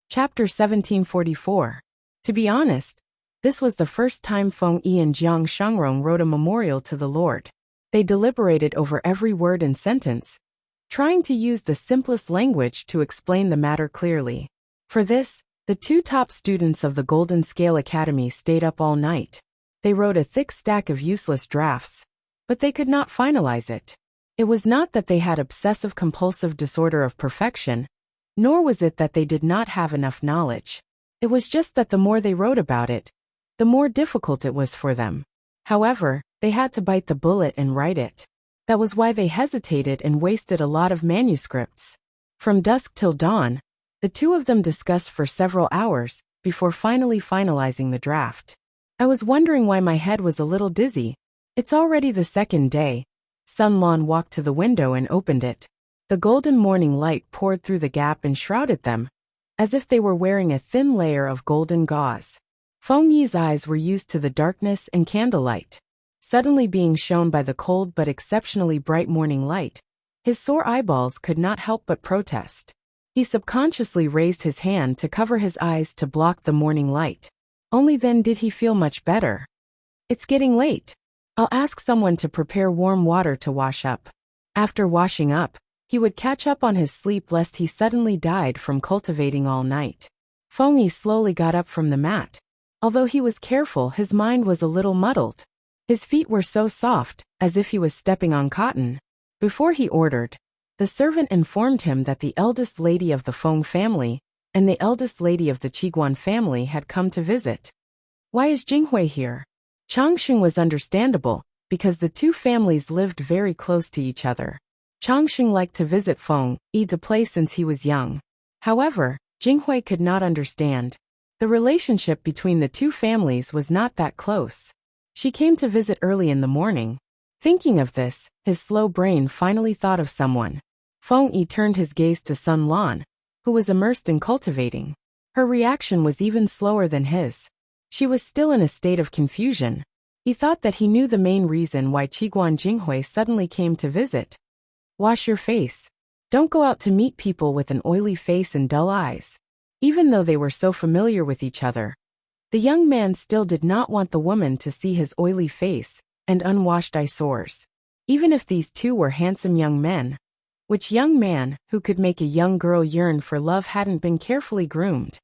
Chapter 1744. To be honest, this was the first time Feng Yi and Jiang Shengrong wrote a memorial to the Lord. They deliberated over every word and sentence, trying to use the simplest language to explain the matter clearly. For this, the two top students of the Golden Scale Academy stayed up all night. They wrote a thick stack of useless drafts, but they could not finalize it. It was not that they had obsessive-compulsive disorder of perfection, nor was it that they did not have enough knowledge. It was just that the more they wrote about it, the more difficult it was for them. However, they had to bite the bullet and write it. That was why they hesitated and wasted a lot of manuscripts. From dusk till dawn, the two of them discussed for several hours before finally finalizing the draft. I was wondering why my head was a little dizzy. It's already the second day. Sun Lan walked to the window and opened it. The golden morning light poured through the gap and shrouded them, as if they were wearing a thin layer of golden gauze. Feng Yi's eyes were used to the darkness and candlelight. Suddenly being shown by the cold but exceptionally bright morning light, his sore eyeballs could not help but protest. He subconsciously raised his hand to cover his eyes to block the morning light. Only then did he feel much better. It's getting late. I'll ask someone to prepare warm water to wash up. After washing up, he would catch up on his sleep lest he suddenly died from cultivating all night. Feng Yi slowly got up from the mat. Although he was careful, his mind was a little muddled. His feet were so soft, as if he was stepping on cotton. Before he ordered, the servant informed him that the eldest lady of the Feng family and the eldest lady of the Qiguan family had come to visit. Why is Jinghui here? Changxing was understandable, because the two families lived very close to each other. Changxing liked to visit Feng Yi to play since he was young. However, Jinghui could not understand. The relationship between the two families was not that close. She came to visit early in the morning. Thinking of this, his slow brain finally thought of someone. Feng Yi turned his gaze to Sun Lan, who was immersed in cultivating. Her reaction was even slower than his. She was still in a state of confusion. He thought that he knew the main reason why Qiguan Jinghui suddenly came to visit. Wash your face. Don't go out to meet people with an oily face and dull eyes. Even though they were so familiar with each other, the young man still did not want the woman to see his oily face and unwashed eye sores. Even if these two were handsome young men, which young man who could make a young girl yearn for love hadn't been carefully groomed?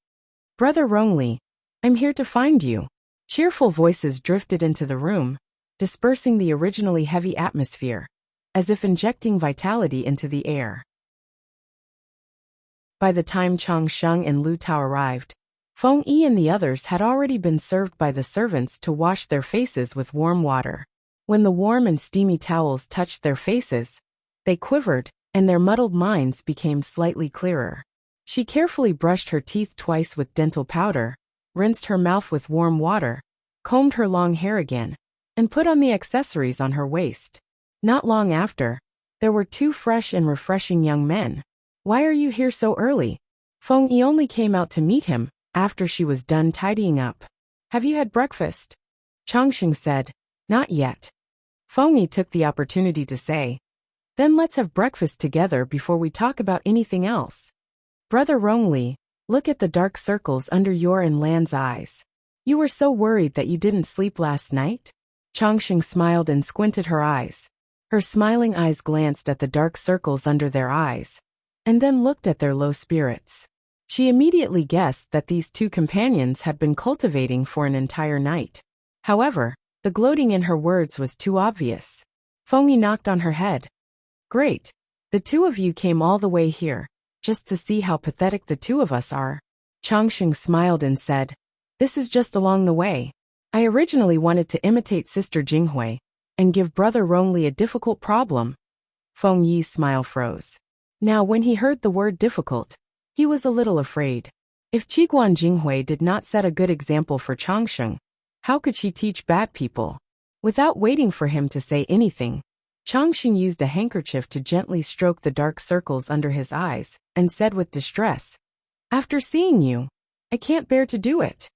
Brother Rongli, I'm here to find you. Cheerful voices drifted into the room, dispersing the originally heavy atmosphere, as if injecting vitality into the air. By the time Chang Sheng and Lu Tao arrived, Feng Yi and the others had already been served by the servants to wash their faces with warm water. When the warm and steamy towels touched their faces, they quivered, and their muddled minds became slightly clearer. She carefully brushed her teeth twice with dental powder, rinsed her mouth with warm water, combed her long hair again, and put on the accessories on her waist. Not long after, there were two fresh and refreshing young men. Why are you here so early? Feng Yi only came out to meet him after she was done tidying up. Have you had breakfast? Changxing said, not yet. Feng Yi took the opportunity to say, then let's have breakfast together before we talk about anything else. Brother Rongli, look at the dark circles under your and Lan's eyes. You were so worried that you didn't sleep last night? Changxing smiled and squinted her eyes. Her smiling eyes glanced at the dark circles under their eyes, and then looked at their low spirits. She immediately guessed that these two companions had been cultivating for an entire night. However, the gloating in her words was too obvious. Feng Yi knocked on her head. Great. The two of you came all the way here, just to see how pathetic the two of us are. Changxing smiled and said, this is just along the way. I originally wanted to imitate Sister Jinghui and give Brother Rongli a difficult problem. Feng Yi's smile froze. Now when he heard the word difficult, he was a little afraid. If Qiguan Jinghui did not set a good example for Changxing, how could she teach bad people? Without waiting for him to say anything, Changxing used a handkerchief to gently stroke the dark circles under his eyes, and said with distress, after seeing you, I can't bear to do it.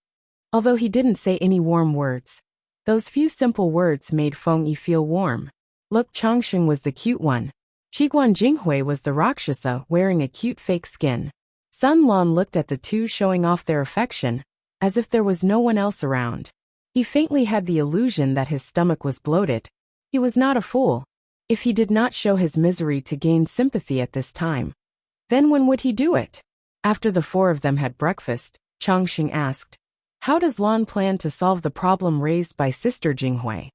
Although he didn't say any warm words, those few simple words made Feng Yi feel warm. Look, Changxing was the cute one. Qiguan Jinghui was the Rakshasa wearing a cute fake skin. Sun Lan looked at the two showing off their affection, as if there was no one else around. He faintly had the illusion that his stomach was bloated. He was not a fool. If he did not show his misery to gain sympathy at this time, then when would he do it? After the four of them had breakfast, Changxing asked, "How does Lan plan to solve the problem raised by Sister Jinghui?"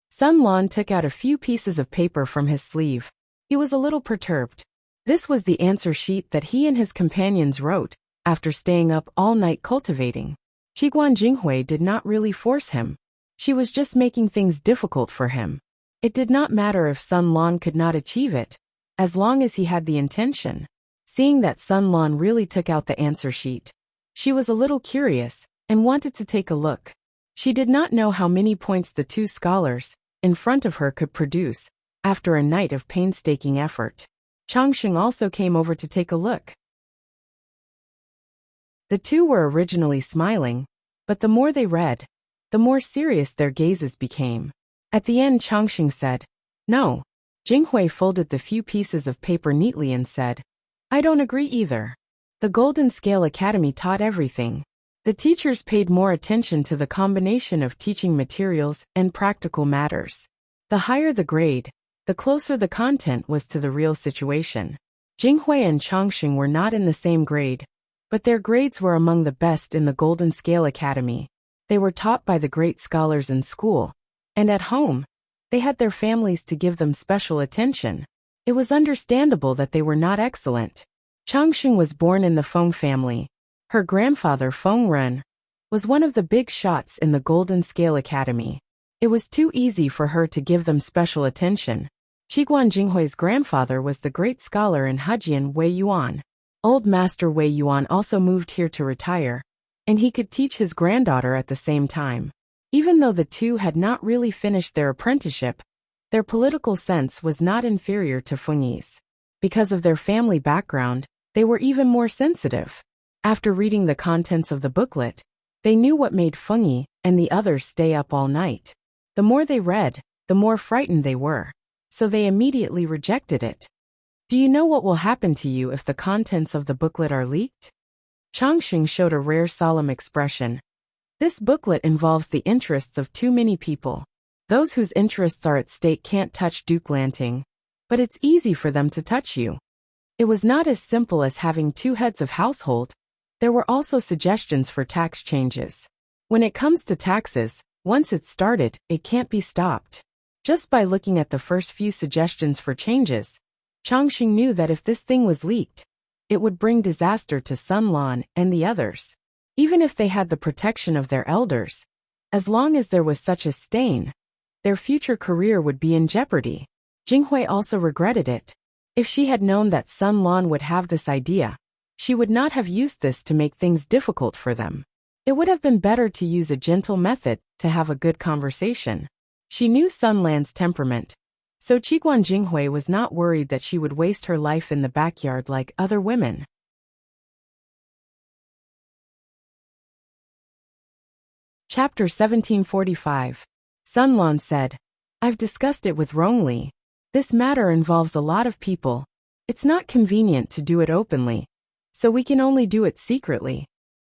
Sun Lan took out a few pieces of paper from his sleeve. He was a little perturbed. This was the answer sheet that he and his companions wrote, after staying up all night cultivating. Qiguan Jinghui did not really force him. She was just making things difficult for him. It did not matter if Sun Lan could not achieve it, as long as he had the intention. Seeing that Sun Lan really took out the answer sheet, she was a little curious, and wanted to take a look. She did not know how many points the two scholars in front of her could produce, after a night of painstaking effort. Changxing also came over to take a look. The two were originally smiling, but the more they read, the more serious their gazes became. At the end, Changxing said, "No." Jinghui folded the few pieces of paper neatly and said, "I don't agree either. The Golden Scale Academy taught everything. The teachers paid more attention to the combination of teaching materials and practical matters. The higher the grade, the closer the content was to the real situation." Jinghui and Changxing were not in the same grade, but their grades were among the best in the Golden Scale Academy. They were taught by the great scholars in school, and at home, they had their families to give them special attention. It was understandable that they were not excellent. Changxing was born in the Feng family. Her grandfather, Feng Ren, was one of the big shots in the Golden Scale Academy. It was too easy for her to give them special attention. Qiguan Jinghui's grandfather was the great scholar in Hejian Wei Yuan. Old Master Wei Yuan also moved here to retire, and he could teach his granddaughter at the same time. Even though the two had not really finished their apprenticeship, their political sense was not inferior to Fengyi's. Because of their family background, they were even more sensitive. After reading the contents of the booklet, they knew what made Fengyi and the others stay up all night. The more they read, the more frightened they were, so they immediately rejected it. "Do you know what will happen to you if the contents of the booklet are leaked?" Changxing showed a rare solemn expression. "This booklet involves the interests of too many people. Those whose interests are at stake can't touch Duke Lanting, but it's easy for them to touch you." It was not as simple as having two heads of household. There were also suggestions for tax changes. When it comes to taxes, once it's started, it can't be stopped. Just by looking at the first few suggestions for changes, Changxing knew that if this thing was leaked, it would bring disaster to Sun Lan and the others. Even if they had the protection of their elders, as long as there was such a stain, their future career would be in jeopardy. Jinghui also regretted it. If she had known that Sun Lan would have this idea, she would not have used this to make things difficult for them. It would have been better to use a gentle method to have a good conversation. She knew Sun Lan's temperament, so Qiguan Jinghui was not worried that she would waste her life in the backyard like other women. Chapter 1745. Sun Lan said, "I've discussed it with Rongli. This matter involves a lot of people. It's not convenient to do it openly, so we can only do it secretly.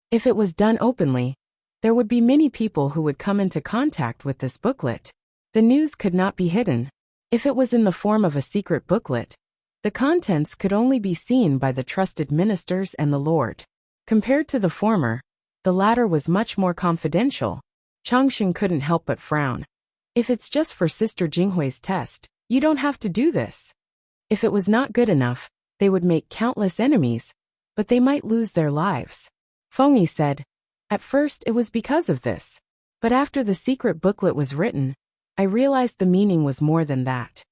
If it was done openly, there would be many people who would come into contact with this booklet. The news could not be hidden. If it was in the form of a secret booklet, the contents could only be seen by the trusted ministers and the Lord. Compared to the former, the latter was much more confidential." Changxing couldn't help but frown. "If it's just for Sister Jinghui's test, you don't have to do this. If it was not good enough, they would make countless enemies, but they might lose their lives." Fengyi said, "At first it was because of this, but after the secret booklet was written, I realized the meaning was more than that."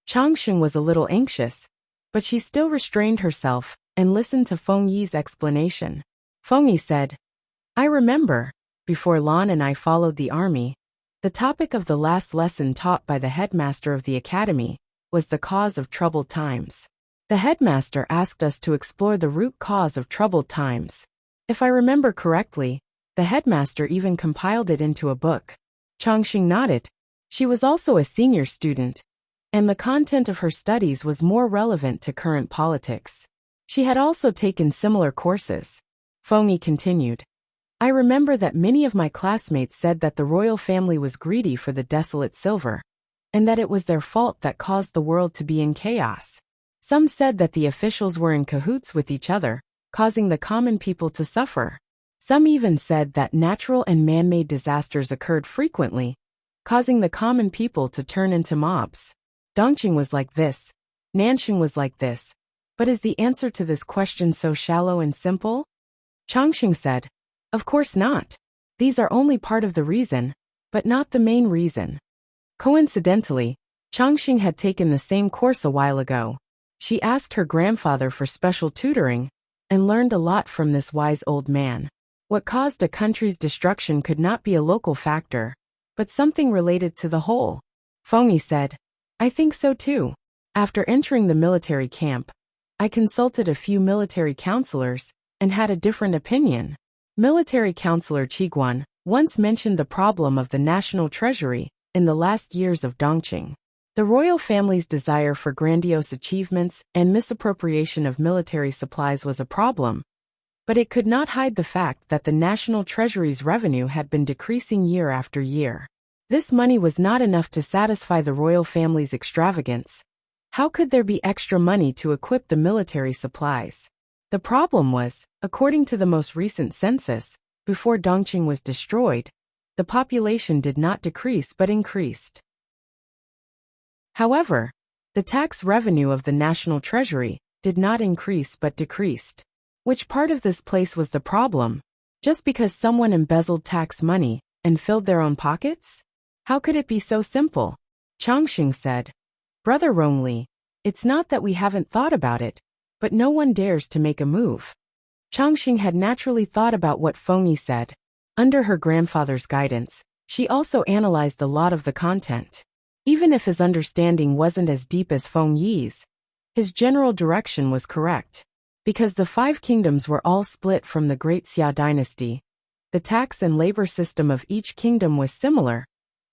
Changxing was a little anxious, but she still restrained herself and listened to Fengyi's explanation. Fengyi said, "I remember, before Lan and I followed the army, the topic of the last lesson taught by the headmaster of the academy was the cause of troubled times. The headmaster asked us to explore the root cause of troubled times. If I remember correctly, the headmaster even compiled it into a book." Changxing nodded. She was also a senior student, and the content of her studies was more relevant to current politics. She had also taken similar courses. Feng Yi continued. I remember that many of my classmates said that the royal family was greedy for the desolate silver, and that it was their fault that caused the world to be in chaos. Some said that the officials were in cahoots with each other, causing the common people to suffer. Some even said that natural and man-made disasters occurred frequently, causing the common people to turn into mobs. Dongqing was like this, Nanxing was like this. But is the answer to this question so shallow and simple? Chongqing said, of course not. These are only part of the reason, but not the main reason. Coincidentally, Chongqing had taken the same course a while ago. She asked her grandfather for special tutoring, and learned a lot from this wise old man. What caused a country's destruction could not be a local factor, but something related to the whole. Feng Yi said, I think so too. After entering the military camp, I consulted a few military counselors, and had a different opinion. Military counselor Qiguan once mentioned the problem of the national treasury in the last years of Dongqing. The royal family's desire for grandiose achievements and misappropriation of military supplies was a problem, but it could not hide the fact that the national treasury's revenue had been decreasing year after year. This money was not enough to satisfy the royal family's extravagance. How could there be extra money to equip the military supplies? The problem was, according to the most recent census, before Dongqing was destroyed, the population did not decrease but increased. However, the tax revenue of the national treasury did not increase but decreased. Which part of this place was the problem? Just because someone embezzled tax money and filled their own pockets? How could it be so simple? Chongqing said, Brother Rongli, it's not that we haven't thought about it, but no one dares to make a move. Chongqing had naturally thought about what Feng Yi said. Under her grandfather's guidance, she also analyzed a lot of the content. Even if his understanding wasn't as deep as Feng Yi's, his general direction was correct. Because the 5 kingdoms were all split from the Great Xia dynasty, the tax and labor system of each kingdom was similar,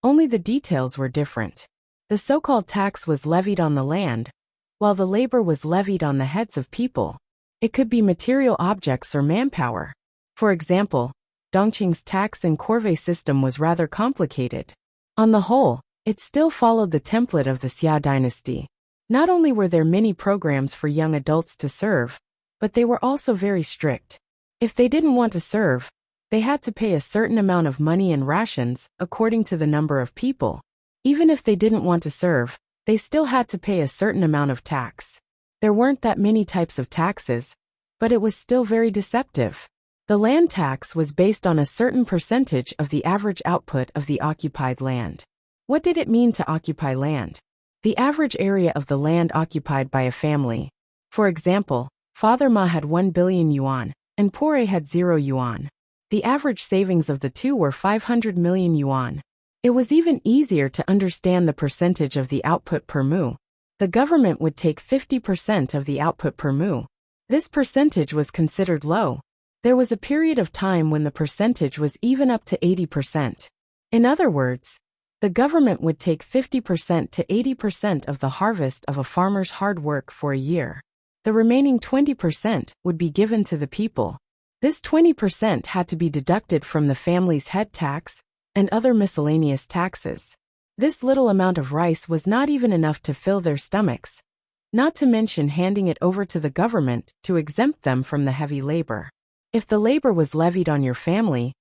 only the details were different. The so-called tax was levied on the land, while the labor was levied on the heads of people. It could be material objects or manpower. For example, Dongqing's tax and corvée system was rather complicated. On the whole, it still followed the template of the Xia dynasty. Not only were there many programs for young adults to serve, but they were also very strict. If they didn't want to serve, they had to pay a certain amount of money in rations according to the number of people. Even if they didn't want to serve, they still had to pay a certain amount of tax. There weren't that many types of taxes, but it was still very deceptive. The land tax was based on a certain percentage of the average output of the occupied land. What did it mean to occupy land? The average area of the land occupied by a family. For example, Father Ma had 1 billion yuan, and Poore had 0 yuan. The average savings of the two were 500 million yuan. It was even easier to understand the percentage of the output per mu. The government would take 50% of the output per mu. This percentage was considered low. There was a period of time when the percentage was even up to 80%. In other words, the government would take 50% to 80% of the harvest of a farmer's hard work for a year. The remaining 20% would be given to the people. This 20% had to be deducted from the family's head tax and other miscellaneous taxes. This little amount of rice was not even enough to fill their stomachs, not to mention handing it over to the government to exempt them from the heavy labor. If the labor was levied on your family,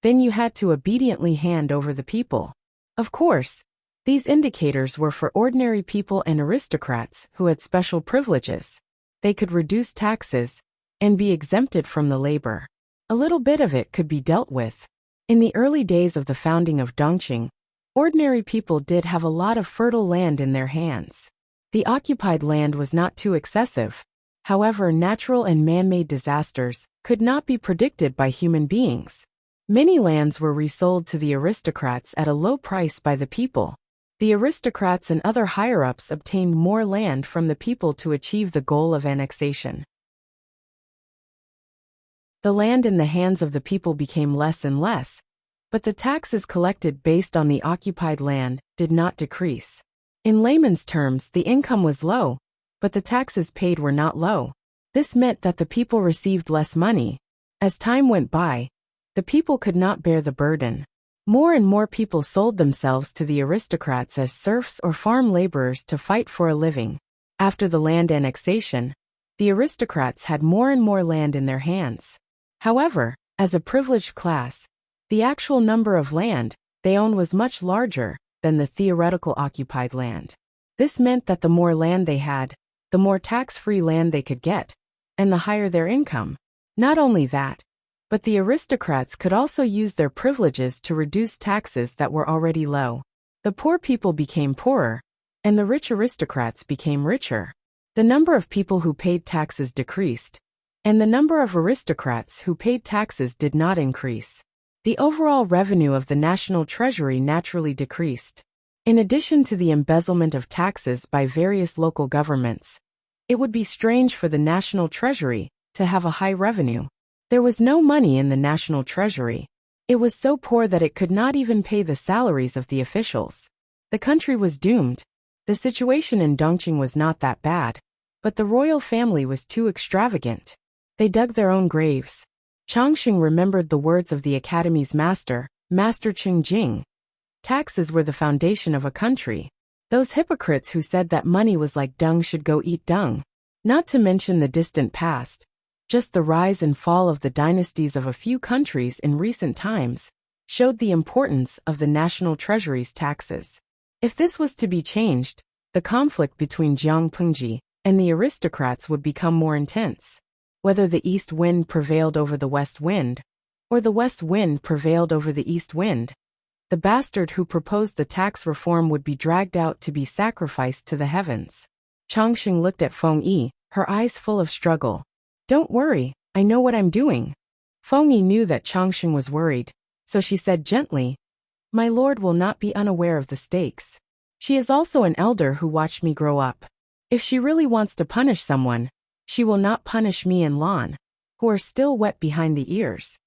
then you had to obediently hand over the people. Of course, these indicators were for ordinary people and aristocrats who had special privileges. They could reduce taxes and be exempted from the labor. A little bit of it could be dealt with. In the early days of the founding of Dongqing, ordinary people did have a lot of fertile land in their hands. The occupied land was not too excessive. However, natural and man-made disasters could not be predicted by human beings. Many lands were resold to the aristocrats at a low price by the people. The aristocrats and other higher-ups obtained more land from the people to achieve the goal of annexation. The land in the hands of the people became less and less, but the taxes collected based on the occupied land did not decrease. In layman's terms, the income was low, but the taxes paid were not low. This meant that the people received less money. As time went by, the people could not bear the burden. More and more people sold themselves to the aristocrats as serfs or farm laborers to fight for a living. After the land annexation, the aristocrats had more and more land in their hands. However, as a privileged class, the actual number of land they owned was much larger than the theoretical occupied land. This meant that the more land they had, the more tax-free land they could get, and the higher their income. Not only that, but the aristocrats could also use their privileges to reduce taxes that were already low. The poor people became poorer, and the rich aristocrats became richer. The number of people who paid taxes decreased, and the number of aristocrats who paid taxes did not increase. The overall revenue of the national treasury naturally decreased. In addition to the embezzlement of taxes by various local governments, it would be strange for the national treasury to have a high revenue. There was no money in the national treasury. It was so poor that it could not even pay the salaries of the officials. The country was doomed. The situation in Dongqing was not that bad, but the royal family was too extravagant. They dug their own graves. Chongqing remembered the words of the academy's master, Master Qingjing. Taxes were the foundation of a country. Those hypocrites who said that money was like dung should go eat dung. Not to mention the distant past. Just the rise and fall of the dynasties of a few countries in recent times showed the importance of the national treasury's taxes. If this was to be changed, the conflict between Jiang Pengji and the aristocrats would become more intense. Whether the east wind prevailed over the west wind, or the west wind prevailed over the east wind, the bastard who proposed the tax reform would be dragged out to be sacrificed to the heavens. Chongqing looked at Feng Yi, her eyes full of struggle. "Don't worry, I know what I'm doing." Feng Yi knew that Chongqing was worried, so she said gently, "My lord will not be unaware of the stakes. She is also an elder who watched me grow up. If she really wants to punish someone, she will not punish me and Lan, who are still wet behind the ears."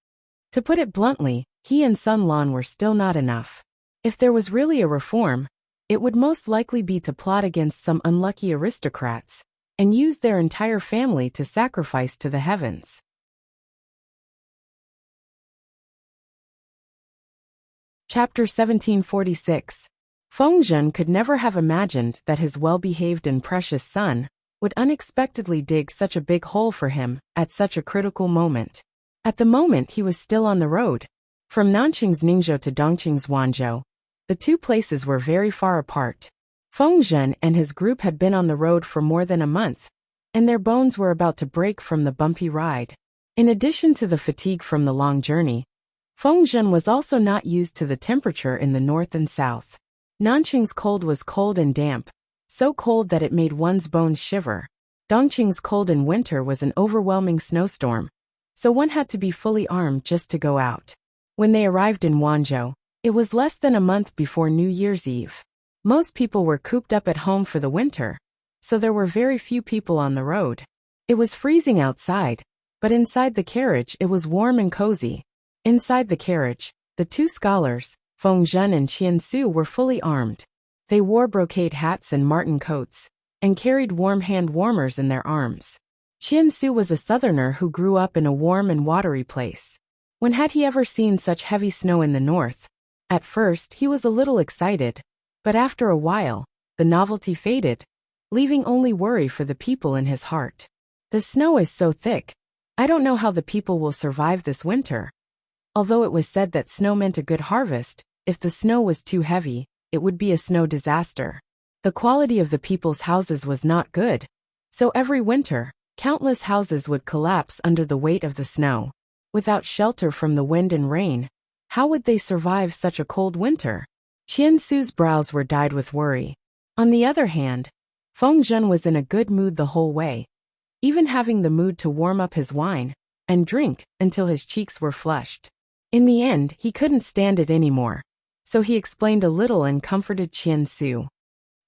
To put it bluntly, he and Sun Lan were still not enough. If there was really a reform, it would most likely be to plot against some unlucky aristocrats and use their entire family to sacrifice to the heavens. Chapter 1746. Feng Zhen could never have imagined that his well-behaved and precious son would unexpectedly dig such a big hole for him at such a critical moment. At the moment he was still on the road. From Nanqing's Ningzhou to Dongqing's Wanzhou, the two places were very far apart. Feng Zhen and his group had been on the road for more than a month, and their bones were about to break from the bumpy ride. In addition to the fatigue from the long journey, Feng Zhen was also not used to the temperature in the north and south. Nanqing's cold was cold and damp, so cold that it made one's bones shiver. Dongqing's cold in winter was an overwhelming snowstorm, so one had to be fully armed just to go out. When they arrived in Wanzhou, it was less than a month before New Year's Eve. Most people were cooped up at home for the winter, so there were very few people on the road. It was freezing outside, but inside the carriage it was warm and cozy. Inside the carriage, the two scholars, Feng Zhen and Qian Su, were fully armed. They wore brocade hats and marten coats, and carried warm hand warmers in their arms. Qian Su was a southerner who grew up in a warm and watery place. When had he ever seen such heavy snow in the north? At first he was a little excited, but after a while, the novelty faded, leaving only worry for the people in his heart. The snow is so thick. I don't know how the people will survive this winter. Although it was said that snow meant a good harvest, if the snow was too heavy, it would be a snow disaster. The quality of the people's houses was not good, so every winter, countless houses would collapse under the weight of the snow. Without shelter from the wind and rain, how would they survive such a cold winter? Qian Su's brows were dyed with worry. On the other hand, Feng Zhen was in a good mood the whole way, even having the mood to warm up his wine and drink until his cheeks were flushed. In the end, he couldn't stand it anymore, so he explained a little and comforted Qian Su.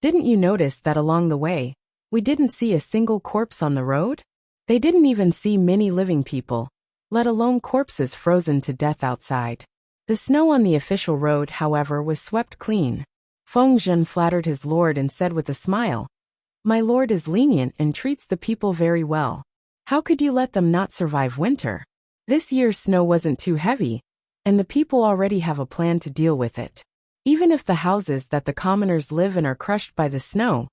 "Didn't you notice that along the way, we didn't see a single corpse on the road? They didn't even see many living people, let alone corpses frozen to death outside." The snow on the official road, however, was swept clean. Feng Zhen flattered his lord and said with a smile, "My lord is lenient and treats the people very well. How could you let them not survive winter? This year's snow wasn't too heavy, and the people already have a plan to deal with it. Even if the houses that the commoners live in are crushed by the snow,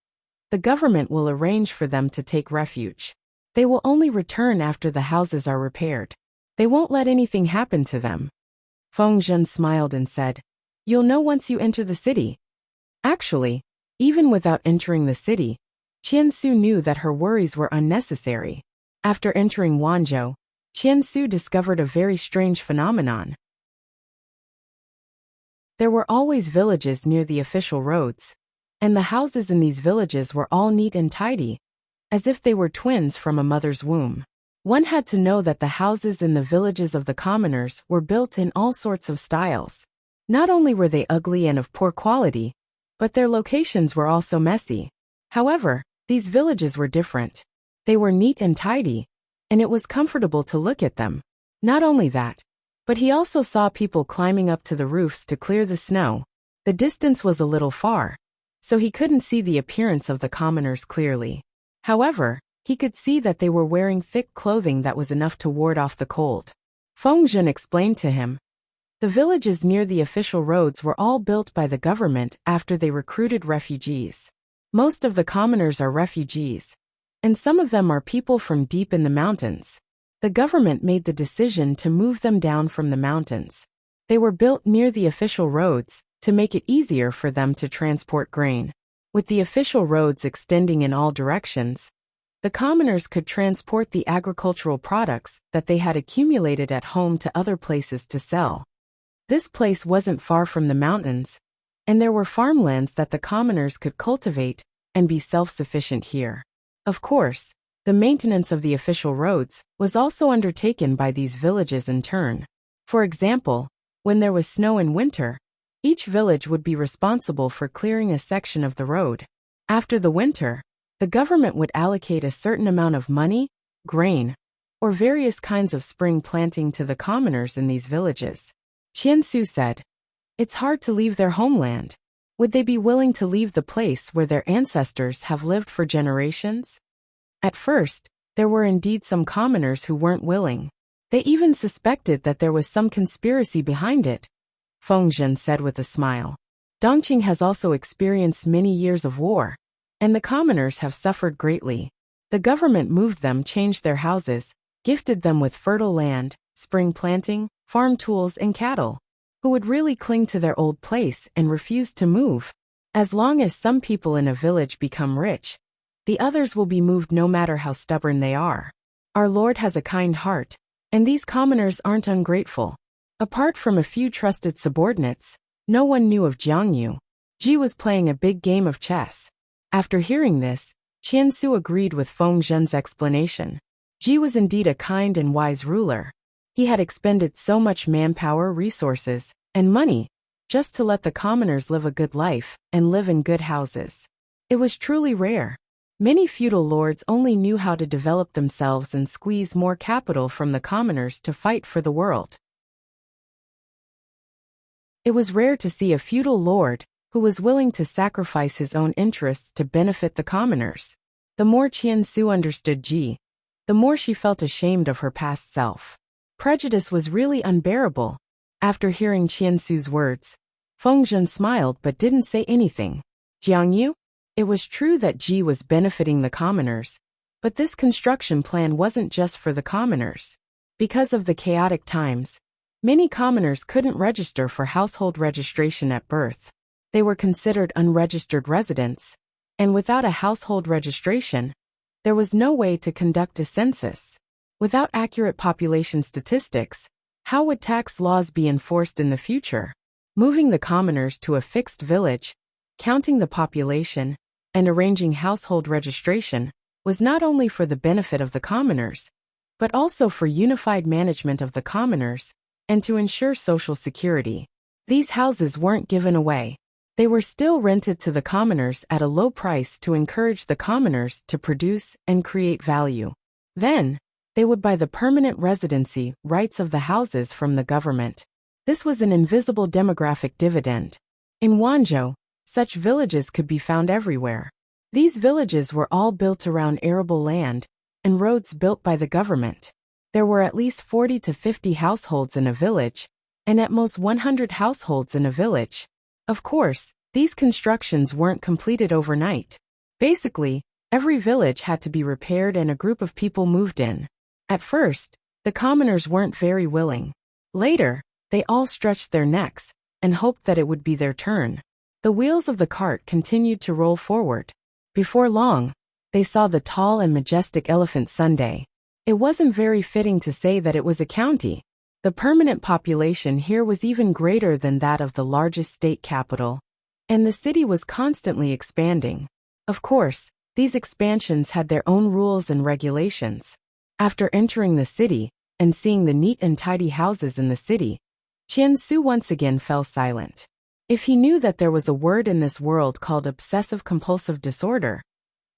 the government will arrange for them to take refuge. They will only return after the houses are repaired. They won't let anything happen to them. Feng Zhen smiled and said, "You'll know once you enter the city." Actually, even without entering the city, Qiansu knew that her worries were unnecessary. After entering Wanzhou, Qiansu discovered a very strange phenomenon. There were always villages near the official roads, and the houses in these villages were all neat and tidy, as if they were twins from a mother's womb. One had to know that the houses in the villages of the commoners were built in all sorts of styles. Not only were they ugly and of poor quality, but their locations were also messy. However, these villages were different. They were neat and tidy, and it was comfortable to look at them. Not only that, but he also saw people climbing up to the roofs to clear the snow. The distance was a little far, so he couldn't see the appearance of the commoners clearly. However, he could see that they were wearing thick clothing that was enough to ward off the cold. Feng Zhen explained to him. The villages near the official roads were all built by the government after they recruited refugees. Most of the commoners are refugees, and some of them are people from deep in the mountains. The government made the decision to move them down from the mountains. They were built near the official roads to make it easier for them to transport grain. With the official roads extending in all directions, the commoners could transport the agricultural products that they had accumulated at home to other places to sell. This place wasn't far from the mountains, and there were farmlands that the commoners could cultivate and be self-sufficient here. Of course, the maintenance of the official roads was also undertaken by these villages in turn. For example, when there was snow in winter, each village would be responsible for clearing a section of the road. After the winter, the government would allocate a certain amount of money, grain, or various kinds of spring planting to the commoners in these villages. Qiansu said, "It's hard to leave their homeland. Would they be willing to leave the place where their ancestors have lived for generations?" At first, there were indeed some commoners who weren't willing. They even suspected that there was some conspiracy behind it. Feng Zhen said with a smile. Dongqing has also experienced many years of war, and the commoners have suffered greatly. The government moved them, changed their houses, gifted them with fertile land, spring planting, farm tools and cattle. Who would really cling to their old place and refuse to move? As long as some people in a village become rich, the others will be moved no matter how stubborn they are. Our Lord has a kind heart, and these commoners aren't ungrateful. Apart from a few trusted subordinates, no one knew of Jiangyu. Ji was playing a big game of chess. After hearing this, Qiansu agreed with Feng Zhen's explanation. Ji was indeed a kind and wise ruler. He had expended so much manpower, resources, and money just to let the commoners live a good life and live in good houses. It was truly rare. Many feudal lords only knew how to develop themselves and squeeze more capital from the commoners to fight for the world. It was rare to see a feudal lord who was willing to sacrifice his own interests to benefit the commoners. The more Qiansu understood Ji, the more she felt ashamed of her past self. Prejudice was really unbearable. After hearing Qiansu's words, Feng Zhen smiled but didn't say anything. Jiangyu? It was true that Ji was benefiting the commoners, but this construction plan wasn't just for the commoners. Because of the chaotic times, many commoners couldn't register for household registration at birth. They were considered unregistered residents, and without a household registration, there was no way to conduct a census. Without accurate population statistics, how would tax laws be enforced in the future? Moving the commoners to a fixed village, counting the population, and arranging household registration was not only for the benefit of the commoners, but also for unified management of the commoners and to ensure social security. These houses weren't given away. They were still rented to the commoners at a low price to encourage the commoners to produce and create value. Then, they would buy the permanent residency rights of the houses from the government. This was an invisible demographic dividend. In Wanzhou, such villages could be found everywhere. These villages were all built around arable land and roads built by the government. There were at least 40 to 50 households in a village, and at most 100 households in a village. Of course, these constructions weren't completed overnight. Basically, every village had to be repaired and a group of people moved in. At first, the commoners weren't very willing. Later, they all stretched their necks and hoped that it would be their turn. The wheels of the cart continued to roll forward. Before long, they saw the tall and majestic elephant Sunday. It wasn't very fitting to say that it was a county. The permanent population here was even greater than that of the largest state capital, and the city was constantly expanding. Of course, these expansions had their own rules and regulations. After entering the city and seeing the neat and tidy houses in the city, Qiansu once again fell silent. If he knew that there was a word in this world called obsessive-compulsive disorder,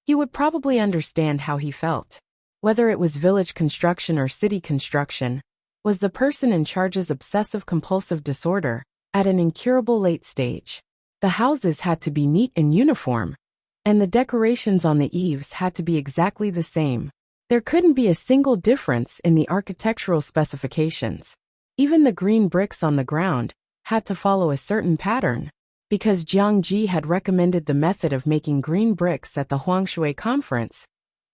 he would probably understand how he felt. Whether it was village construction or city construction, was the person in charge's obsessive-compulsive disorder at an incurable late stage. The houses had to be neat and uniform, and the decorations on the eaves had to be exactly the same. There couldn't be a single difference in the architectural specifications. Even the green bricks on the ground had to follow a certain pattern. Because Jiang Ji had recommended the method of making green bricks at the Huangshui conference,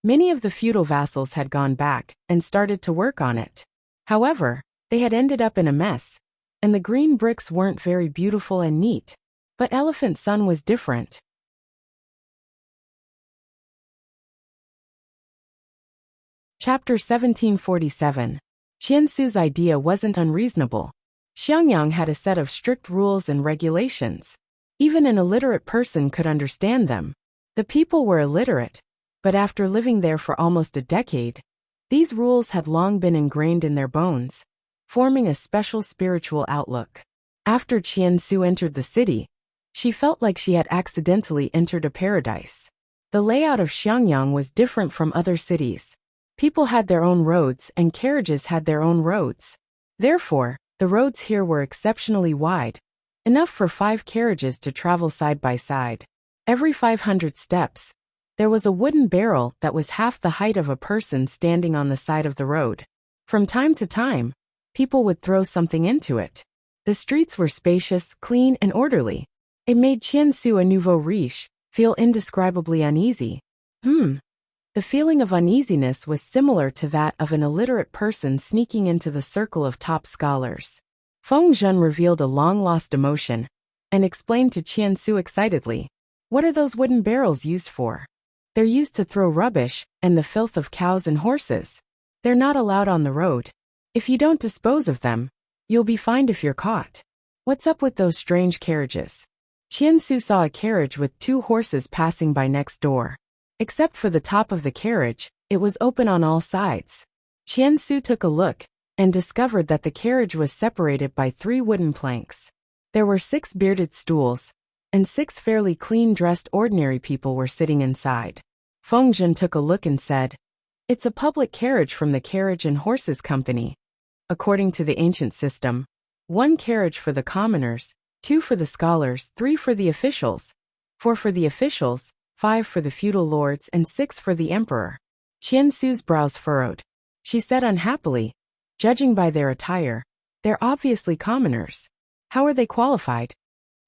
many of the feudal vassals had gone back and started to work on it. However, they had ended up in a mess, and the green bricks weren't very beautiful and neat. But Elephant Sun was different. Chapter 1747. Qiansu's idea wasn't unreasonable. Xiangyang had a set of strict rules and regulations. Even an illiterate person could understand them. The people were illiterate, but after living there for almost a decade, these rules had long been ingrained in their bones, forming a special spiritual outlook. After Qiansu entered the city, she felt like she had accidentally entered a paradise. The layout of Xiangyang was different from other cities. People had their own roads and carriages had their own roads. Therefore, the roads here were exceptionally wide, enough for 5 carriages to travel side by side. Every 500 steps, there was a wooden barrel that was half the height of a person standing on the side of the road. From time to time, people would throw something into it. The streets were spacious, clean, and orderly. It made Qiansu, a nouveau riche, feel indescribably uneasy. The feeling of uneasiness was similar to that of an illiterate person sneaking into the circle of top scholars. Feng Zhen revealed a long-lost emotion and explained to Qiansu excitedly, "What are those wooden barrels used for?" "They're used to throw rubbish and the filth of cows and horses. They're not allowed on the road. If you don't dispose of them, you'll be fined if you're caught." "What's up with those strange carriages?" Qiansu saw a carriage with 2 horses passing by next door. Except for the top of the carriage, it was open on all sides. Qiansu took a look and discovered that the carriage was separated by 3 wooden planks. There were 6 bearded stools, and 6 fairly clean-dressed ordinary people were sitting inside. Feng Zhen took a look and said, "It's a public carriage from the Carriage and Horses Company. According to the ancient system, 1 carriage for the commoners, 2 for the scholars, 3 for the officials, 4 for the officials, 5 for the feudal lords, and 6 for the emperor." Qiansu's brows furrowed. She said unhappily, "Judging by their attire, they're obviously commoners. How are they qualified?"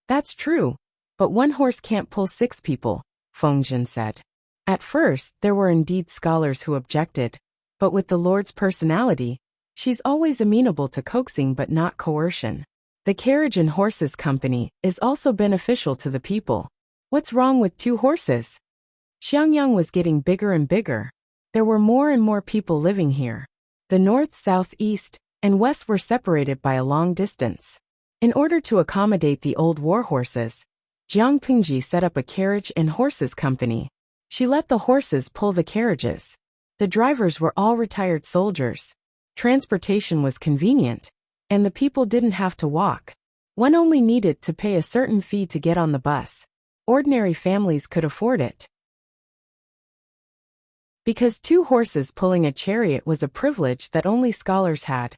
"That's true, but 1 horse can't pull 6 people," Feng Zhen said. At first, there were indeed scholars who objected, but with the Lord's personality, she's always amenable to coaxing but not coercion. The Carriage and Horses Company is also beneficial to the people. What's wrong with 2 horses? Xiangyang was getting bigger and bigger. There were more and more people living here. The north, south, east, and west were separated by a long distance. In order to accommodate the old war horses, Jiang Pingji set up a Carriage and Horses Company. She let the horses pull the carriages. The drivers were all retired soldiers. Transportation was convenient, and the people didn't have to walk. One only needed to pay a certain fee to get on the bus. Ordinary families could afford it. Because 2 horses pulling a chariot was a privilege that only scholars had,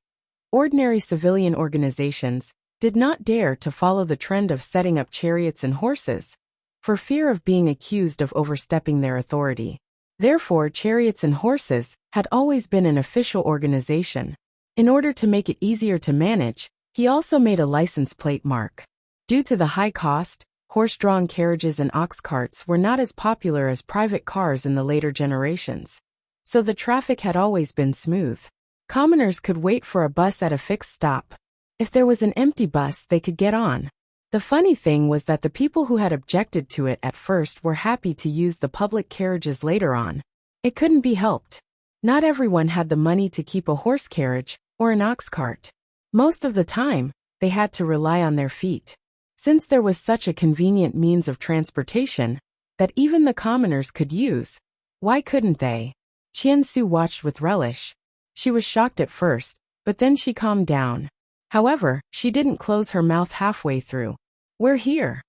ordinary civilian organizations did not dare to follow the trend of setting up chariots and horses, for fear of being accused of overstepping their authority. Therefore, chariots and horses had always been an official organization. In order to make it easier to manage, he also made a license plate mark. Due to the high cost, horse-drawn carriages and ox carts were not as popular as private cars in the later generations. So the traffic had always been smooth. Commoners could wait for a bus at a fixed stop. If there was an empty bus, they could get on. The funny thing was that the people who had objected to it at first were happy to use the public carriages later on. It couldn't be helped. Not everyone had the money to keep a horse carriage or an ox cart. Most of the time, they had to rely on their feet. Since there was such a convenient means of transportation that even the commoners could use, why couldn't they? Qiansu watched with relish. She was shocked at first, but then she calmed down. However, she didn't close her mouth halfway through. "We're here."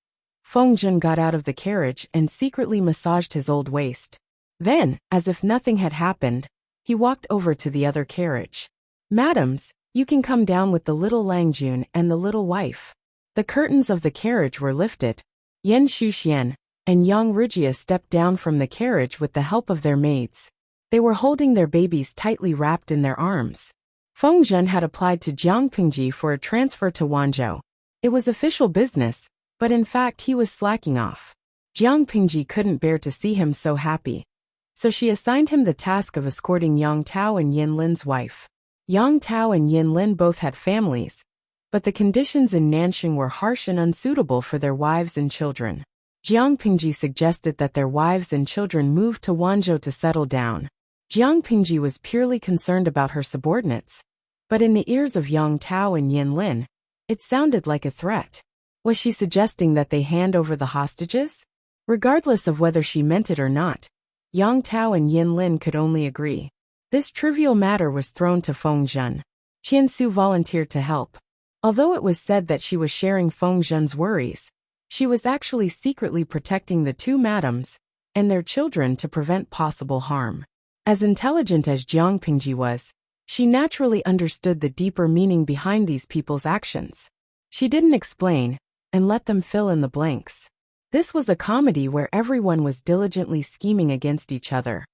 Feng Zhen got out of the carriage and secretly massaged his old waist. Then, as if nothing had happened, he walked over to the other carriage. "Madams, you can come down with the little Langjun and the little wife." The curtains of the carriage were lifted. Yan Shuxian and Yang Ruijia stepped down from the carriage with the help of their maids. They were holding their babies tightly wrapped in their arms. Feng Zhen had applied to Jiang Pingji for a transfer to Wanzhou. It was official business, but in fact he was slacking off. Jiang Pingji couldn't bear to see him so happy. So she assigned him the task of escorting Yang Tao and Yin Lin's wife. Yang Tao and Yin Lin both had families, but the conditions in Nanxing were harsh and unsuitable for their wives and children. Jiang Pingji suggested that their wives and children move to Wanzhou to settle down. Jiang Pingji was purely concerned about her subordinates, but in the ears of Yang Tao and Yin Lin, it sounded like a threat. Was she suggesting that they hand over the hostages? Regardless of whether she meant it or not, Yang Tao and Yin Lin could only agree. This trivial matter was thrown to Feng Zhen. Qiansu volunteered to help. Although it was said that she was sharing Feng Zhen's worries, she was actually secretly protecting the two madams and their children to prevent possible harm. As intelligent as Jiang Pingji was, she naturally understood the deeper meaning behind these people's actions. She didn't explain, and let them fill in the blanks. This was a comedy where everyone was diligently scheming against each other.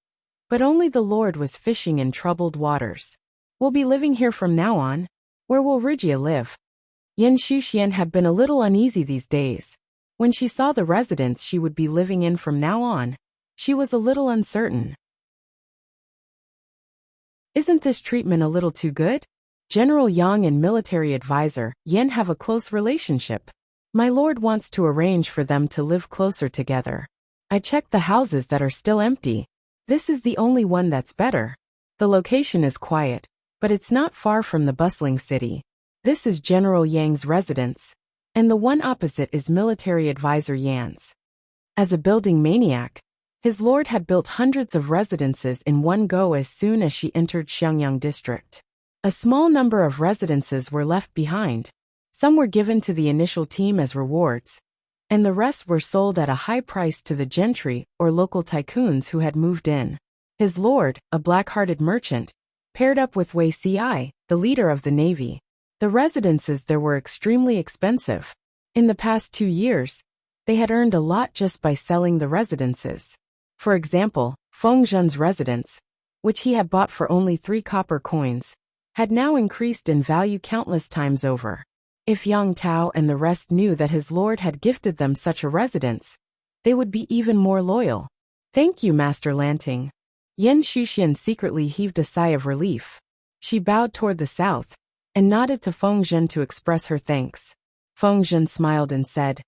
But only the Lord was fishing in troubled waters. "We'll be living here from now on. Where will Ruijia live?" Yan Shuxian had been a little uneasy these days. When she saw the residence she would be living in from now on, she was a little uncertain. "Isn't this treatment a little too good? General Yang and military advisor Yan have a close relationship. My lord wants to arrange for them to live closer together. I checked the houses that are still empty. This is the only one that's better. The location is quiet, but it's not far from the bustling city. This is General Yang's residence, and the one opposite is military advisor Yan's." As a building maniac, his lord had built hundreds of residences in one go as soon as she entered Xiangyang district. A small number of residences were left behind. Some were given to the initial team as rewards, and the rest were sold at a high price to the gentry or local tycoons who had moved in. His lord, a black-hearted merchant, paired up with Wei Ci, the leader of the navy. The residences there were extremely expensive. In the past 2 years, they had earned a lot just by selling the residences. For example, Feng Zhen's residence, which he had bought for only 3 copper coins, had now increased in value countless times over. If Yang Tao and the rest knew that his lord had gifted them such a residence, they would be even more loyal. "Thank you, Master Lanting." Yan Shuxian secretly heaved a sigh of relief. She bowed toward the south and nodded to Feng Zhen to express her thanks. Feng Zhen smiled and said,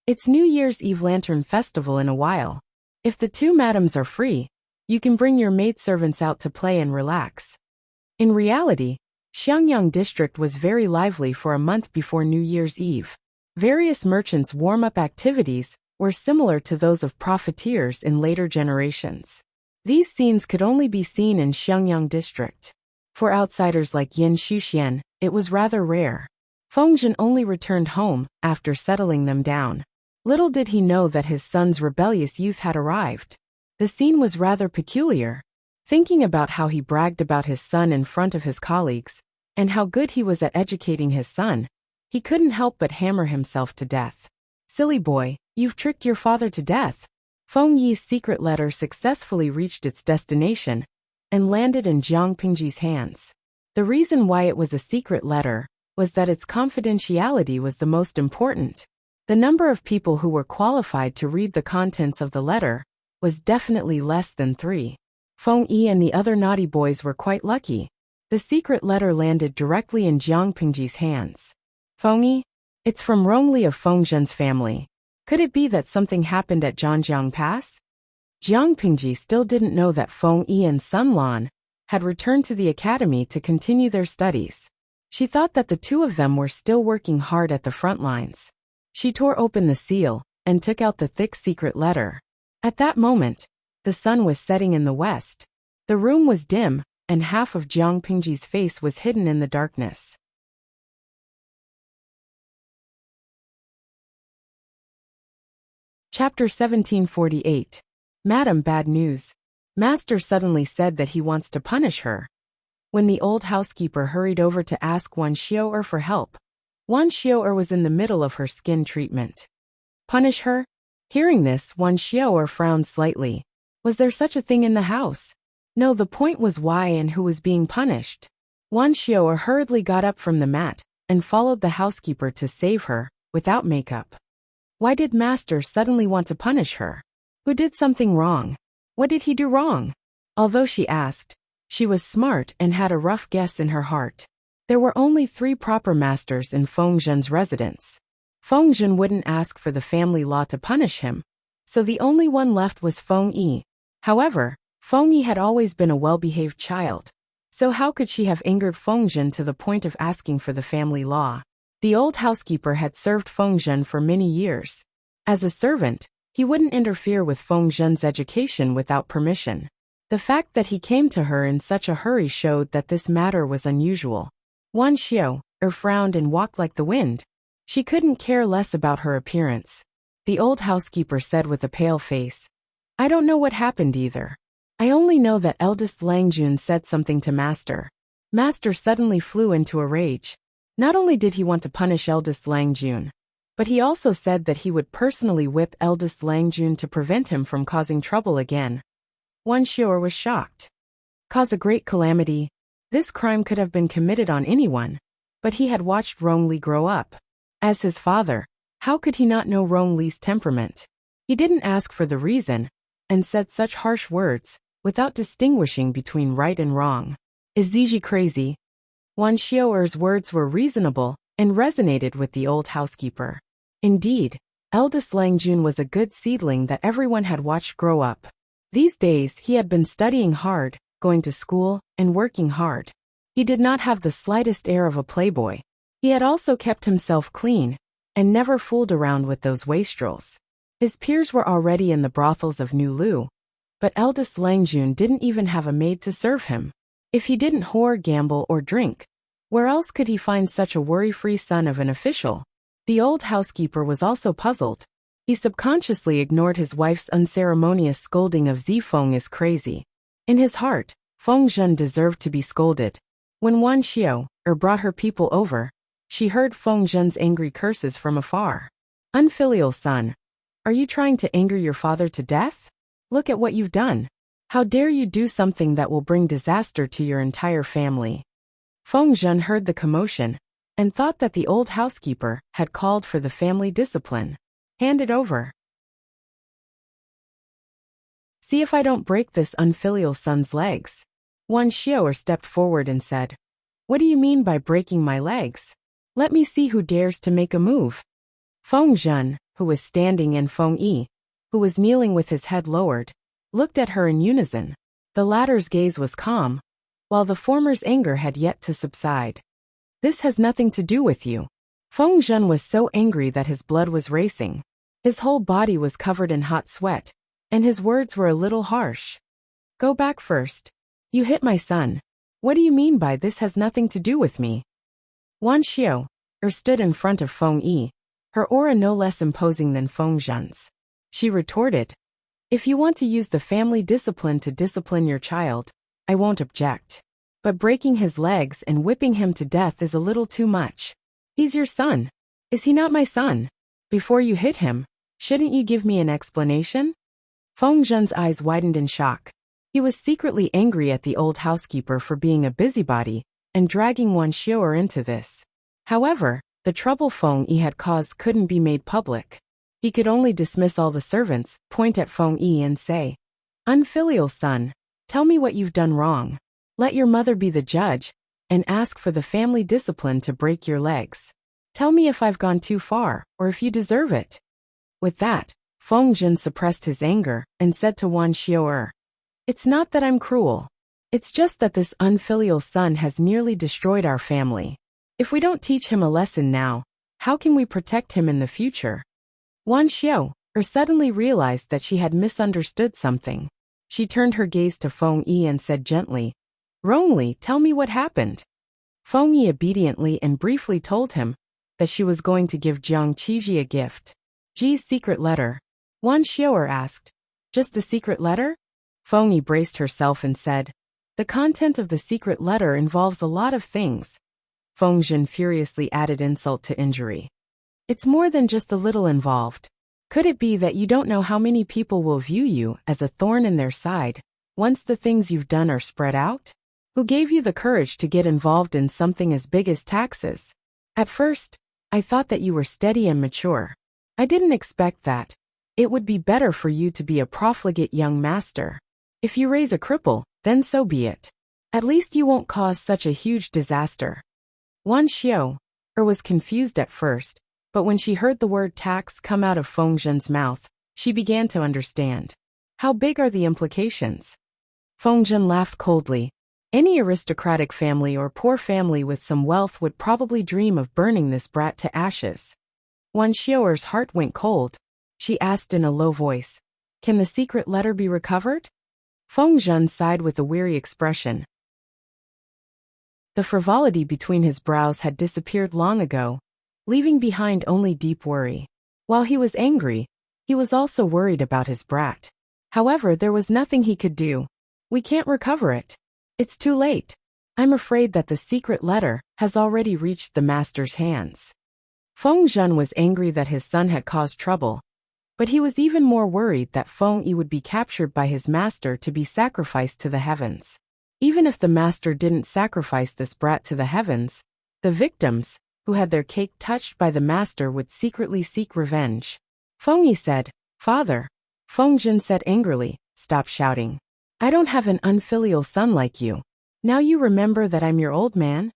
"It's New Year's Eve Lantern Festival in a while. If the two madams are free, you can bring your maidservants out to play and relax." In reality, Xiangyang district was very lively for a month before New Year's Eve. Various merchants' warm-up activities were similar to those of profiteers in later generations. These scenes could only be seen in Xiangyang district. For outsiders like Yan Shuxian, it was rather rare. Feng Zhen only returned home after settling them down. Little did he know that his son's rebellious youth had arrived. The scene was rather peculiar. Thinking about how he bragged about his son in front of his colleagues, and how good he was at educating his son, he couldn't help but hammer himself to death. "Silly boy, you've tricked your father to death." Feng Yi's secret letter successfully reached its destination and landed in Jiang Pingji's hands. The reason why it was a secret letter was that its confidentiality was the most important. The number of people who were qualified to read the contents of the letter was definitely less than 3. Feng Yi and the other naughty boys were quite lucky. The secret letter landed directly in Jiang Pingji's hands. Feng Yi, it's from Rongli of Feng Zhen's family. Could it be that something happened at Zhanjiang Pass? Jiang Pingji still didn't know that Feng Yi and Sun Lan had returned to the academy to continue their studies. She thought that the two of them were still working hard at the front lines. She tore open the seal and took out the thick secret letter. At that moment, the sun was setting in the west. The room was dim, and half of Jiang Pingji's face was hidden in the darkness. Chapter 1748. Madam Bad News. Master suddenly said that he wants to punish her. When the old housekeeper hurried over to ask Wan Xiao'er for help, Wan Xiao'er was in the middle of her skin treatment. Punish her? Hearing this, Wan Xiao'er frowned slightly. Was there such a thing in the house? No, the point was why and who was being punished. Wan Xiao'er hurriedly got up from the mat and followed the housekeeper to save her, without makeup. Why did Master suddenly want to punish her? Who did something wrong? What did he do wrong? Although she asked, she was smart and had a rough guess in her heart. There were only 3 proper masters in Feng Zhen's residence. Feng Zhen wouldn't ask for the family law to punish him, so the only one left was Feng Yi. However, Feng Yi had always been a well-behaved child, so how could she have angered Feng Zhen to the point of asking for the family law? The old housekeeper had served Feng Zhen for many years. As a servant, he wouldn't interfere with Feng Zhen's education without permission. The fact that he came to her in such a hurry showed that this matter was unusual. Wan Xiao'er frowned and walked like the wind. She couldn't care less about her appearance. The old housekeeper said with a pale face, I don't know what happened either. I only know that eldest Langjun said something to Master. Master suddenly flew into a rage. Not only did he want to punish eldest Langjun, but he also said that he would personally whip eldest Langjun to prevent him from causing trouble again. Wan Xiao'er was shocked. Cause a great calamity? This crime could have been committed on anyone, but he had watched Rongli grow up. As his father, how could he not know Rongli's temperament? He didn't ask for the reason, and said such harsh words, without distinguishing between right and wrong. Is Ziji crazy? Wan Xiao'er's words were reasonable and resonated with the old housekeeper. Indeed, eldest Langjun was a good seedling that everyone had watched grow up. These days he had been studying hard, going to school, and working hard. He did not have the slightest air of a playboy. He had also kept himself clean, and never fooled around with those wastrels. His peers were already in the brothels of New Lu, but eldest Langjun didn't even have a maid to serve him. If he didn't whore, gamble, or drink, where else could he find such a worry-free son of an official? The old housekeeper was also puzzled. He subconsciously ignored his wife's unceremonious scolding of Zifeng is crazy. In his heart, Feng Zhen deserved to be scolded. When Wan Xiao'er brought her people over, she heard Feng Zhen's angry curses from afar. Unfilial son, are you trying to anger your father to death? Look at what you've done. How dare you do something that will bring disaster to your entire family? Feng Zhen heard the commotion and thought that the old housekeeper had called for the family discipline. Hand it over. See if I don't break this unfilial son's legs. Wan Xiao'er stepped forward and said, What do you mean by breaking my legs? Let me see who dares to make a move. Feng Zhen, who was standing, and Feng Yi, who was kneeling with his head lowered, looked at her in unison. The latter's gaze was calm, while the former's anger had yet to subside. This has nothing to do with you. Feng Zhen was so angry that his blood was racing. His whole body was covered in hot sweat, and his words were a little harsh. Go back first. You hit my son. What do you mean by this has nothing to do with me? Wan Xiao'er stood in front of Feng Yi, her aura no less imposing than Feng Zhen's. She retorted, If you want to use the family discipline to discipline your child, I won't object. But breaking his legs and whipping him to death is a little too much. He's your son. Is he not my son? Before you hit him, shouldn't you give me an explanation? Feng Zhen's eyes widened in shock. He was secretly angry at the old housekeeper for being a busybody and dragging Wan Xiu'er into this. However, the trouble Feng Yi had caused couldn't be made public. He could only dismiss all the servants, point at Feng Yi and say, "Unfilial son, tell me what you've done wrong. Let your mother be the judge, and ask for the family discipline to break your legs. Tell me if I've gone too far, or if you deserve it." With that, Feng Zhen suppressed his anger and said to Wan Xiu'er, "It's not that I'm cruel. It's just that this unfilial son has nearly destroyed our family. If we don't teach him a lesson now, how can we protect him in the future?" Wan Xiu'er suddenly realized that she had misunderstood something. She turned her gaze to Feng Yi and said gently, "Wrongly, tell me what happened." Feng Yi obediently and briefly told him that she was going to give Jiang Qiji a gift. Ji's secret letter. Wan Xiu'er asked, "Just a secret letter?" Feng Yi braced herself and said, "The content of the secret letter involves a lot of things." Feng Zhen furiously added insult to injury. "It's more than just a little involved. Could it be that you don't know how many people will view you as a thorn in their side once the things you've done are spread out? Who gave you the courage to get involved in something as big as taxes? At first, I thought that you were steady and mature. I didn't expect that. It would be better for you to be a profligate young master. If you raise a cripple, then so be it. At least you won't cause such a huge disaster." Wan Xiu'er was confused at first, but when she heard the word tax come out of Feng Zhen's mouth, she began to understand. How big are the implications? Feng Zhen laughed coldly. Any aristocratic family or poor family with some wealth would probably dream of burning this brat to ashes. Wan Xiu'er's heart went cold. She asked in a low voice, "Can the secret letter be recovered?" Feng Zhen sighed with a weary expression. The frivolity between his brows had disappeared long ago, leaving behind only deep worry. While he was angry, he was also worried about his brat. However, there was nothing he could do. "We can't recover it. It's too late. I'm afraid that the secret letter has already reached the master's hands." Feng Zhen was angry that his son had caused trouble, but he was even more worried that Feng Yi would be captured by his master to be sacrificed to the heavens. Even if the master didn't sacrifice this brat to the heavens, the victims, who had their cake touched by the master, would secretly seek revenge. Feng Yi said, "Father." Feng Zhen said angrily, "Stop shouting. I don't have an unfilial son like you. Now you remember that I'm your old man?"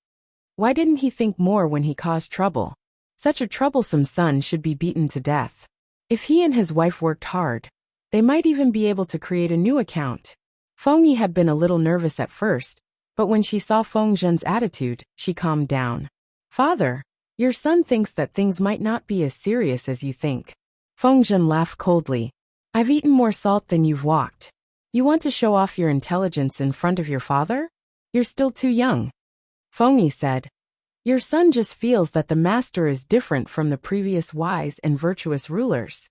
Why didn't he think more when he caused trouble? Such a troublesome son should be beaten to death. If he and his wife worked hard, they might even be able to create a new account. Feng Yi had been a little nervous at first, but when she saw Feng Zhen's attitude, she calmed down. "Father, your son thinks that things might not be as serious as you think." Feng Zhen laughed coldly. "I've eaten more salt than you've walked. You want to show off your intelligence in front of your father? You're still too young." Feng Yi said, "Your son just feels that the master is different from the previous wise and virtuous rulers.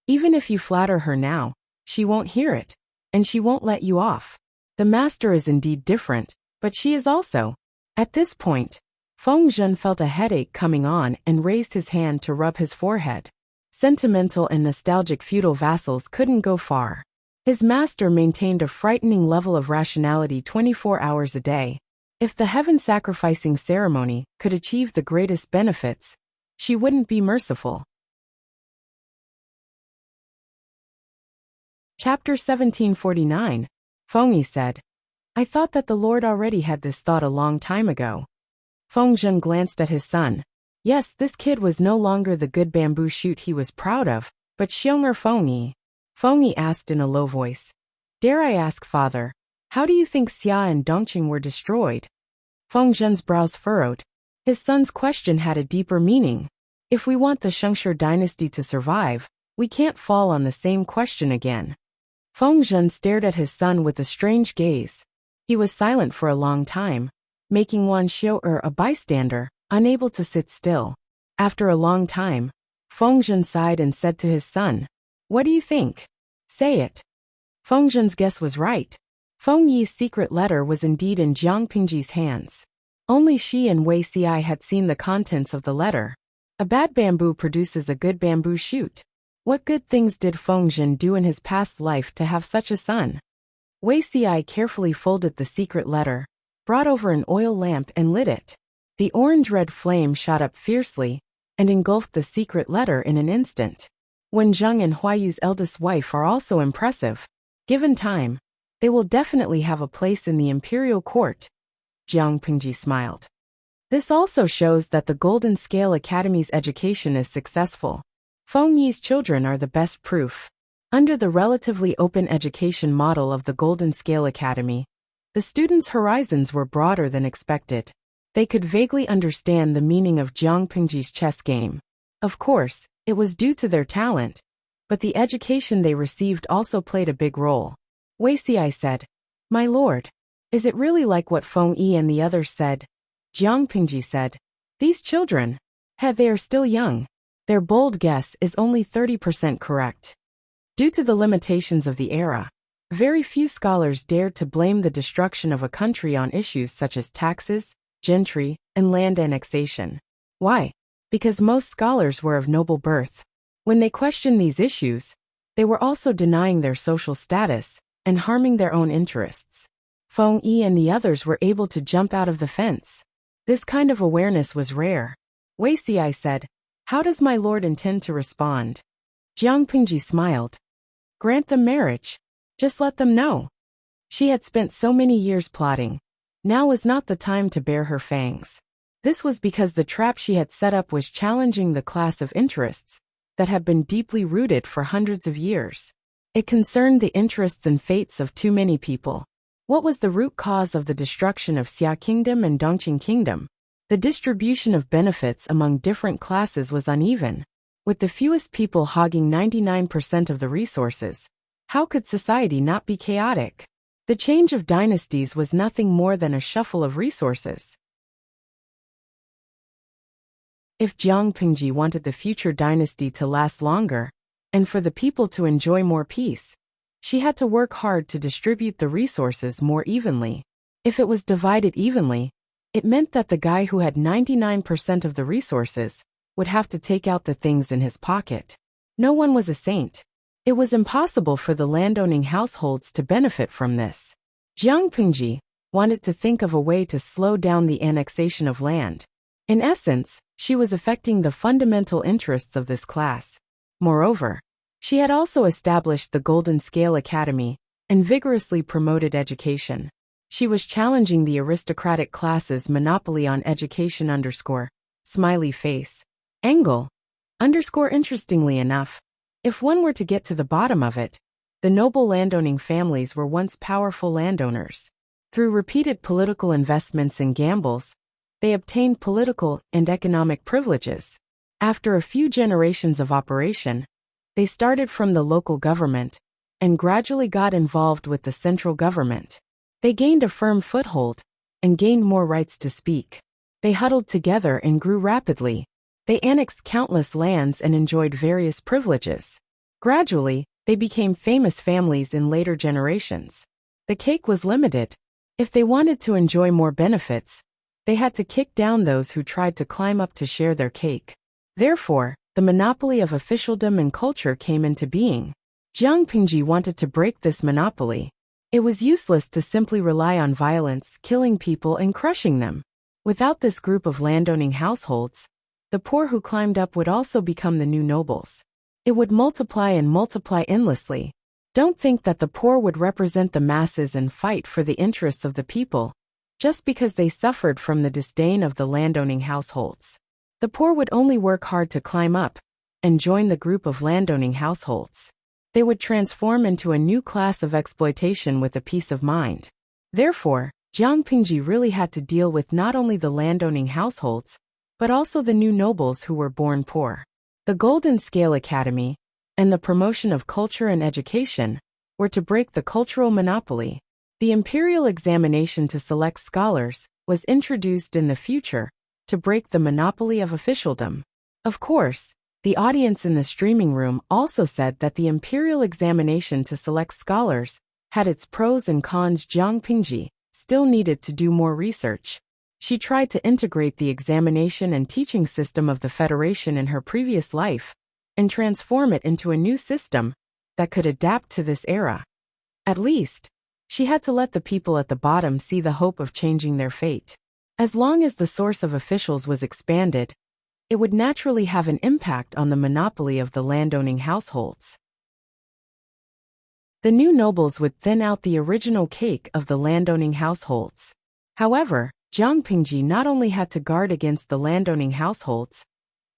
Even if you flatter her now, she won't hear it, and she won't let you off. The master is indeed different, but she is also." At this point, Feng Zhen felt a headache coming on and raised his hand to rub his forehead. Sentimental and nostalgic feudal vassals couldn't go far. His master maintained a frightening level of rationality 24 hours a day. If the heaven-sacrificing ceremony could achieve the greatest benefits, she wouldn't be merciful. Chapter 1749. Feng Yi said, "I thought that the Lord already had this thought a long time ago." Feng Zhen glanced at his son. Yes, this kid was no longer the good bamboo shoot he was proud of, but Xiong'er Feng Yi. Feng Yi asked in a low voice, "Dare I ask, father, how do you think Xia and Dongqing were destroyed?" Feng Zhen's brows furrowed. His son's question had a deeper meaning. If we want the Shengshi dynasty to survive, we can't fall on the same question again. Feng Zhen stared at his son with a strange gaze. He was silent for a long time, making Wan Xiu'er a bystander, unable to sit still. After a long time, Feng Zhen sighed and said to his son, "What do you think? Say it." Feng Zhen's guess was right. Feng Yi's secret letter was indeed in Jiang Pingji's hands. Only she and Wei Xi had seen the contents of the letter. A bad bamboo produces a good bamboo shoot. What good things did Feng Jin do in his past life to have such a son? Wei Xiai carefully folded the secret letter, brought over an oil lamp and lit it. The orange-red flame shot up fiercely and engulfed the secret letter in an instant. Wen Zheng and Huayu's eldest wife are also impressive. Given time, they will definitely have a place in the imperial court. Jiang Pingji smiled. This also shows that the Golden Scale Academy's education is successful. Feng Yi's children are the best proof. Under the relatively open education model of the Golden Scale Academy, the students' horizons were broader than expected. They could vaguely understand the meaning of Jiang Pingji's chess game. Of course, it was due to their talent, but the education they received also played a big role. Wei Xiai said, "My lord, is it really like what Feng Yi and the others said?" Jiang Pingji said, "These children, they are still young. Their bold guess is only 30% correct." Due to the limitations of the era, very few scholars dared to blame the destruction of a country on issues such as taxes, gentry, and land annexation. Why? Because most scholars were of noble birth. When they questioned these issues, they were also denying their social status and harming their own interests. Feng Yi and the others were able to jump out of the fence. This kind of awareness was rare. Wei Xiai said, "How does my lord intend to respond?" Jiang Pingji smiled. "Grant them marriage. Just let them know." She had spent so many years plotting. Now was not the time to bare her fangs. This was because the trap she had set up was challenging the class of interests that had been deeply rooted for hundreds of years. It concerned the interests and fates of too many people. What was the root cause of the destruction of Xia Kingdom and Dongqing Kingdom? The distribution of benefits among different classes was uneven. With the fewest people hogging 99% of the resources, how could society not be chaotic? The change of dynasties was nothing more than a shuffle of resources. If Jiang Pingji wanted the future dynasty to last longer, and for the people to enjoy more peace, she had to work hard to distribute the resources more evenly. If it was divided evenly, it meant that the guy who had 99% of the resources would have to take out the things in his pocket. No one was a saint. It was impossible for the landowning households to benefit from this. Jiang Pingji wanted to think of a way to slow down the annexation of land. In essence, she was affecting the fundamental interests of this class. Moreover, she had also established the Golden Scale Academy and vigorously promoted education. She was challenging the aristocratic class's monopoly on education smiley face. Angle. Interestingly enough, if one were to get to the bottom of it, the noble landowning families were once powerful landowners. Through repeated political investments and gambles, they obtained political and economic privileges. After a few generations of operation, they started from the local government and gradually got involved with the central government. They gained a firm foothold and gained more rights to speak. They huddled together and grew rapidly. They annexed countless lands and enjoyed various privileges. Gradually, they became famous families in later generations. The cake was limited. If they wanted to enjoy more benefits, they had to kick down those who tried to climb up to share their cake. Therefore, the monopoly of officialdom and culture came into being. Jiang Pingji wanted to break this monopoly. It was useless to simply rely on violence, killing people and crushing them. Without this group of landowning households, the poor who climbed up would also become the new nobles. It would multiply and multiply endlessly. Don't think that the poor would represent the masses and fight for the interests of the people, just because they suffered from the disdain of the landowning households. The poor would only work hard to climb up and join the group of landowning households. They would transform into a new class of exploitation with a peace of mind. Therefore, Jiang Pingji really had to deal with not only the landowning households, but also the new nobles who were born poor. The Golden Scale Academy and the promotion of culture and education were to break the cultural monopoly. The imperial examination to select scholars was introduced in the future to break the monopoly of officialdom. Of course, the audience in the streaming room also said that the imperial examination to select scholars had its pros and cons. Jiang Pingji still needed to do more research. She tried to integrate the examination and teaching system of the Federation in her previous life, and transform it into a new system that could adapt to this era. At least, she had to let the people at the bottom see the hope of changing their fate. As long as the source of officials was expanded, it would naturally have an impact on the monopoly of the landowning households. The new nobles would thin out the original cake of the landowning households. However, Jiang Pingji not only had to guard against the landowning households,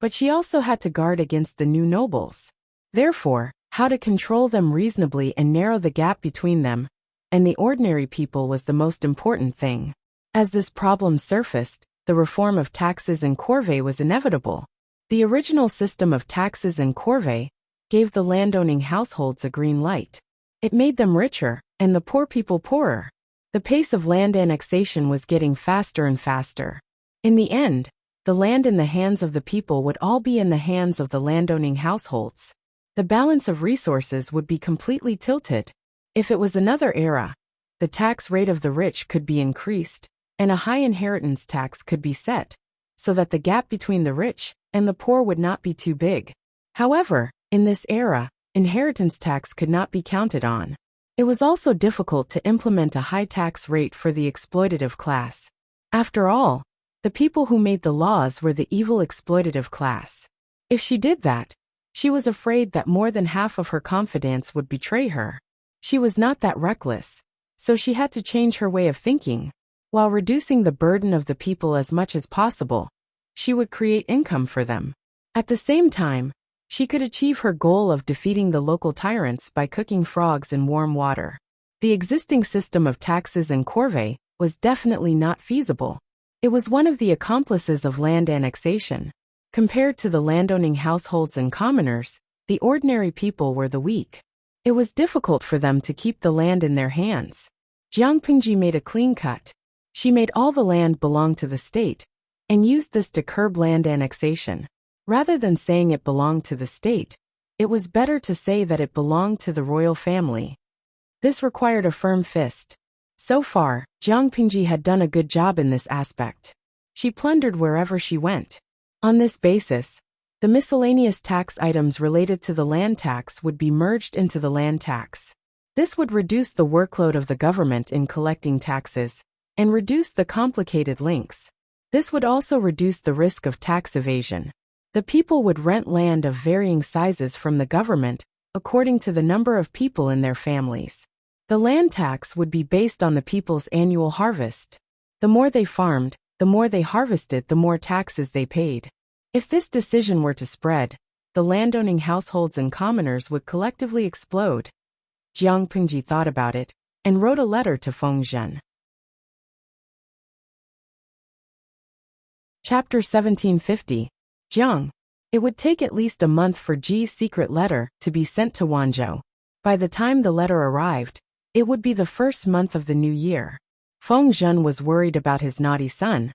but she also had to guard against the new nobles. Therefore, how to control them reasonably and narrow the gap between them and the ordinary people was the most important thing. As this problem surfaced, the reform of taxes and corvée was inevitable. The original system of taxes and corvée gave the landowning households a green light. It made them richer, and the poor people poorer. The pace of land annexation was getting faster and faster. In the end, the land in the hands of the people would all be in the hands of the landowning households. The balance of resources would be completely tilted. If it was another era, the tax rate of the rich could be increased, and a high inheritance tax could be set, so that the gap between the rich and the poor would not be too big. However, in this era, inheritance tax could not be counted on. It was also difficult to implement a high tax rate for the exploitative class. After all, the people who made the laws were the evil exploitative class. If she did that, she was afraid that more than half of her confidants would betray her. She was not that reckless, so she had to change her way of thinking. While reducing the burden of the people as much as possible, she would create income for them. At the same time, she could achieve her goal of defeating the local tyrants by cooking frogs in warm water. The existing system of taxes and corvée was definitely not feasible. It was one of the accomplices of land annexation. Compared to the landowning households and commoners, the ordinary people were the weak. It was difficult for them to keep the land in their hands. Jiang Pingji made a clean cut. She made all the land belong to the state, and used this to curb land annexation. Rather than saying it belonged to the state, it was better to say that it belonged to the royal family. This required a firm fist. So far, Jiang Pingji had done a good job in this aspect. She plundered wherever she went. On this basis, the miscellaneous tax items related to the land tax would be merged into the land tax. This would reduce the workload of the government in collecting taxes, and reduce the complicated links. This would also reduce the risk of tax evasion. The people would rent land of varying sizes from the government, according to the number of people in their families. The land tax would be based on the people's annual harvest. The more they farmed, the more they harvested, the more taxes they paid. If this decision were to spread, the landowning households and commoners would collectively explode. Jiang Pingji thought about it, and wrote a letter to Feng Zhen. Chapter 1750. Jiang. It would take at least a month for Ji's secret letter to be sent to Wanzhou. By the time the letter arrived, it would be the first month of the new year. Feng Zhen was worried about his naughty son,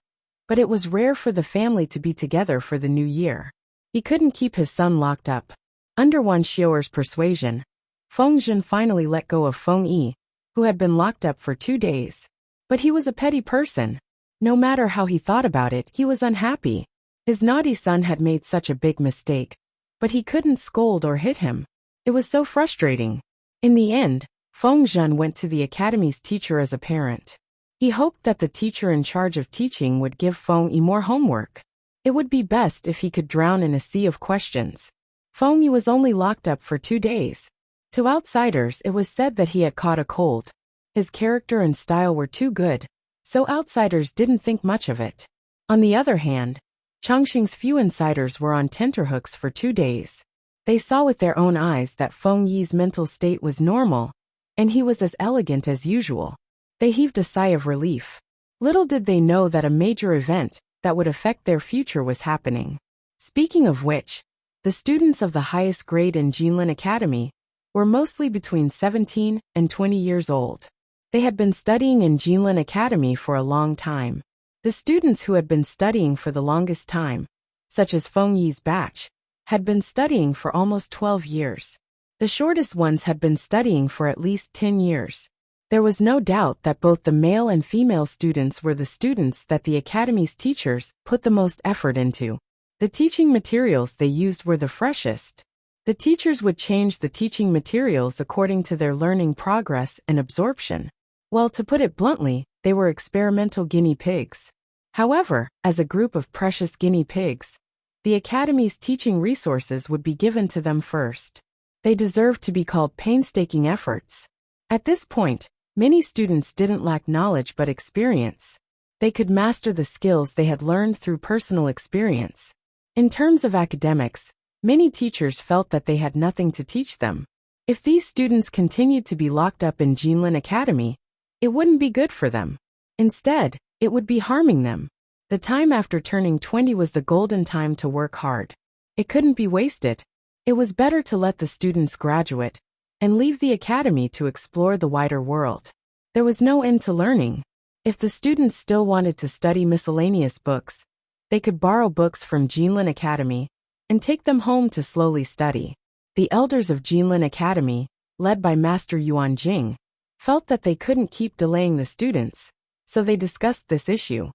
but it was rare for the family to be together for the new year. He couldn't keep his son locked up. Under Wan Xiuer's persuasion, Feng Zhen finally let go of Feng Yi, who had been locked up for 2 days. But he was a petty person. No matter how he thought about it, he was unhappy. His naughty son had made such a big mistake, but he couldn't scold or hit him. It was so frustrating. In the end, Feng Zhen went to the academy's teacher as a parent. He hoped that the teacher in charge of teaching would give Feng Yi more homework. It would be best if he could drown in a sea of questions. Feng Yi was only locked up for 2 days. To outsiders, it was said that he had caught a cold. His character and style were too good, so outsiders didn't think much of it. On the other hand, Chongqing's few insiders were on tenterhooks for 2 days. They saw with their own eyes that Feng Yi's mental state was normal, and he was as elegant as usual. They heaved a sigh of relief. Little did they know that a major event that would affect their future was happening. Speaking of which, the students of the highest grade in Jinlin Academy were mostly between 17 and 20 years old. They had been studying in Jinlin Academy for a long time. The students who had been studying for the longest time, such as Feng Yi's batch, had been studying for almost 12 years. The shortest ones had been studying for at least 10 years. There was no doubt that both the male and female students were the students that the academy's teachers put the most effort into. The teaching materials they used were the freshest. The teachers would change the teaching materials according to their learning progress and absorption. Well, to put it bluntly, they were experimental guinea pigs. However, as a group of precious guinea pigs, the Academy's teaching resources would be given to them first. They deserved to be called painstaking efforts. At this point, many students didn't lack knowledge but experience. They could master the skills they had learned through personal experience. In terms of academics, many teachers felt that they had nothing to teach them. If these students continued to be locked up in Jinlin Academy, it wouldn't be good for them. Instead, it would be harming them. The time after turning 20 was the golden time to work hard. It couldn't be wasted. It was better to let the students graduate and leave the academy to explore the wider world. There was no end to learning. If the students still wanted to study miscellaneous books, they could borrow books from Jinlin Academy and take them home to slowly study. The elders of Jinlin Academy, led by Master Yuan Jing, felt that they couldn't keep delaying the students, so they discussed this issue.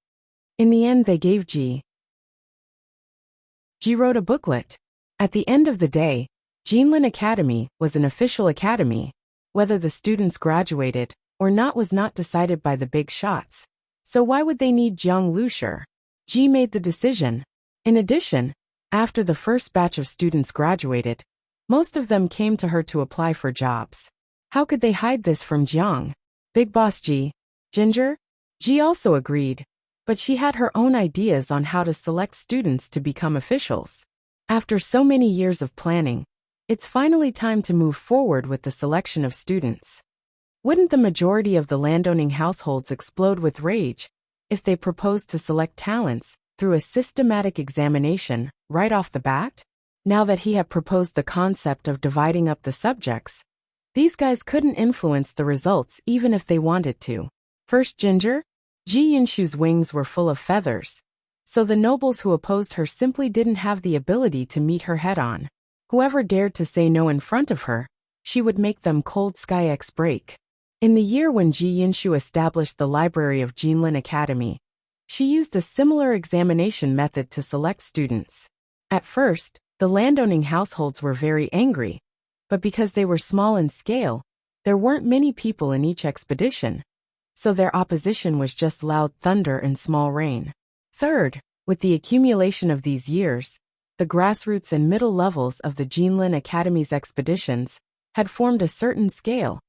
In the end, they gave Ji wrote a booklet. At the end of the day, Jinlin Academy was an official academy. Whether the students graduated or not was not decided by the big shots. So why would they need Jiang Lushi? Ji made the decision. In addition, after the first batch of students graduated, most of them came to her to apply for jobs. How could they hide this from Jiang? Big Boss Ji, Ginger? Ji also agreed, but she had her own ideas on how to select students to become officials. After so many years of planning, it's finally time to move forward with the selection of students. Wouldn't the majority of the landowning households explode with rage if they proposed to select talents through a systematic examination right off the bat? Now that he had proposed the concept of dividing up the subjects, these guys couldn't influence the results even if they wanted to. First Ginger, Ji Yinshu's wings were full of feathers, so the nobles who opposed her simply didn't have the ability to meet her head-on. Whoever dared to say no in front of her, she would make them cold sky X break. In the year when Ji Yinshu established the library of Jinlin Academy, she used a similar examination method to select students. At first, the landowning households were very angry, but because they were small in scale, there weren't many people in each expedition, so their opposition was just loud thunder and small rain. Third, with the accumulation of these years, the grassroots and middle levels of the Jinlin Academy's expeditions had formed a certain scale,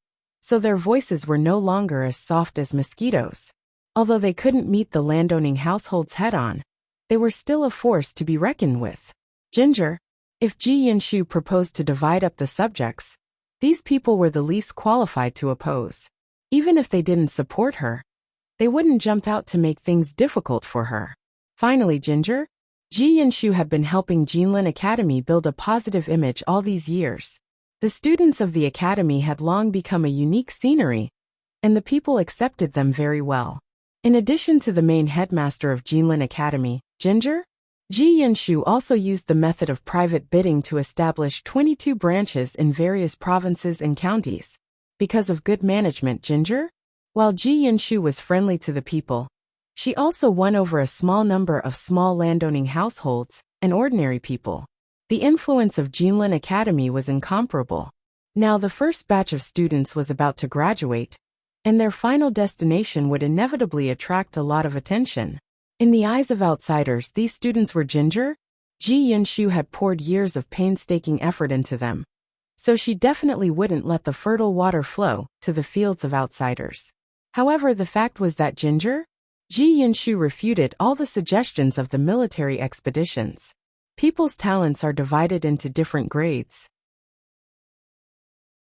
so their voices were no longer as soft as mosquitoes. Although they couldn't meet the landowning households head-on, they were still a force to be reckoned with. Ginger, if Ji Yinshu proposed to divide up the subjects, these people were the least qualified to oppose. Even if they didn't support her, they wouldn't jump out to make things difficult for her. Finally, Ginger, Ji Yinshu had been helping Jinlin Academy build a positive image all these years. The students of the academy had long become a unique scenery, and the people accepted them very well. In addition to the main headmaster of Jinlin Academy, Ginger, Ji Yinshu also used the method of private bidding to establish 22 branches in various provinces and counties. Because of good management, Ginger, while Ji Yinshu was friendly to the people, she also won over a small number of small landowning households and ordinary people. The influence of Jinlin Academy was incomparable. Now the first batch of students was about to graduate, and their final destination would inevitably attract a lot of attention. In the eyes of outsiders, these students were Ginger. Ji Yinshu had poured years of painstaking effort into them, so she definitely wouldn't let the fertile water flow to the fields of outsiders. However, the fact was that Ginger, Ji Yinshu refuted all the suggestions of the military expeditions. People's talents are divided into different grades.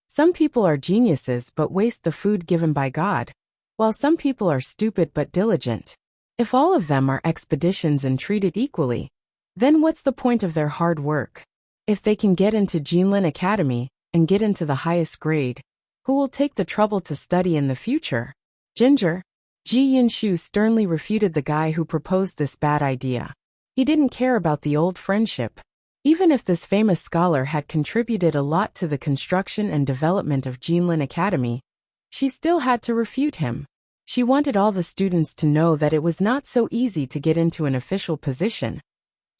Some people are geniuses but waste the food given by God, while some people are stupid but diligent. If all of them are expeditions and treated equally, then what's the point of their hard work? If they can get into Jinlin Academy and get into the highest grade, who will take the trouble to study in the future? Ginger, Ji Yinshu sternly refuted the guy who proposed this bad idea. He didn't care about the old friendship. Even if this famous scholar had contributed a lot to the construction and development of Jinlin Academy, she still had to refute him. She wanted all the students to know that it was not so easy to get into an official position,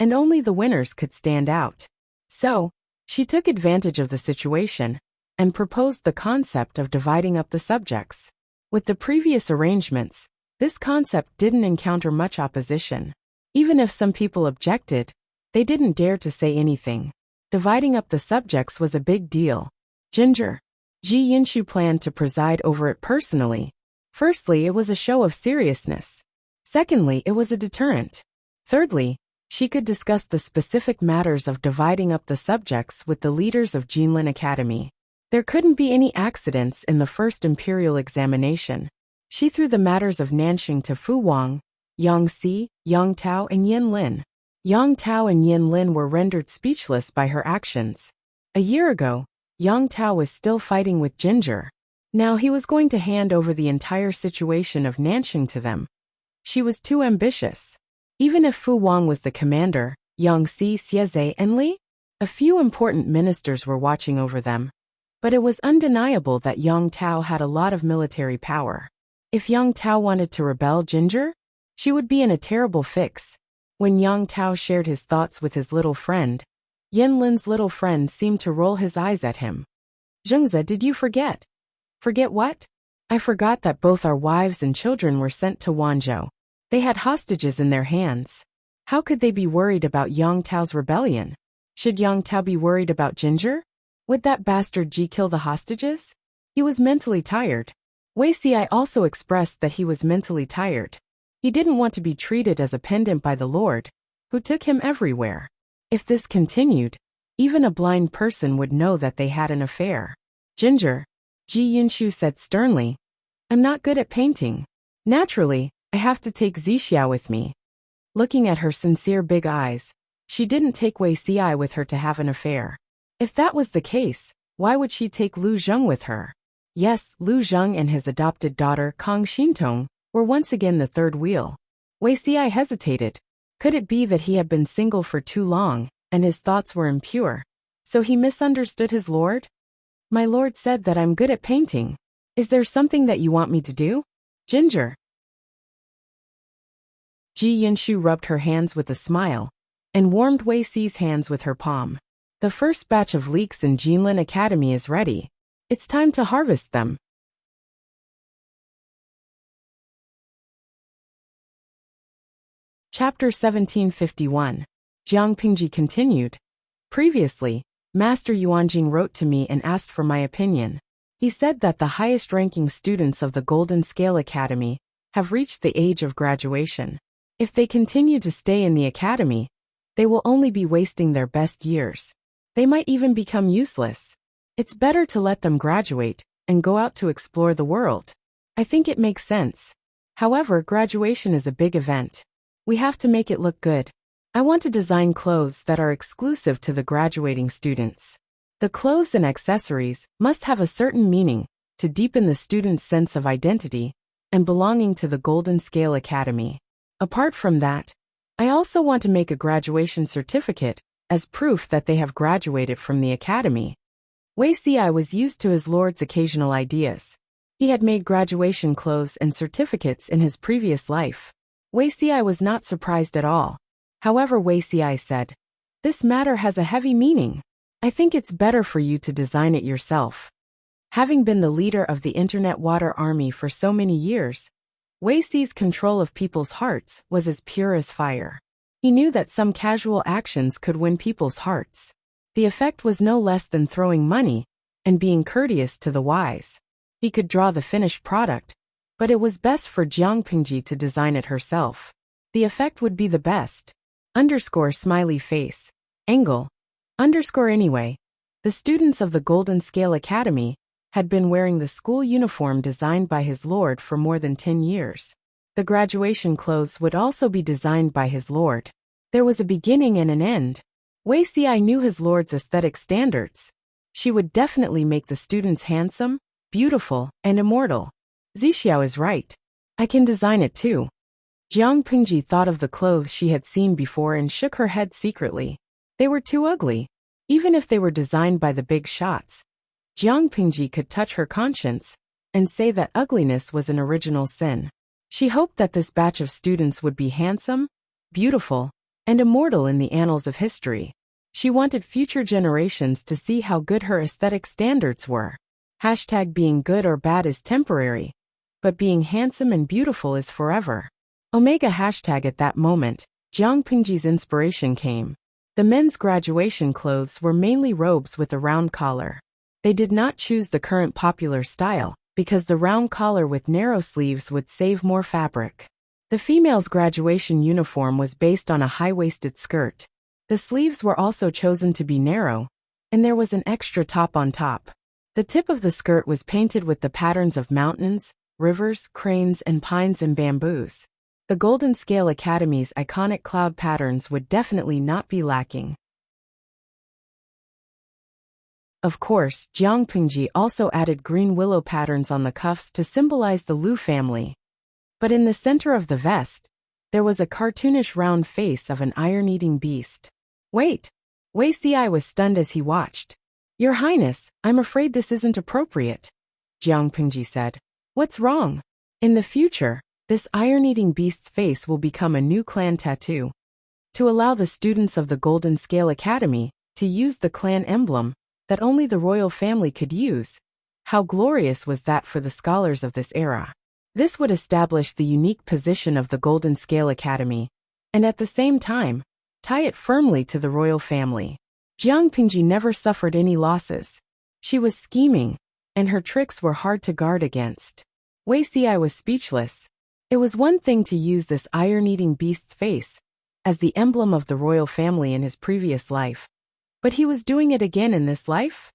and only the winners could stand out. So, She took advantage of the situation and proposed the concept of dividing up the subjects. With the previous arrangements, this concept didn't encounter much opposition. Even if some people objected, they didn't dare to say anything. Dividing up the subjects was a big deal. Ginger, Ji Yinshu planned to preside over it personally. Firstly, it was a show of seriousness. Secondly, it was a deterrent. Thirdly, she could discuss the specific matters of dividing up the subjects with the leaders of Jinlin Academy. There couldn't be any accidents in the first imperial examination. She threw the matters of Nanxing to Fu Wang, Yang Si, Yang Tao, and Yin Lin. Yang Tao and Yin Lin were rendered speechless by her actions. A year ago, Yang Tao was still fighting with Ginger. Now he was going to hand over the entire situation of Nanxing to them. She was too ambitious. Even if Fu Wang was the commander, Yang Si, Xieze, and Li, a few important ministers were watching over them. But it was undeniable that Yang Tao had a lot of military power. If Yang Tao wanted to rebel Ginger, she would be in a terrible fix. When Yang Tao shared his thoughts with his little friend, Yin Lin's little friend seemed to roll his eyes at him. Zhengze, did you forget? Forget what? I forgot that both our wives and children were sent to Wanzhou. They had hostages in their hands. How could they be worried about Yang Tao's rebellion? Should Yang Tao be worried about Ginger? Would that bastard Ji kill the hostages? He was mentally tired. Wei Xi also expressed that he was mentally tired. He didn't want to be treated as a pendant by the Lord, who took him everywhere. If this continued, even a blind person would know that they had an affair. Ginger, Ji Yinshu said sternly, I'm not good at painting. Naturally, I have to take Zixiao with me. Looking at her sincere big eyes, she didn't take Wei Xi with her to have an affair. If that was the case, why would she take Lu Zheng with her? Yes, Lu Zheng and his adopted daughter Kang Xintong were once again the third wheel. Wei Xi hesitated. Could it be that he had been single for too long, and his thoughts were impure? So he misunderstood his lord? My lord said that I'm good at painting. Is there something that you want me to do? Ginger. Ji Yinshu rubbed her hands with a smile, and warmed Wei Xi's hands with her palm. The first batch of leeks in Jinlin Academy is ready. It's time to harvest them. Chapter 1751. Jiang Pingji continued. Previously, Master Yuanjing wrote to me and asked for my opinion. He said that the highest-ranking students of the Golden Scale Academy have reached the age of graduation. If they continue to stay in the academy, they will only be wasting their best years. They might even become useless. It's better to let them graduate and go out to explore the world. I think it makes sense. However, graduation is a big event. We have to make it look good. I want to design clothes that are exclusive to the graduating students. The clothes and accessories must have a certain meaning to deepen the student's sense of identity and belonging to the Golden Scale Academy. Apart from that, I also want to make a graduation certificate as proof that they have graduated from the academy. Wei Xi was used to his lord's occasional ideas. He had made graduation clothes and certificates in his previous life. Wei Xi was not surprised at all. However, Wei Xi said, this matter has a heavy meaning. I think it's better for you to design it yourself. Having been the leader of the Internet Water Army for so many years, Wei Xi's control of people's hearts was as pure as fire. He knew that some casual actions could win people's hearts. The effect was no less than throwing money and being courteous to the wise. He could draw the finished product, but it was best for Jiang Pingji to design it herself. The effect would be the best. Smiley face. Angle. Anyway. The students of the Golden Scale Academy had been wearing the school uniform designed by his lord for more than 10 years. The graduation clothes would also be designed by his lord. There was a beginning and an end. Wei Xi knew his lord's aesthetic standards. She would definitely make the students handsome, beautiful, and immortal. Zixiao is right. I can design it too. Jiang Pingji thought of the clothes she had seen before and shook her head secretly. They were too ugly. Even if they were designed by the big shots, Jiang Pingji could touch her conscience and say that ugliness was an original sin. She hoped that this batch of students would be handsome, beautiful, and immortal in the annals of history. She wanted future generations to see how good her aesthetic standards were. Hashtag being good or bad is temporary, but being handsome and beautiful is forever. Omega hashtag at that moment, Jiang Pingji's inspiration came. The men's graduation clothes were mainly robes with a round collar. They did not choose the current popular style, because the round collar with narrow sleeves would save more fabric. The female's graduation uniform was based on a high-waisted skirt. The sleeves were also chosen to be narrow, and there was an extra top on top. The tip of the skirt was painted with the patterns of mountains, rivers, cranes, and pines and bamboos. The Golden Scale Academy's iconic cloud patterns would definitely not be lacking. Of course, Jiang Pingji also added green willow patterns on the cuffs to symbolize the Liu family. But in the center of the vest, there was a cartoonish round face of an iron-eating beast. Wait! Wei Xi was stunned as he watched. Your Highness, I'm afraid this isn't appropriate, Jiang Pingji said. What's wrong? In the future, this iron-eating beast's face will become a new clan tattoo. To allow the students of the Golden Scale Academy to use the clan emblem that only the royal family could use. How glorious was that for the scholars of this era? This would establish the unique position of the Golden Scale Academy, and at the same time, tie it firmly to the royal family. Jiang Pingji never suffered any losses. She was scheming, and her tricks were hard to guard against. Wei Xi was speechless. It was one thing to use this iron-eating beast's face as the emblem of the royal family in his previous life. But he was doing it again in this life?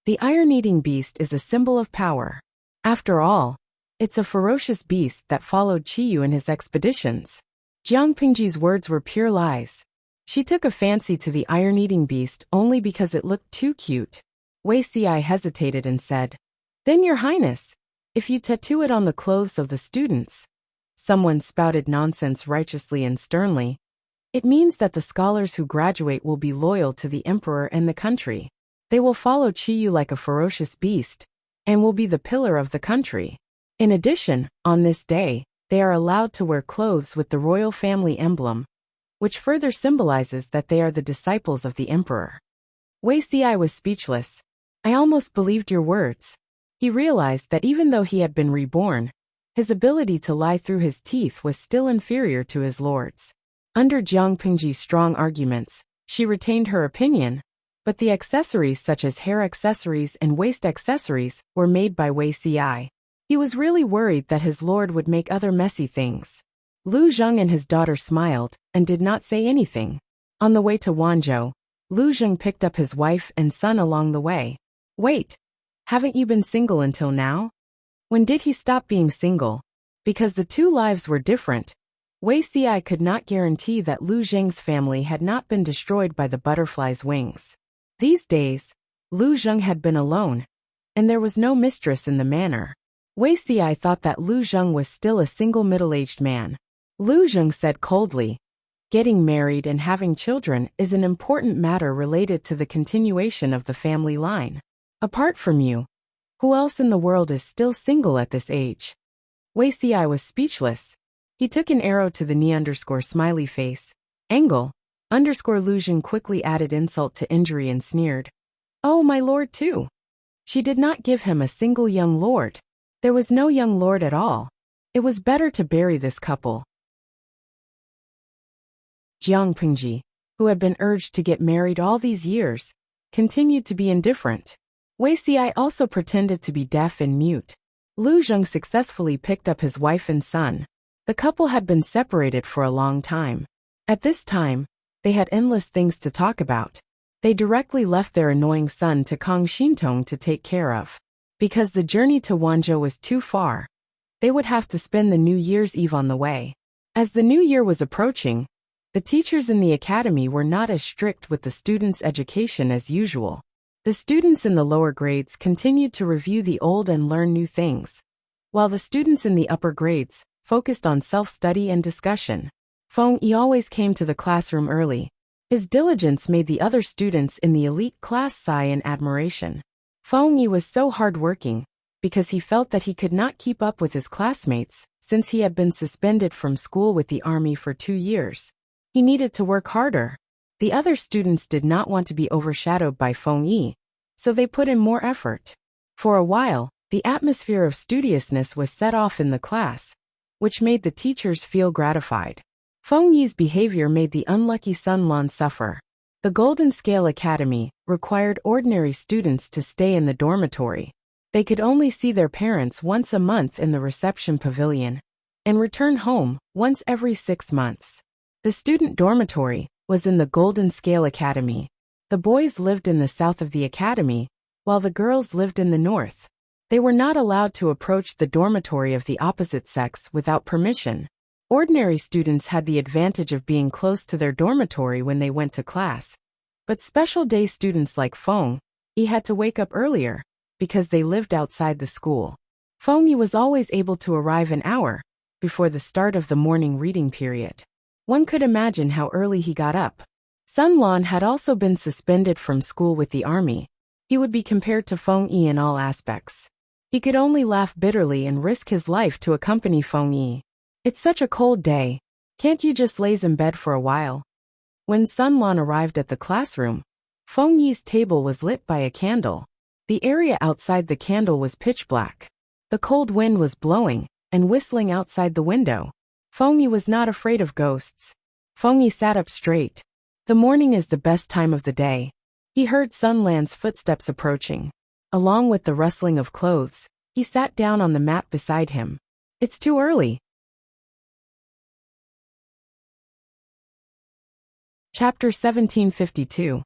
The iron-eating beast is a symbol of power. After all, it's a ferocious beast that followed Qiyu in his expeditions. Jiang Pingji's words were pure lies. She took a fancy to the iron-eating beast only because it looked too cute. Wei Xi hesitated and said, Then your Highness, if you tattoo it on the clothes of the students. Someone spouted nonsense righteously and sternly. It means that the scholars who graduate will be loyal to the emperor and the country. They will follow Qiyu like a ferocious beast, and will be the pillar of the country. In addition, on this day, they are allowed to wear clothes with the royal family emblem, which further symbolizes that they are the disciples of the emperor. Wei Xi was speechless. I almost believed your words. He realized that even though he had been reborn, his ability to lie through his teeth was still inferior to his lord's. Under Jiang Pingji's strong arguments, she retained her opinion, but the accessories such as hair accessories and waist accessories were made by Wei Xi. He was really worried that his lord would make other messy things. Lu Zheng and his daughter smiled and did not say anything. On the way to Wanzhou, Lu Zheng picked up his wife and son along the way. Wait, haven't you been single until now? When did he stop being single? Because the two lives were different. Wei Xi could not guarantee that Lu Zheng's family had not been destroyed by the butterfly's wings. These days, Lu Zheng had been alone, and there was no mistress in the manor. Wei Xi thought that Lu Zheng was still a single middle-aged man. Lu Zheng said coldly, Getting married and having children is an important matter related to the continuation of the family line. Apart from you, who else in the world is still single at this age? Wei Xi was speechless. He took an arrow to the knee_smiley face. Angle, Lu Zheng quickly added insult to injury and sneered. Oh, my lord too. She did not give him a single young lord. There was no young lord at all. It was better to bury this couple. Jiang Pingji, who had been urged to get married all these years, continued to be indifferent. Wei Xi also pretended to be deaf and mute. Lu Zheng successfully picked up his wife and son. The couple had been separated for a long time. At this time, they had endless things to talk about. They directly left their annoying son to Kang Xintong to take care of. Because the journey to Wanzhou was too far, they would have to spend the New Year's Eve on the way. As the new year was approaching, the teachers in the academy were not as strict with the students' education as usual. The students in the lower grades continued to review the old and learn new things, while the students in the upper grades focused on self-study and discussion. Feng Yi always came to the classroom early. His diligence made the other students in the elite class sigh in admiration. Feng Yi was so hard-working because he felt that he could not keep up with his classmates since he had been suspended from school with the army for 2 years. He needed to work harder. The other students did not want to be overshadowed by Feng Yi, so they put in more effort. For a while, the atmosphere of studiousness was set off in the class, which made the teachers feel gratified. Feng Yi's behavior made the unlucky Sun Lan suffer. The Golden Scale Academy required ordinary students to stay in the dormitory. They could only see their parents once a month in the reception pavilion and return home once every 6 months. The student dormitory was in the Golden Scale Academy. The boys lived in the south of the academy, while the girls lived in the north. They were not allowed to approach the dormitory of the opposite sex without permission. Ordinary students had the advantage of being close to their dormitory when they went to class. But special day students like Feng Yi had to wake up earlier because they lived outside the school. Feng Yi was always able to arrive an hour before the start of the morning reading period. One could imagine how early he got up. Sun Lan had also been suspended from school with the army. He would be compared to Feng Yi in all aspects. He could only laugh bitterly and risk his life to accompany Feng Yi. It's such a cold day. Can't you just laze in bed for a while? When Sun Lan arrived at the classroom, Feng Yi's table was lit by a candle. The area outside the candle was pitch black. The cold wind was blowing and whistling outside the window. Feng Yi was not afraid of ghosts. Feng Yi sat up straight. The morning is the best time of the day. He heard Sun Lan's footsteps approaching. Along with the rustling of clothes, he sat down on the mat beside him. It's too early. Chapter 1752.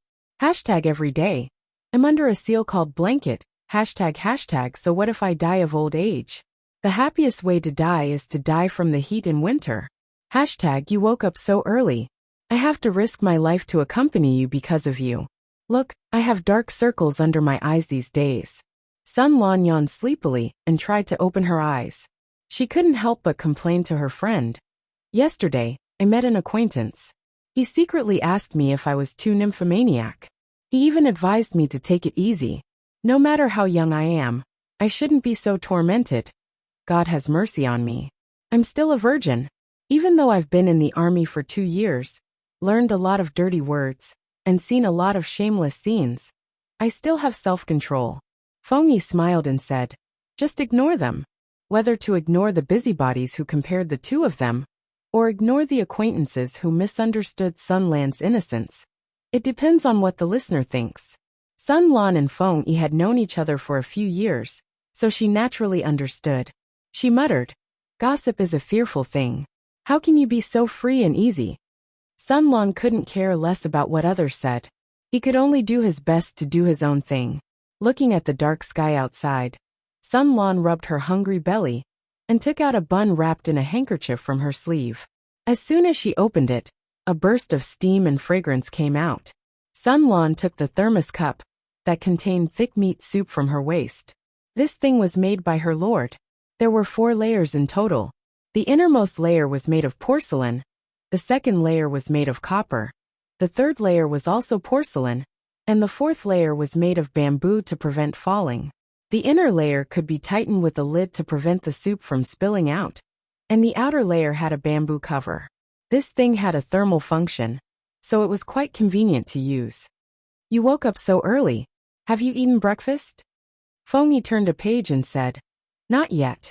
Every day. I'm under a seal called blanket. So what if I die of old age? The happiest way to die is to die from the heat in winter. You woke up so early. I have to risk my life to accompany you because of you. Look, I have dark circles under my eyes these days. Sun Lan yawned sleepily and tried to open her eyes. She couldn't help but complain to her friend. Yesterday, I met an acquaintance. He secretly asked me if I was too nymphomaniac. He even advised me to take it easy. No matter how young I am, I shouldn't be so tormented. God has mercy on me. I'm still a virgin. Even though I've been in the army for 2 years, learned a lot of dirty words, and seen a lot of shameless scenes, I still have self-control. Feng Yi smiled and said, just ignore them. Whether to ignore the busybodies who compared the two of them, or ignore the acquaintances who misunderstood Sun Lan's innocence, it depends on what the listener thinks. Sun Lan and Feng Yi had known each other for a few years, so she naturally understood. She muttered, gossip is a fearful thing. How can you be so free and easy? Sun Lan couldn't care less about what others said. He could only do his best to do his own thing. Looking at the dark sky outside, Sun Lan rubbed her hungry belly and took out a bun wrapped in a handkerchief from her sleeve. As soon as she opened it, a burst of steam and fragrance came out. Sun Lan took the thermos cup that contained thick meat soup from her waist. This thing was made by her lord. There were 4 layers in total. The innermost layer was made of porcelain. The second layer was made of copper. The third layer was also porcelain, and the fourth layer was made of bamboo to prevent falling. The inner layer could be tightened with a lid to prevent the soup from spilling out, and the outer layer had a bamboo cover. This thing had a thermal function, so it was quite convenient to use. You woke up so early. Have you eaten breakfast? Feng Yi turned a page and said, not yet.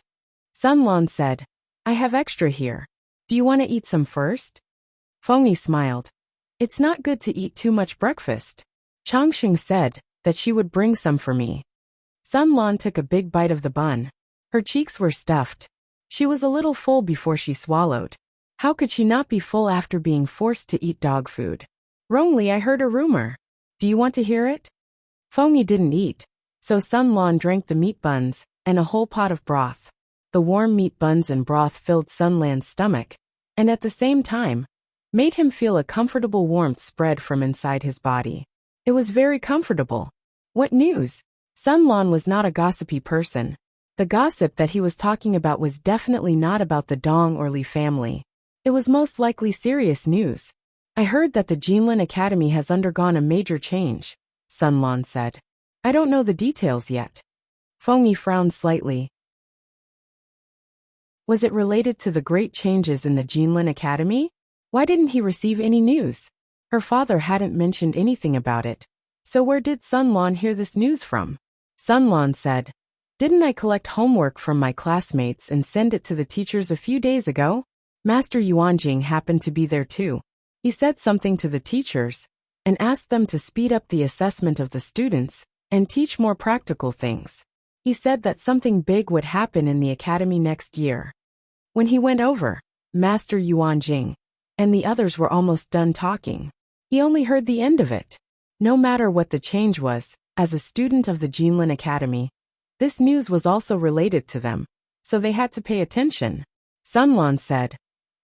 Sun Lan said, I have extra here. Do you want to eat some first? Feng Yi smiled. It's not good to eat too much breakfast. Changxing said that she would bring some for me. Sun Lan took a big bite of the bun. Her cheeks were stuffed. She was a little full before she swallowed. How could she not be full after being forced to eat dog food? Wrongly, I heard a rumor. Do you want to hear it? Feng Yi didn't eat, so Sun Lan drank the meat buns and a whole pot of broth. The warm meat buns and broth filled Sun Lan's stomach, and at the same time, made him feel a comfortable warmth spread from inside his body. It was very comfortable. What news? Sun Lan was not a gossipy person. The gossip that he was talking about was definitely not about the Dong or Li family. It was most likely serious news. I heard that the Jinlin Academy has undergone a major change, Sun Lan said. I don't know the details yet. Feng Yi frowned slightly. Was it related to the great changes in the Jinlin Academy? Why didn't he receive any news? Her father hadn't mentioned anything about it. So where did Sunlan hear this news from? Sunlan said, "Didn't I collect homework from my classmates and send it to the teachers a few days ago?" Master Yuanjing happened to be there too. He said something to the teachers and asked them to speed up the assessment of the students and teach more practical things. He said that something big would happen in the academy next year. When he went over, Master Yuanjing and the others were almost done talking. He only heard the end of it. No matter what the change was, as a student of the Jinlin Academy, this news was also related to them, so they had to pay attention. Sunlan said,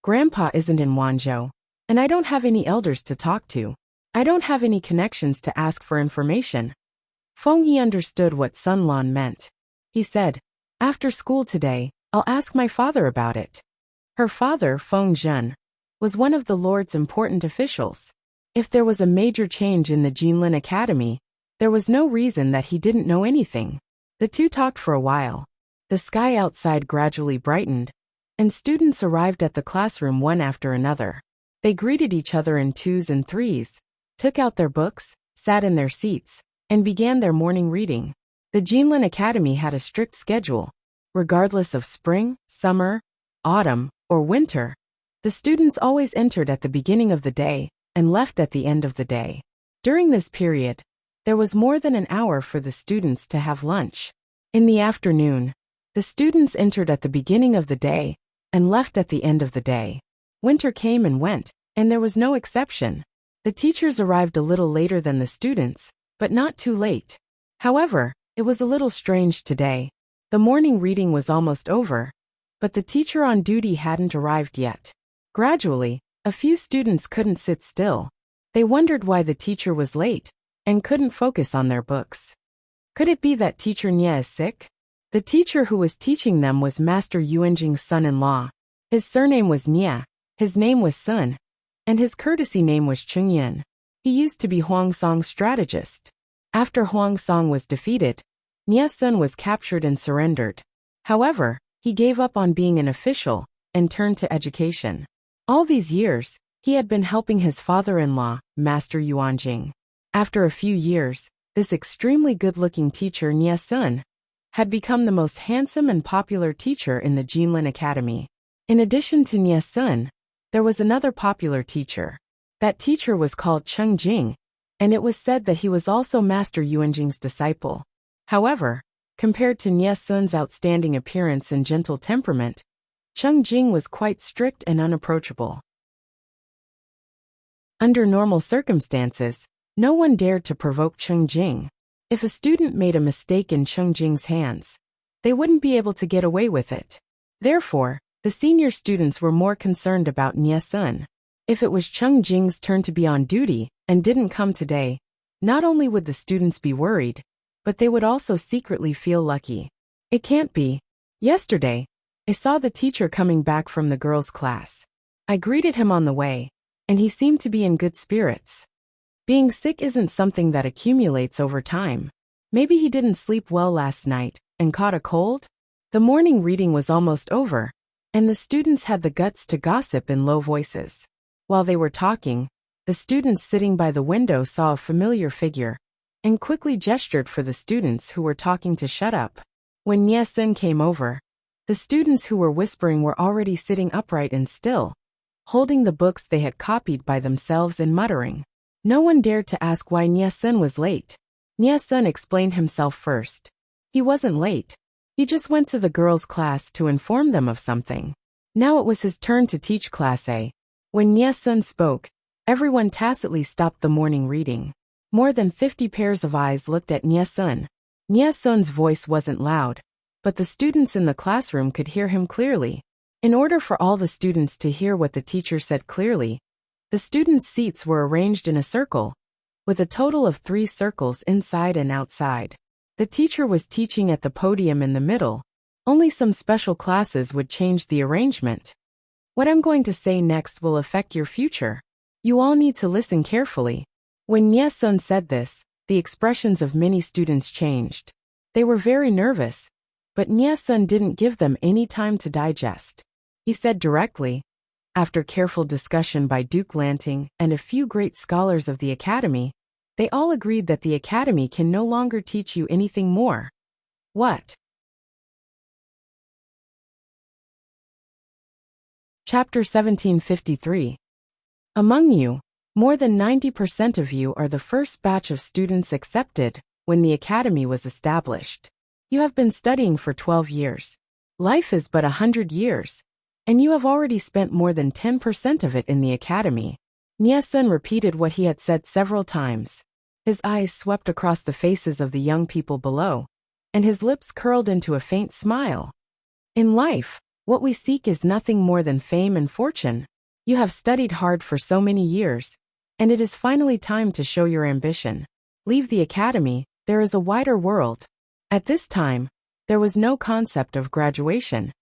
"Grandpa isn't in Wanzhou, and I don't have any elders to talk to. I don't have any connections to ask for information." Feng Yi understood what Sunlan meant. He said, "After school today, I'll ask my father about it." Her father, Feng Zhen, was one of the Lord's important officials. If there was a major change in the Jinlin Academy, there was no reason that he didn't know anything. The two talked for a while. The sky outside gradually brightened, and students arrived at the classroom one after another. They greeted each other in twos and threes, took out their books, sat in their seats, and began their morning reading. The Jinlin Academy had a strict schedule. Regardless of spring, summer, autumn, or winter, the students always entered at the beginning of the day and left at the end of the day. During this period, there was more than an hour for the students to have lunch. In the afternoon, the students entered at the beginning of the day and left at the end of the day. Winter came and went, and there was no exception. The teachers arrived a little later than the students, but not too late. However, it was a little strange today. The morning reading was almost over, but the teacher on duty hadn't arrived yet. Gradually, a few students couldn't sit still. They wondered why the teacher was late and couldn't focus on their books. Could it be that teacher Nye is sick? The teacher who was teaching them was Master Yuanjing's son-in-law. His surname was Nye, his name was Sun, and his courtesy name was Chengyan. He used to be Huangsong's strategist. After Huangsong was defeated, Nye Sun was captured and surrendered. However, he gave up on being an official and turned to education. All these years, he had been helping his father-in-law, Master Yuanjing. After a few years, this extremely good-looking teacher Nye Sun had become the most handsome and popular teacher in the Jinlin Academy. In addition to Nye Sun, there was another popular teacher. That teacher was called Cheng Jing, and it was said that he was also Master Yuanjing's disciple. However, compared to Nye Sun's outstanding appearance and gentle temperament, Cheng Jing was quite strict and unapproachable. Under normal circumstances, no one dared to provoke Cheng Jing. If a student made a mistake in Cheng Jing's hands, they wouldn't be able to get away with it. Therefore, the senior students were more concerned about Nye Sun. If it was Cheng Jing's turn to be on duty and didn't come today, not only would the students be worried, but they would also secretly feel lucky. It can't be. Yesterday, I saw the teacher coming back from the girls' class. I greeted him on the way, and he seemed to be in good spirits. Being sick isn't something that accumulates over time. Maybe he didn't sleep well last night and caught a cold? The morning reading was almost over, and the students had the guts to gossip in low voices. While they were talking, the students sitting by the window saw a familiar figure and quickly gestured for the students who were talking to shut up. When Nye Sun came over, the students who were whispering were already sitting upright and still, holding the books they had copied by themselves and muttering. No one dared to ask why Nye Sun was late. Nye Sun explained himself first. He wasn't late. He just went to the girls' class to inform them of something. Now it was his turn to teach Class A. When Nye Sun spoke, everyone tacitly stopped the morning reading. More than 50 pairs of eyes looked at Nye Sun. Nye Sun's voice wasn't loud, but the students in the classroom could hear him clearly. In order for all the students to hear what the teacher said clearly, the students' seats were arranged in a circle, with a total of 3 circles inside and outside. The teacher was teaching at the podium in the middle. Only some special classes would change the arrangement. What I'm going to say next will affect your future. You all need to listen carefully. When Nye Sun said this, the expressions of many students changed. They were very nervous, but Nye Sun didn't give them any time to digest. He said directly, After careful discussion by Duke Lanting and a few great scholars of the Academy, they all agreed that the Academy can no longer teach you anything more. What? Chapter 1753. Among you, more than 90% of you are the first batch of students accepted when the Academy was established. You have been studying for 12 years. Life is but 100 years, and you have already spent more than 10% of it in the Academy. Nyesun repeated what he had said several times. His eyes swept across the faces of the young people below, and his lips curled into a faint smile. In life, what we seek is nothing more than fame and fortune. You have studied hard for so many years, and it is finally time to show your ambition. Leave the Academy, there is a wider world. At this time, there was no concept of graduation.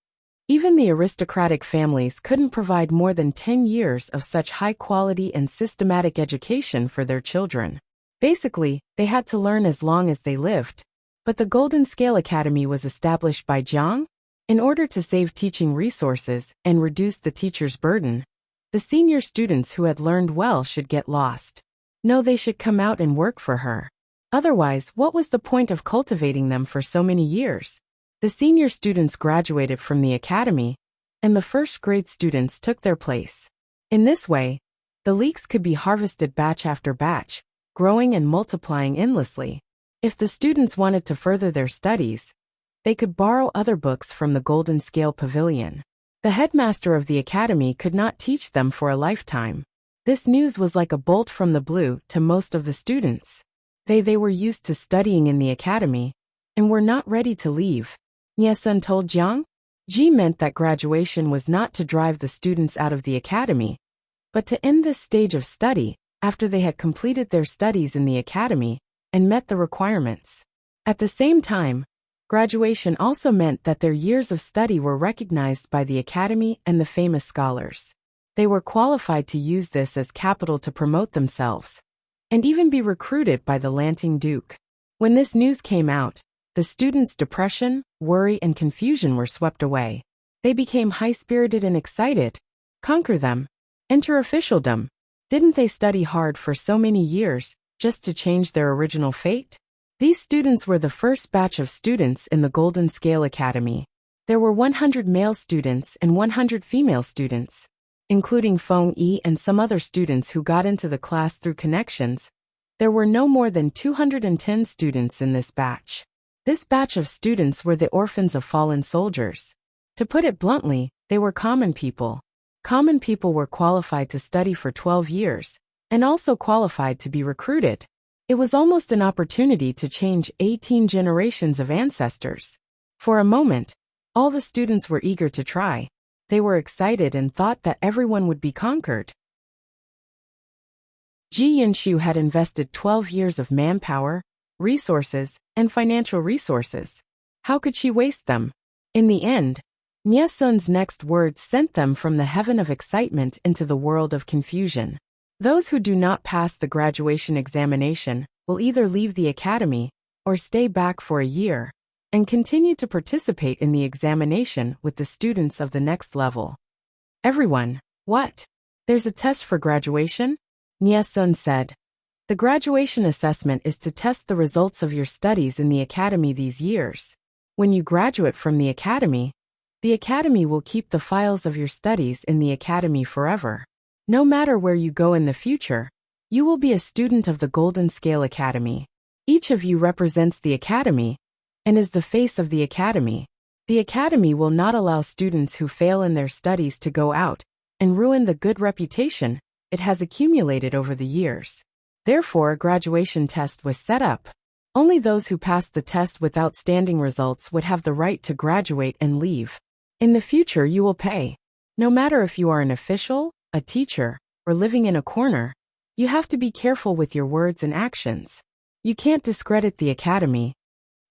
Even the aristocratic families couldn't provide more than 10 years of such high-quality and systematic education for their children. Basically, they had to learn as long as they lived. But the Golden Scale Academy was established by Jiang. In order to save teaching resources and reduce the teacher's burden, the senior students who had learned well should get lost. No, they should come out and work for her. Otherwise, what was the point of cultivating them for so many years? The senior students graduated from the Academy, and the first grade students took their place. In this way, the leeks could be harvested batch after batch, growing and multiplying endlessly. If the students wanted to further their studies, they could borrow other books from the Golden Scale Pavilion. The headmaster of the Academy could not teach them for a lifetime. This news was like a bolt from the blue to most of the students. They were used to studying in the Academy, and were not ready to leave. Nyesun told Jiang. Ji meant that graduation was not to drive the students out of the Academy, but to end this stage of study after they had completed their studies in the Academy and met the requirements. At the same time, graduation also meant that their years of study were recognized by the Academy and the famous scholars. They were qualified to use this as capital to promote themselves, and even be recruited by the Lanting Duke. When this news came out, the students' depression, worry, and confusion were swept away. They became high-spirited and excited. Conquer them. Enter officialdom. Didn't they study hard for so many years, just to change their original fate? These students were the first batch of students in the Golden Scale Academy. There were 100 male students and 100 female students, including Feng Yi and some other students who got into the class through connections. There were no more than 210 students in this batch. This batch of students were the orphans of fallen soldiers. To put it bluntly, they were common people. Common people were qualified to study for 12 years, and also qualified to be recruited. It was almost an opportunity to change 18 generations of ancestors. For a moment, all the students were eager to try. They were excited and thought that everyone would be conquered. Ji Yinshu had invested 12 years of manpower, resources, and financial resources. How could she waste them? In the end, Nyesun's next words sent them from the heaven of excitement into the world of confusion. Those who do not pass the graduation examination will either leave the Academy or stay back for a year and continue to participate in the examination with the students of the next level. Everyone, what? There's a test for graduation? Nyesun said. The graduation assessment is to test the results of your studies in the Academy these years. When you graduate from the Academy will keep the files of your studies in the Academy forever. No matter where you go in the future, you will be a student of the Golden Scale Academy. Each of you represents the Academy and is the face of the Academy. The Academy will not allow students who fail in their studies to go out and ruin the good reputation it has accumulated over the years. Therefore, a graduation test was set up. Only those who passed the test with outstanding results would have the right to graduate and leave. In the future, you will pay. No matter if you are an official, a teacher, or living in a corner, you have to be careful with your words and actions. You can't discredit the Academy.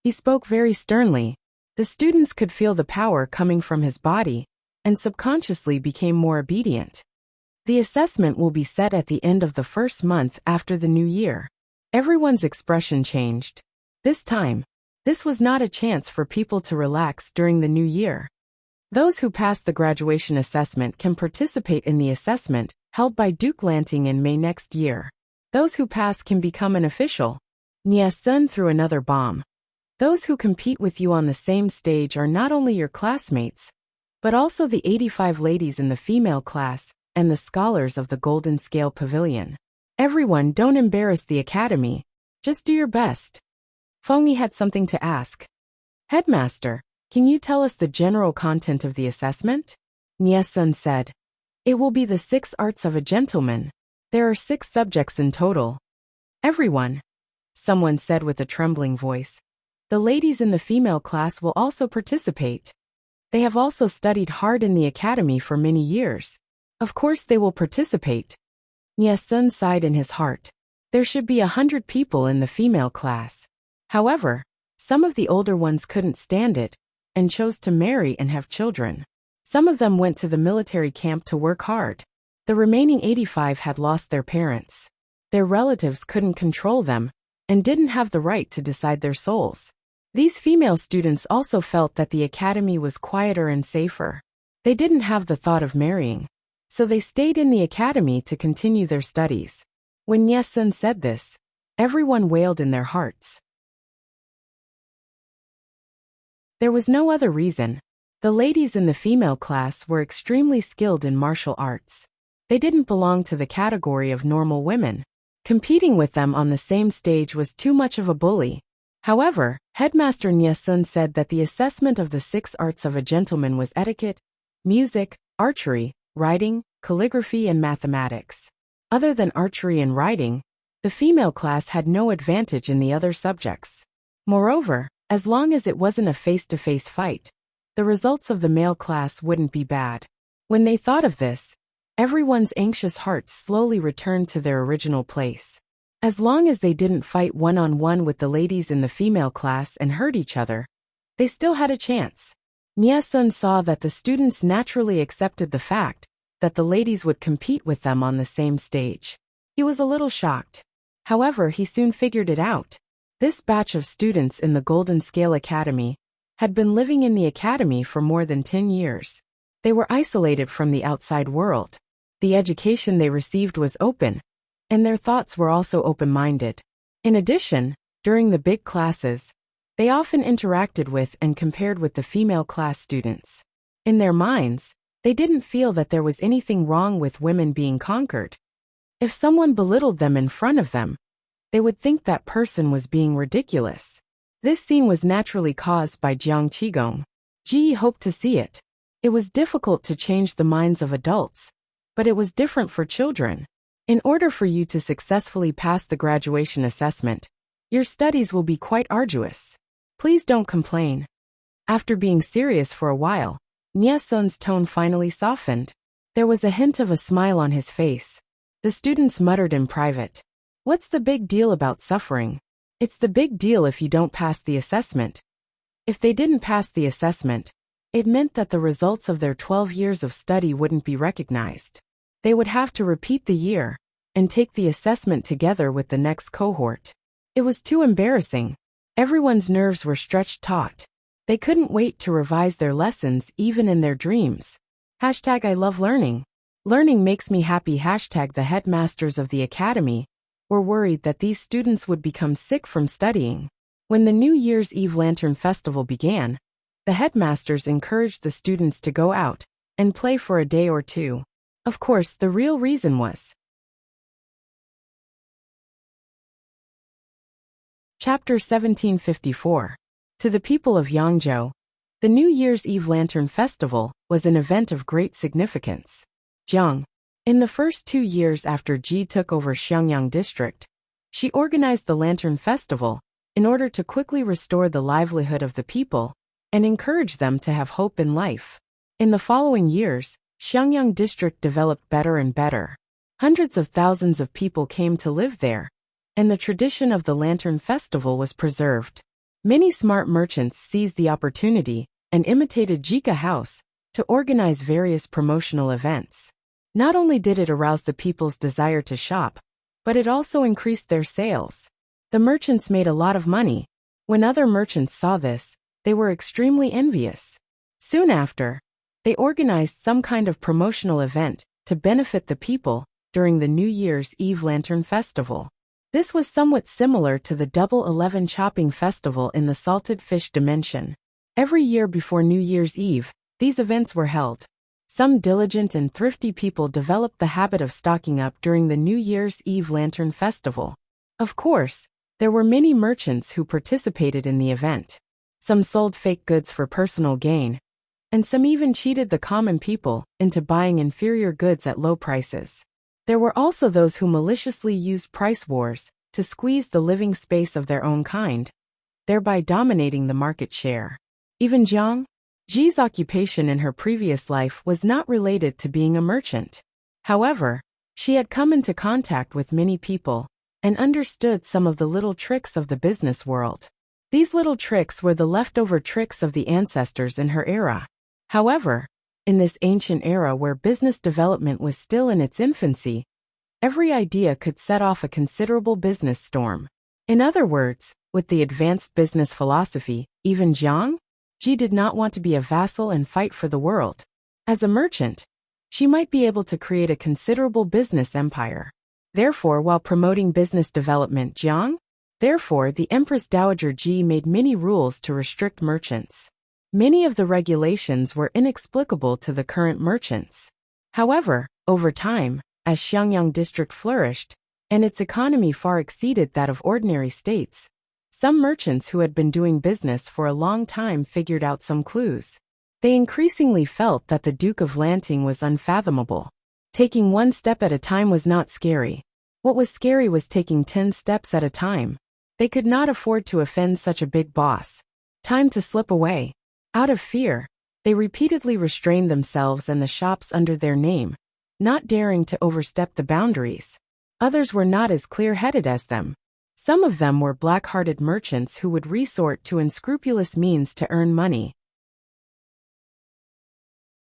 He spoke very sternly. The students could feel the power coming from his body, and subconsciously became more obedient. The assessment will be set at the end of the first month after the new year. Everyone's expression changed. This time, this was not a chance for people to relax during the new year. Those who pass the graduation assessment can participate in the assessment held by Duke Lanting in May next year. Those who pass can become an official. Nia Sun threw another bomb. Those who compete with you on the same stage are not only your classmates, but also the 85 ladies in the female class and the scholars of the Golden Scale Pavilion. Everyone, don't embarrass the academy. Just do your best. Feng Yi had something to ask. Headmaster, can you tell us the general content of the assessment? Nia Sun said. It will be the 6 arts of a gentleman. There are 6 subjects in total. Everyone, someone said with a trembling voice. The ladies in the female class will also participate. They have also studied hard in the academy for many years. Of course they will participate. Nia Sun sighed in his heart. There should be 100 people in the female class. However, some of the older ones couldn't stand it and chose to marry and have children. Some of them went to the military camp to work hard. The remaining 85 had lost their parents. Their relatives couldn't control them and didn't have the right to decide their souls. These female students also felt that the academy was quieter and safer. They didn't have the thought of marrying, so they stayed in the academy to continue their studies. When Nia Sun said this, everyone wailed in their hearts. There was no other reason. The ladies in the female class were extremely skilled in martial arts. They didn't belong to the category of normal women. Competing with them on the same stage was too much of a bully. However, Headmaster Nia Sun said that the assessment of the 6 arts of a gentleman was etiquette, music, archery, writing, calligraphy and mathematics. Other than archery and writing, the female class had no advantage in the other subjects. Moreover, as long as it wasn't a face-to-face fight, the results of the male class wouldn't be bad. When they thought of this, everyone's anxious hearts slowly returned to their original place. As long as they didn't fight one-on-one with the ladies in the female class and hurt each other, they still had a chance. Nia Sun saw that the students naturally accepted the fact that the ladies would compete with them on the same stage. He was a little shocked. However, he soon figured it out. This batch of students in the Golden Scale Academy had been living in the academy for more than 10 years. They were isolated from the outside world. The education they received was open, and their thoughts were also open-minded. In addition, during the big classes, they often interacted with and compared with the female class students. In their minds, they didn't feel that there was anything wrong with women being conquered. If someone belittled them in front of them, they would think that person was being ridiculous. This scene was naturally caused by Jiang Qigong. Ji hoped to see it. It was difficult to change the minds of adults, but it was different for children. In order for you to successfully pass the graduation assessment, your studies will be quite arduous. Please don't complain. After being serious for a while, Nia Sun's tone finally softened. There was a hint of a smile on his face. The students muttered in private. What's the big deal about suffering? It's the big deal if you don't pass the assessment. If they didn't pass the assessment, it meant that the results of their 12 years of study wouldn't be recognized. They would have to repeat the year and take the assessment together with the next cohort. It was too embarrassing. Everyone's nerves were stretched taut. They couldn't wait to revise their lessons even in their dreams. #I love learning. Learning makes me happy. The headmasters of the academy were worried that these students would become sick from studying. When the New Year's Eve Lantern Festival began, the headmasters encouraged the students to go out and play for a day or two. Of course, the real reason was. Chapter 1754. To the people of Yangzhou, the New Year's Eve Lantern Festival was an event of great significance. Jiang. In the first 2 years after Ji took over Xiangyang district, she organized the Lantern Festival in order to quickly restore the livelihood of the people and encourage them to have hope in life. In the following years, Xiangyang district developed better and better. Hundreds of thousands of people came to live there, and the tradition of the Lantern Festival was preserved. Many smart merchants seized the opportunity and imitated Jika House to organize various promotional events. Not only did it arouse the people's desire to shop, but it also increased their sales. The merchants made a lot of money. When other merchants saw this, they were extremely envious. Soon after, They organized some kind of promotional event to benefit the people during the New Year's Eve Lantern Festival. This was somewhat similar to the Double 11 Chopping Festival in the Salted Fish dimension. Every year before New Year's Eve, these events were held. Some diligent and thrifty people developed the habit of stocking up during the New Year's Eve Lantern Festival. Of course, there were many merchants who participated in the event. Some sold fake goods for personal gain, and some even cheated the common people into buying inferior goods at low prices. There were also those who maliciously used price wars to squeeze the living space of their own kind, thereby dominating the market share. Even Jiang Ji's occupation in her previous life was not related to being a merchant. However, she had come into contact with many people and understood some of the little tricks of the business world. These little tricks were the leftover tricks of the ancestors in her era. However, in this ancient era where business development was still in its infancy, every idea could set off a considerable business storm. In other words, with the advanced business philosophy, even Jiang Ji did not want to be a vassal and fight for the world. As a merchant, she might be able to create a considerable business empire. Therefore, while promoting business development, the Empress Dowager Ji made many rules to restrict merchants. Many of the regulations were inexplicable to the current merchants. However, over time, as Xiangyang district flourished, and its economy far exceeded that of ordinary states, some merchants who had been doing business for a long time figured out some clues. They increasingly felt that the Duke of Lanting was unfathomable. Taking one step at a time was not scary. What was scary was taking 10 steps at a time. They could not afford to offend such a big boss. Time to slip away. Out of fear, they repeatedly restrained themselves and the shops under their name, not daring to overstep the boundaries. Others were not as clear-headed as them. Some of them were black-hearted merchants who would resort to unscrupulous means to earn money.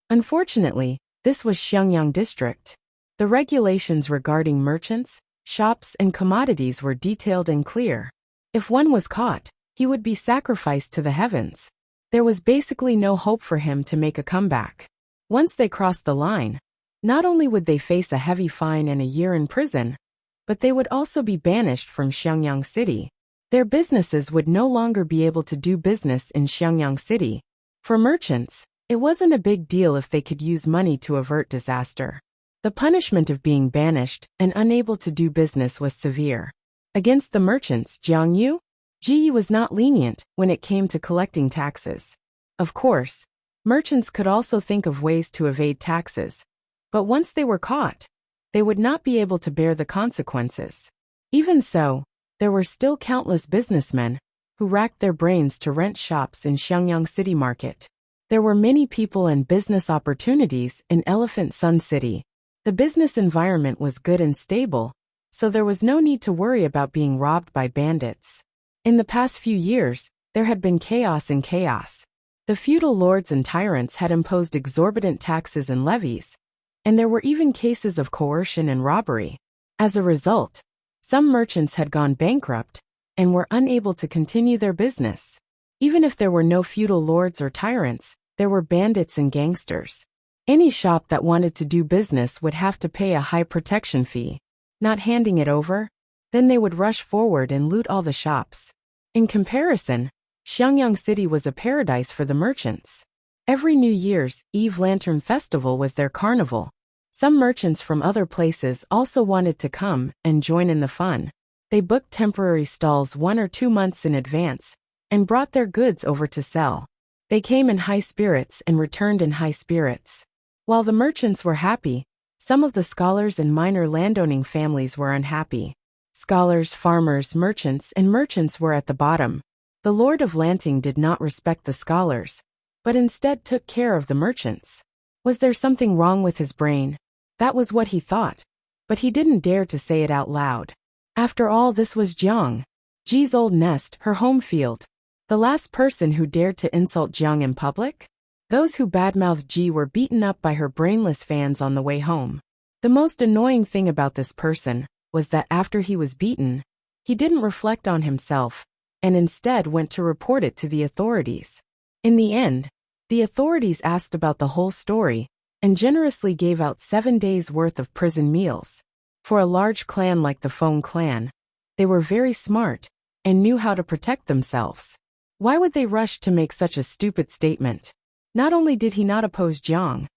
Unfortunately, this was Xiangyang district. The regulations regarding merchants, shops, and commodities were detailed and clear. If one was caught, he would be sacrificed to the heavens. There was basically no hope for him to make a comeback. Once they crossed the line, not only would they face a heavy fine and a year in prison, but they would also be banished from Xiangyang City. Their businesses would no longer be able to do business in Xiangyang City. For merchants, it wasn't a big deal if they could use money to avert disaster. The punishment of being banished and unable to do business was severe. Against the merchants, Jiang Ji was not lenient when it came to collecting taxes. Of course, merchants could also think of ways to evade taxes, but once they were caught, they would not be able to bear the consequences. Even so, there were still countless businessmen who racked their brains to rent shops in Xiangyang City Market. There were many people and business opportunities in Elephant Sun City. The business environment was good and stable, so there was no need to worry about being robbed by bandits. In the past few years, there had been chaos in chaos. The feudal lords and tyrants had imposed exorbitant taxes and levies, and there were even cases of coercion and robbery. As a result, some merchants had gone bankrupt and were unable to continue their business. Even if there were no feudal lords or tyrants, there were bandits and gangsters. Any shop that wanted to do business would have to pay a high protection fee. Not handing it over, then they would rush forward and loot all the shops. In comparison, Xiangyang City was a paradise for the merchants. Every New Year's Eve Lantern Festival was their carnival. Some merchants from other places also wanted to come and join in the fun. They booked temporary stalls 1 or 2 months in advance and brought their goods over to sell. They came in high spirits and returned in high spirits. While the merchants were happy, some of the scholars and minor landowning families were unhappy. Scholars, farmers, merchants were at the bottom. The Lord of Lanting did not respect the scholars, but instead took care of the merchants. Was there something wrong with his brain? That was what he thought, but he didn't dare to say it out loud. After all, this was Jiang Ji's old nest, her home field. The last person who dared to insult Jiang in public? Those who badmouthed Ji were beaten up by her brainless fans on the way home. The most annoying thing about this person was that after he was beaten, he didn't reflect on himself, and instead went to report it to the authorities. In the end, The authorities asked about the whole story and generously gave out 7 days' worth of prison meals. For a large clan like the Feng clan, they were very smart and knew how to protect themselves. Why would they rush to make such a stupid statement? Not only did he not oppose Jiang,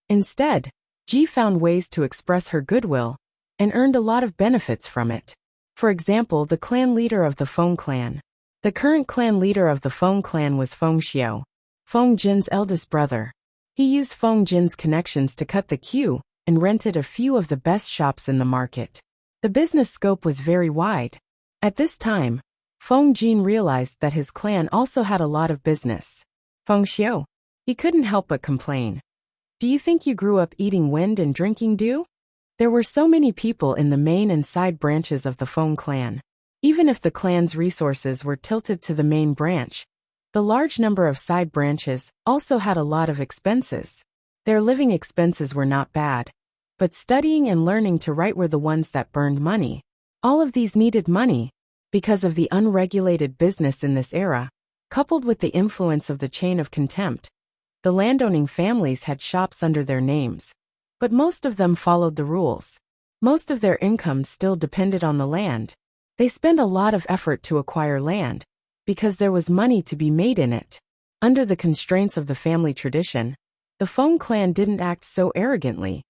instead, Ji found ways to express her goodwill and earned a lot of benefits from it. For example, the clan leader of the Feng clan. The current clan leader of the Feng clan was Feng Xiao, Feng Jin's eldest brother. He used Feng Jin's connections to cut the queue and rented a few of the best shops in the market. The business scope was very wide. At this time, Feng Jin realized that his clan also had a lot of business. Feng Xiao, he couldn't help but complain. Do you think you grew up eating wind and drinking dew? There were so many people in the main and side branches of the Feng clan. Even if the clan's resources were tilted to the main branch, the large number of side branches also had a lot of expenses. Their living expenses were not bad, but studying and learning to write were the ones that burned money. All of these needed money because of the unregulated business in this era, coupled with the influence of the chain of contempt. The landowning families had shops under their names, but most of them followed the rules. Most of their income still depended on the land. They spent a lot of effort to acquire land, because there was money to be made in it. Under the constraints of the family tradition, the Feng clan didn't act so arrogantly,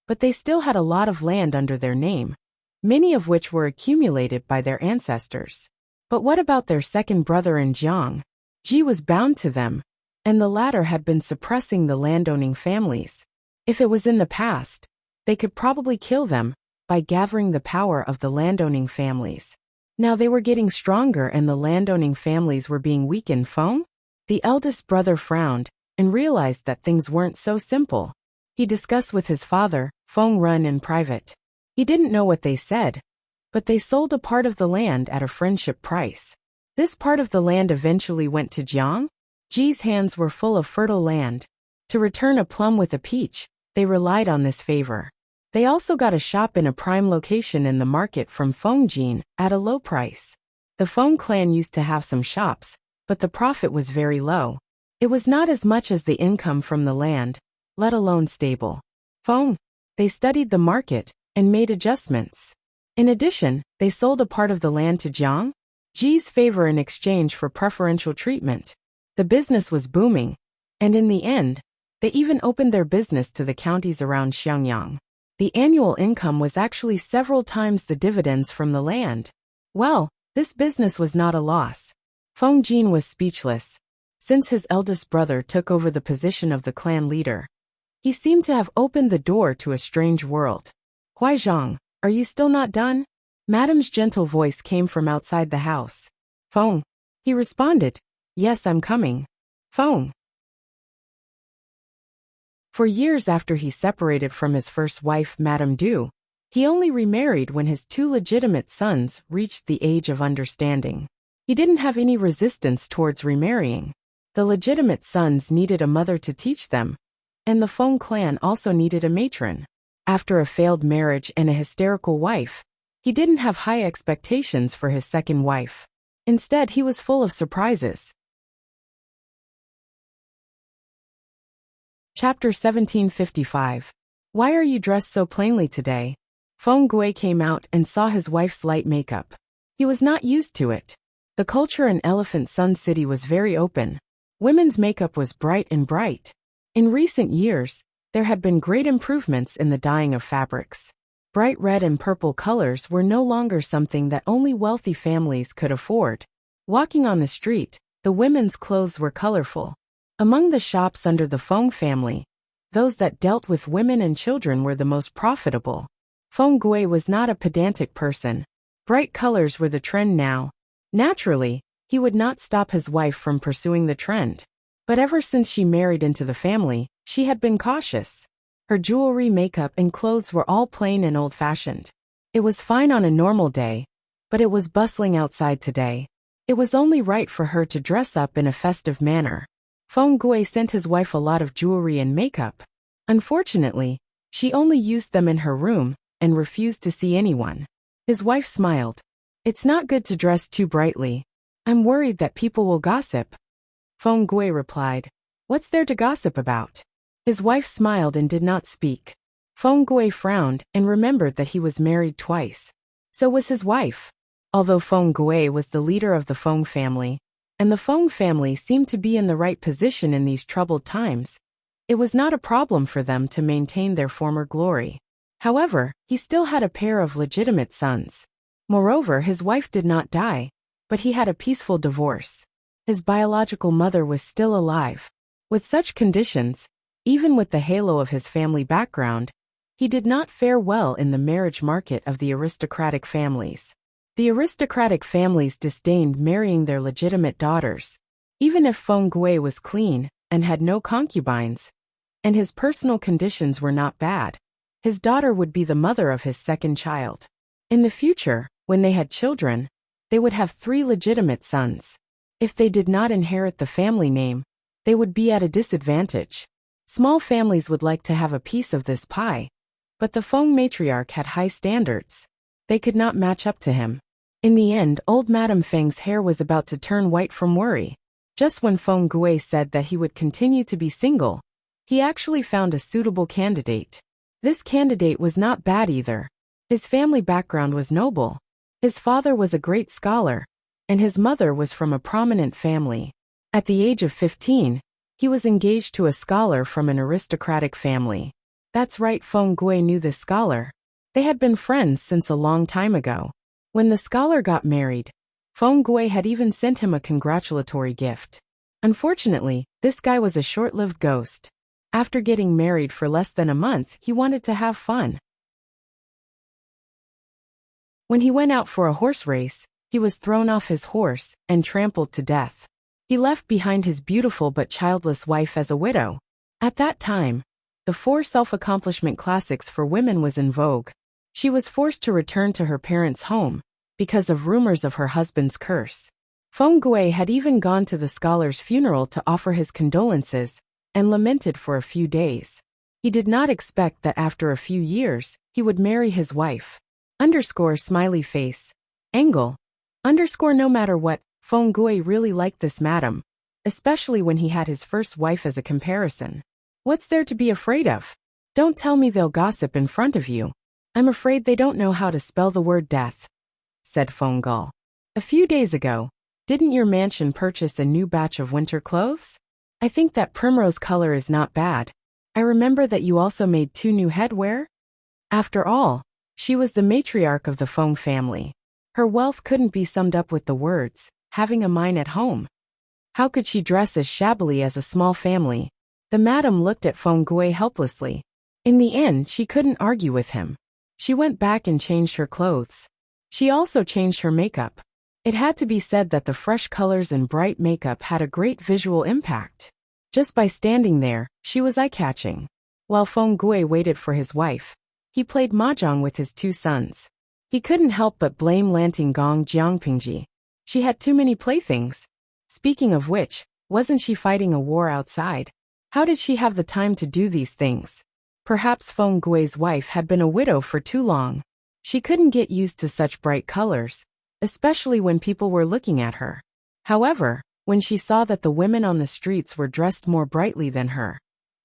but they still had a lot of land under their name, many of which were accumulated by their ancestors. But what about their second brother in Jiang? Ji was bound to them, and the latter had been suppressing the landowning families. If it was in the past, they could probably kill them by gathering the power of the landowning families. Now they were getting stronger and the landowning families were being weakened. Feng? The eldest brother frowned and realized that things weren't so simple. He discussed with his father, Feng Run, in private. He didn't know what they said, but they sold a part of the land at a friendship price. This part of the land eventually went to Jiang. Ji's hands were full of fertile land. To return a plum with a peach, they relied on this favor. They also got a shop in a prime location in the market from Feng Jin at a low price. The Feng clan used to have some shops, but the profit was very low. It was not as much as the income from the land, let alone stable. Feng. They studied the market and made adjustments. In addition, they sold a part of the land to Jiang, Ji's favor in exchange for preferential treatment. The business was booming, and in the end, they even opened their business to the counties around Xiangyang. The annual income was actually several times the dividends from the land. Well, this business was not a loss. Feng Jin was speechless. Since his eldest brother took over the position of the clan leader, he seemed to have opened the door to a strange world. Huaizhang, are you still not done? Madame's gentle voice came from outside the house. Feng. He responded, yes, I'm coming. Feng. For years after he separated from his first wife, Madame Du, he only remarried when his 2 legitimate sons reached the age of understanding. He didn't have any resistance towards remarrying. The legitimate sons needed a mother to teach them, and the Feng clan also needed a matron. After a failed marriage and a hysterical wife, he didn't have high expectations for his second wife. Instead, he was full of surprises. Chapter 1755. Why are you dressed so plainly today? Feng Gui came out and saw his wife's light makeup. He was not used to it. The culture in Elephant Sun City was very open. Women's makeup was bright and bright. In recent years, there had been great improvements in the dyeing of fabrics. Bright red and purple colors were no longer something that only wealthy families could afford. Walking on the street, the women's clothes were colorful. Among the shops under the Feng family, those that dealt with women and children were the most profitable. Feng Gui was not a pedantic person. Bright colors were the trend now. Naturally, he would not stop his wife from pursuing the trend. But ever since she married into the family, she had been cautious. Her jewelry, makeup, and clothes were all plain and old-fashioned. It was fine on a normal day, but it was bustling outside today. It was only right for her to dress up in a festive manner. Feng Gui sent his wife a lot of jewelry and makeup. Unfortunately, she only used them in her room and refused to see anyone. His wife smiled. It's not good to dress too brightly. I'm worried that people will gossip. Feng Gui replied. What's there to gossip about? His wife smiled and did not speak. Feng Gui frowned and remembered that he was married twice. So was his wife. Although Feng Gui was the leader of the Feng family, and the Feng family seemed to be in the right position in these troubled times, it was not a problem for them to maintain their former glory. However, he still had a pair of legitimate sons. Moreover, his wife did not die, but he had a peaceful divorce. His biological mother was still alive. With such conditions, even with the halo of his family background, he did not fare well in the marriage market of the aristocratic families. The aristocratic families disdained marrying their legitimate daughters. Even if Feng Gui was clean and had no concubines, and his personal conditions were not bad, his daughter would be the mother of his second child. In the future, when they had children, they would have 3 legitimate sons. If they did not inherit the family name, they would be at a disadvantage. Small families would like to have a piece of this pie, but the Feng matriarch had high standards. They could not match up to him. In the end, old Madame Feng's hair was about to turn white from worry. Just when Feng Gui said that he would continue to be single, he actually found a suitable candidate. This candidate was not bad either. His family background was noble. His father was a great scholar, and his mother was from a prominent family. At the age of 15, he was engaged to a scholar from an aristocratic family. That's right, Feng Gui knew this scholar. They had been friends since a long time ago. When the scholar got married, Feng Gui had even sent him a congratulatory gift. Unfortunately, this guy was a short-lived ghost. After getting married for less than a month, he wanted to have fun. When he went out for a horse race, he was thrown off his horse and trampled to death. He left behind his beautiful but childless wife as a widow. At that time, the 4 self-accomplishment classics for women was in vogue. She was forced to return to her parents' home because of rumors of her husband's curse. Feng Gui had even gone to the scholar's funeral to offer his condolences and lamented for a few days. He did not expect that after a few years, he would marry his wife. Smiley face. Angle. No matter what, Feng Gui really liked this madam, especially when he had his first wife as a comparison. What's there to be afraid of? Don't tell me they'll gossip in front of you. I'm afraid they don't know how to spell the word death, said Feng Gul. A few days ago, didn't your mansion purchase a new batch of winter clothes? I think that primrose color is not bad. I remember that you also made 2 new headwear. After all, she was the matriarch of the Feng family. Her wealth couldn't be summed up with the words, having a mine at home. How could she dress as shabbily as a small family? The madam looked at Feng Gui helplessly. In the end, she couldn't argue with him. She went back and changed her clothes. She also changed her makeup. It had to be said that the fresh colors and bright makeup had a great visual impact. Just by standing there, she was eye-catching. While Feng Gui waited for his wife, he played mahjong with his 2 sons. He couldn't help but blame Lanting Gong Jiangpingji. She had too many playthings. Speaking of which, wasn't she fighting a war outside? How did she have the time to do these things? Perhaps Feng Gui's wife had been a widow for too long. She couldn't get used to such bright colors, especially when people were looking at her. However, when she saw that the women on the streets were dressed more brightly than her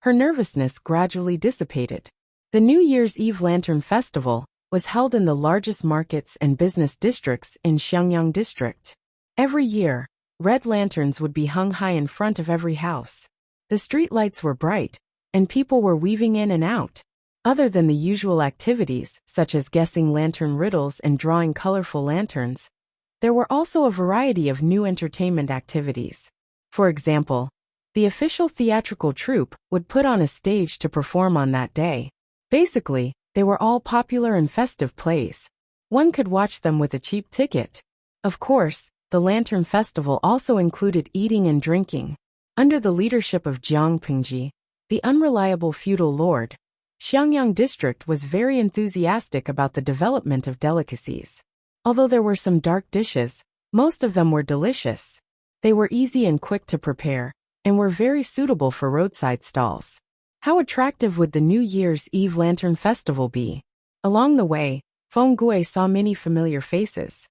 nervousness gradually dissipated. The New Year's Eve Lantern Festival was held in the largest markets and business districts in Xiangyang District. Every year, red lanterns would be hung high in front of every house. The street lights were bright, and people were weaving in and out. Other than the usual activities, such as guessing lantern riddles and drawing colorful lanterns, there were also a variety of new entertainment activities. For example, the official theatrical troupe would put on a stage to perform on that day. Basically, they were all popular and festive plays. One could watch them with a cheap ticket. Of course, the Lantern Festival also included eating and drinking. Under the leadership of Jiang Pingji, the unreliable feudal lord, Xiangyang District was very enthusiastic about the development of delicacies. Although there were some dark dishes, most of them were delicious. They were easy and quick to prepare, and were very suitable for roadside stalls. How attractive would the New Year's Eve Lantern Festival be? Along the way, Feng Gui saw many familiar faces.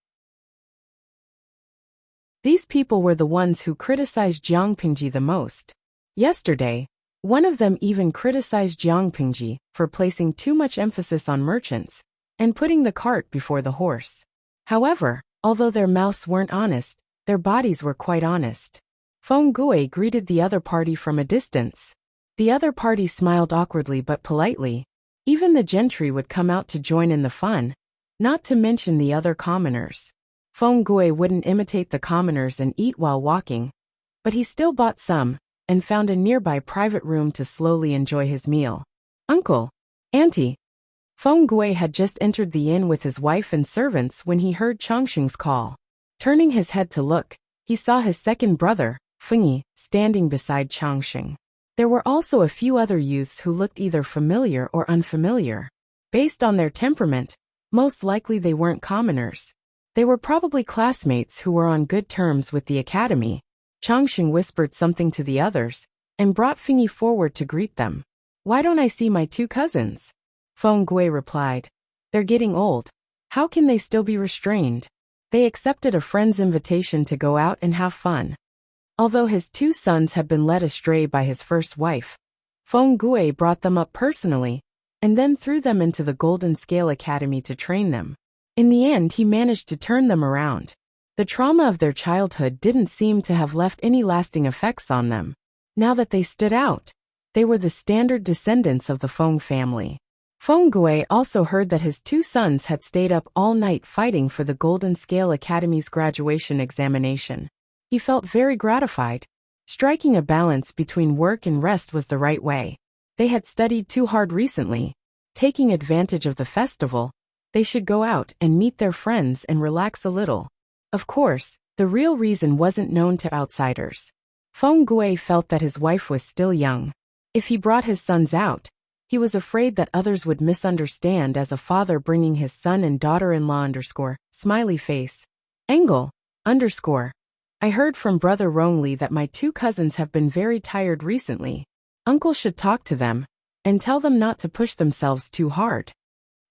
These people were the ones who criticized Jiang Pingji the most. Yesterday, one of them even criticized Jiang Pingji for placing too much emphasis on merchants and putting the cart before the horse. However, although their mouths weren't honest, their bodies were quite honest. Feng Gui greeted the other party from a distance. The other party smiled awkwardly but politely. Even the gentry would come out to join in the fun, not to mention the other commoners. Feng Gui wouldn't imitate the commoners and eat while walking, but he still bought some and found a nearby private room to slowly enjoy his meal. Uncle, Auntie. Feng Gui had just entered the inn with his wife and servants when he heard Changxing's call. Turning his head to look, he saw his second brother, Fengyi, standing beside Changxing. There were also a few other youths who looked either familiar or unfamiliar. Based on their temperament, most likely they weren't commoners. They were probably classmates who were on good terms with the academy. Changxing whispered something to the others and brought Fengyi forward to greet them. Why don't I see my two cousins? Feng Gui replied. They're getting old. How can they still be restrained? They accepted a friend's invitation to go out and have fun. Although his two sons had been led astray by his first wife, Feng Gui brought them up personally and then threw them into the Golden Scale Academy to train them. In the end, he managed to turn them around. The trauma of their childhood didn't seem to have left any lasting effects on them. Now that they stood out, they were the standard descendants of the Feng family. Feng Gui also heard that his two sons had stayed up all night fighting for the Golden Scale Academy's graduation examination. He felt very gratified. Striking a balance between work and rest was the right way. They had studied too hard recently. Taking advantage of the festival, they should go out and meet their friends and relax a little. Of course, the real reason wasn't known to outsiders. Feng Gui felt that his wife was still young. If he brought his sons out, he was afraid that others would misunderstand as a father bringing his son and daughter-in-law smiley face. Angle, I heard from Brother Rongli that my two cousins have been very tired recently. Uncle should talk to them and tell them not to push themselves too hard.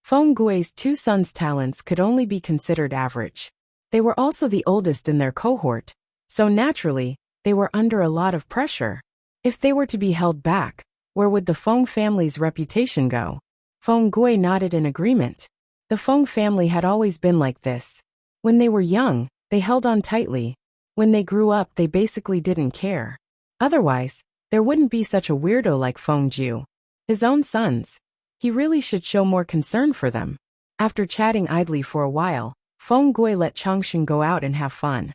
Feng Gui's two sons' talents could only be considered average. They were also the oldest in their cohort, so naturally, they were under a lot of pressure. If they were to be held back, where would the Feng family's reputation go? Feng Gui nodded in agreement. The Feng family had always been like this. When they were young, they held on tightly. When they grew up, they basically didn't care. Otherwise, there wouldn't be such a weirdo like Feng Ju. His own sons. He really should show more concern for them. After chatting idly for a while, Feng Gui let Changxing go out and have fun.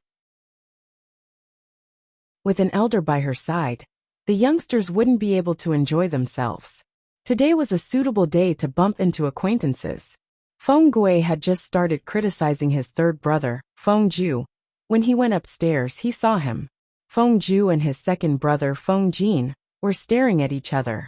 With an elder by her side, the youngsters wouldn't be able to enjoy themselves. Today was a suitable day to bump into acquaintances. Feng Gui had just started criticizing his third brother, Feng Ju. When he went upstairs, he saw him. Feng Ju and his second brother, Feng Jin, were staring at each other.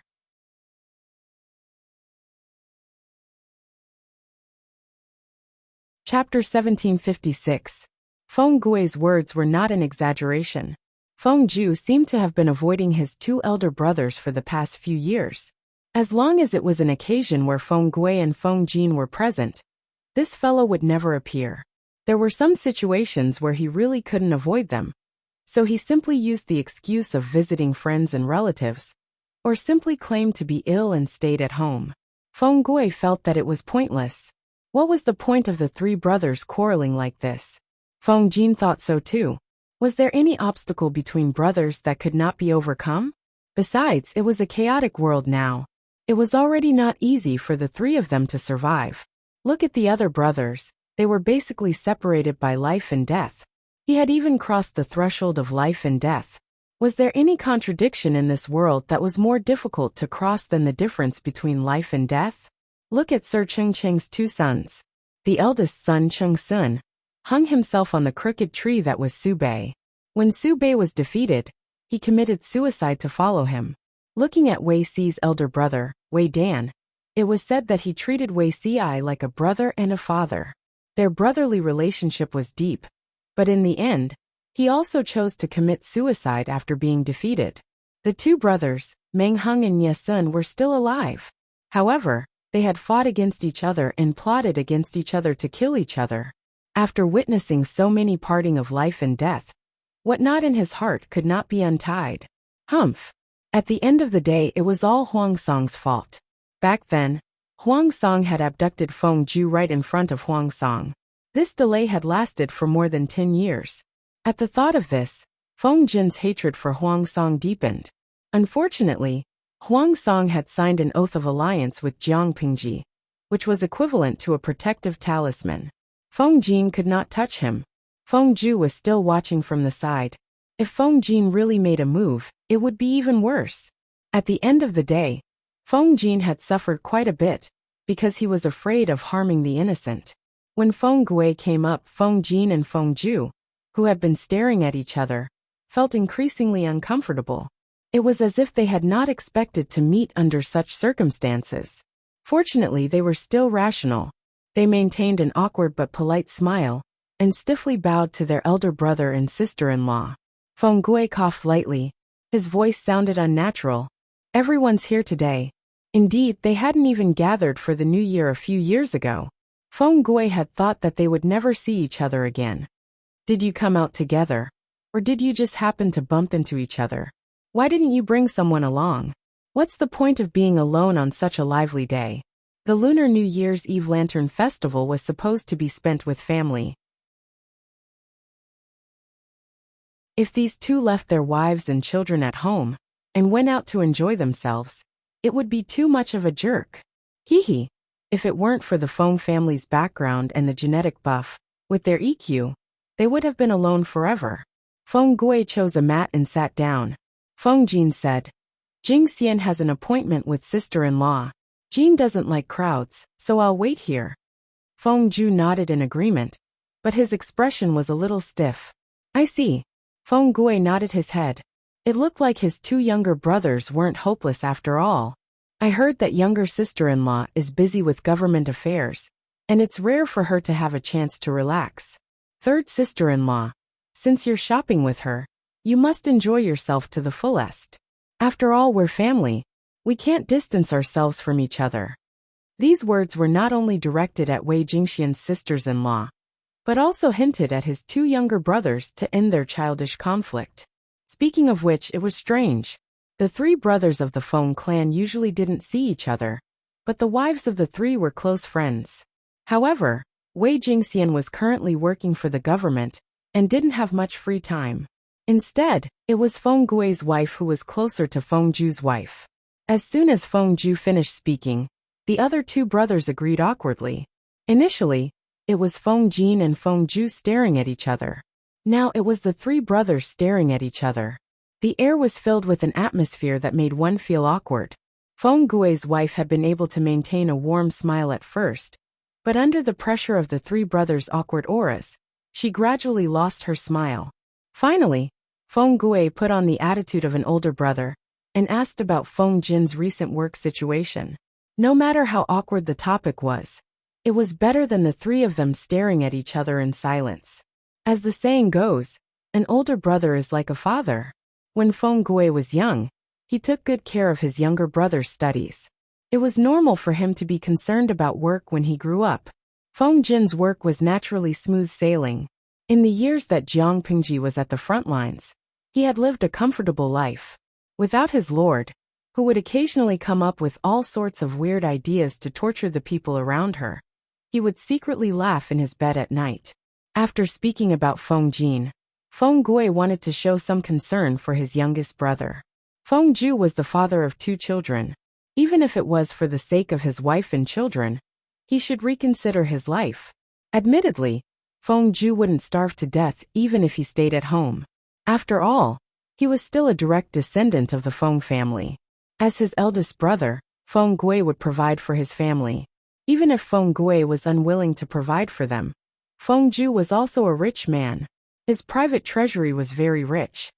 Chapter 1756. Feng Gui's words were not an exaggeration. Feng Ju seemed to have been avoiding his two elder brothers for the past few years. As long as it was an occasion where Feng Gui and Feng Jin were present, this fellow would never appear. There were some situations where he really couldn't avoid them, so he simply used the excuse of visiting friends and relatives, or simply claimed to be ill and stayed at home. Feng Gui felt that it was pointless. What was the point of the three brothers quarreling like this? Feng Jin thought so too. Was there any obstacle between brothers that could not be overcome? Besides, it was a chaotic world now. It was already not easy for the three of them to survive. Look at the other brothers. They were basically separated by life and death. He had even crossed the threshold of life and death. Was there any contradiction in this world that was more difficult to cross than the difference between life and death? Look at Sir Cheng's two sons. The eldest son, Cheng Sun, hung himself on the crooked tree that was Su Bei. When Su Bei was defeated, he committed suicide to follow him. Looking at Wei Si's elder brother, Wei Dan, it was said that he treated Wei Si like a brother and a father. Their brotherly relationship was deep, but in the end, he also chose to commit suicide after being defeated. The two brothers, Meng Hung and Ye Sun, were still alive. However, they had fought against each other and plotted against each other to kill each other. After witnessing so many parting of life and death, what knot in his heart could not be untied? Humph. At the end of the day, it was all Huang Song's fault. Back then, Huang Song had abducted Feng Ju right in front of Huang Song. This delay had lasted for more than 10 years. At the thought of this, Feng Jin's hatred for Huang Song deepened. Unfortunately, Huang Song had signed an oath of alliance with Jiang Pingji, which was equivalent to a protective talisman. Feng Jin could not touch him. Feng Ju was still watching from the side. If Feng Jin really made a move, it would be even worse. At the end of the day, Feng Jin had suffered quite a bit, because he was afraid of harming the innocent. When Feng Gui came up, Feng Jin and Feng Ju, who had been staring at each other, felt increasingly uncomfortable. It was as if they had not expected to meet under such circumstances. Fortunately, they were still rational. They maintained an awkward but polite smile, and stiffly bowed to their elder brother and sister-in-law. Feng Gui coughed lightly. His voice sounded unnatural. Everyone's here today. Indeed, they hadn't even gathered for the new year a few years ago. Feng Gui had thought that they would never see each other again. Did you come out together? Or did you just happen to bump into each other? Why didn't you bring someone along? What's the point of being alone on such a lively day? The Lunar New Year's Eve Lantern Festival was supposed to be spent with family. If these two left their wives and children at home, and went out to enjoy themselves, it would be too much of a jerk. Hee. If it weren't for the Feng family's background and the genetic buff, with their EQ, they would have been alone forever. Feng Gui chose a mat and sat down. Feng Jin said, Jing Xian has an appointment with sister-in-law. Jin doesn't like crowds, so I'll wait here. Feng Ju nodded in agreement, but his expression was a little stiff. I see. Feng Gui nodded his head. It looked like his two younger brothers weren't hopeless after all. I heard that younger sister-in-law is busy with government affairs, and it's rare for her to have a chance to relax. Third sister-in-law, since you're shopping with her, you must enjoy yourself to the fullest. After all, we're family. We can't distance ourselves from each other. These words were not only directed at Wei Jingxian's sisters-in-law, but also hinted at his two younger brothers to end their childish conflict. Speaking of which, it was strange. The three brothers of the Feng clan usually didn't see each other, but the wives of the three were close friends. However, Wei Jingxian was currently working for the government and didn't have much free time. Instead, it was Feng Gui's wife who was closer to Feng Ju's wife. As soon as Feng Ju finished speaking, the other two brothers agreed awkwardly. Initially, it was Feng Jin and Feng Ju staring at each other. Now it was the three brothers staring at each other. The air was filled with an atmosphere that made one feel awkward. Feng Gui's wife had been able to maintain a warm smile at first, but under the pressure of the three brothers' awkward auras, she gradually lost her smile. Finally, Feng Gui put on the attitude of an older brother and asked about Feng Jin's recent work situation. No matter how awkward the topic was, it was better than the three of them staring at each other in silence. As the saying goes, an older brother is like a father. When Feng Gui was young, he took good care of his younger brother's studies. It was normal for him to be concerned about work when he grew up. Feng Jin's work was naturally smooth sailing. In the years that Jiang Pingji was at the front lines, he had lived a comfortable life. Without his lord, who would occasionally come up with all sorts of weird ideas to torture the people around her, he would secretly laugh in his bed at night. After speaking about Feng Jin, Feng Gui wanted to show some concern for his youngest brother. Feng Ju was the father of two children. Even if it was for the sake of his wife and children, he should reconsider his life. Admittedly, Feng Ju wouldn't starve to death even if he stayed at home. After all, he was still a direct descendant of the Feng family. As his eldest brother, Feng Gui would provide for his family. Even if Feng Gui was unwilling to provide for them, Feng Ju was also a rich man. His private treasury was very rich.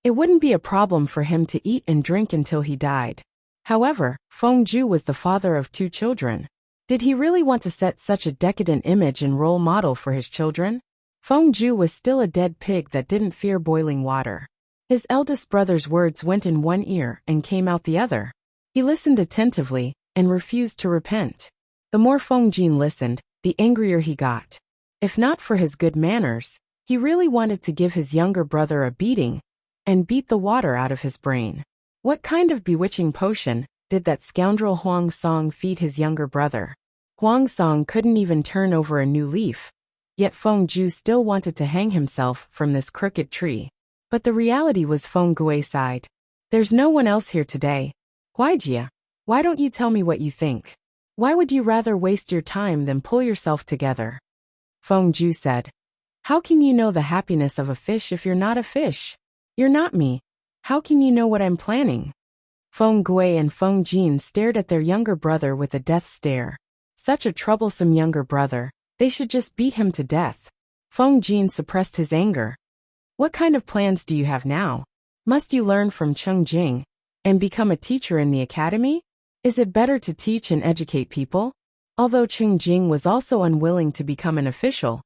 It wouldn't be a problem for him to eat and drink until he died. However, Feng Ju was the father of two children. Did he really want to set such a decadent image and role model for his children? Feng Ju was still a dead pig that didn't fear boiling water. His eldest brother's words went in one ear and came out the other. He listened attentively and refused to repent. The more Feng Jin listened, the angrier he got. If not for his good manners, he really wanted to give his younger brother a beating and beat the water out of his brain. What kind of bewitching potion did that scoundrel Huang Song feed his younger brother? Huang Song couldn't even turn over a new leaf, yet Feng Ju still wanted to hang himself from this crooked tree. But the reality was Feng Gui sighed. There's no one else here today. Huaijia, why don't you tell me what you think? Why would you rather waste your time than pull yourself together? Feng Ju said. How can you know the happiness of a fish if you're not a fish? You're not me. How can you know what I'm planning? Feng Gui and Feng Jin stared at their younger brother with a death stare. Such a troublesome younger brother. They should just beat him to death. Feng Jin suppressed his anger. What kind of plans do you have now? Must you learn from Cheng Jing and become a teacher in the academy? Is it better to teach and educate people? Although Cheng Jing was also unwilling to become an official,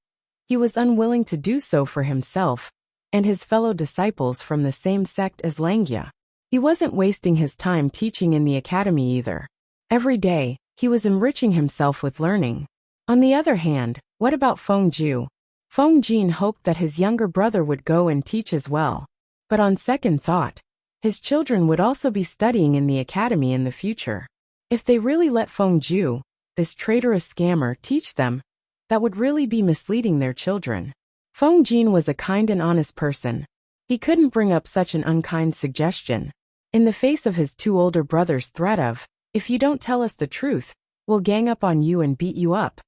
he was unwilling to do so for himself and his fellow disciples from the same sect as Langjia. He wasn't wasting his time teaching in the academy either. Every day, he was enriching himself with learning. On the other hand, what about Feng Ju? Feng Jin hoped that his younger brother would go and teach as well. But on second thought, his children would also be studying in the academy in the future. If they really let Feng Ju, this traitorous scammer, teach them, that would really be misleading their children. Feng Jin was a kind and honest person. He couldn't bring up such an unkind suggestion. In the face of his two older brothers' threat of, if you don't tell us the truth, we'll gang up on you and beat you up,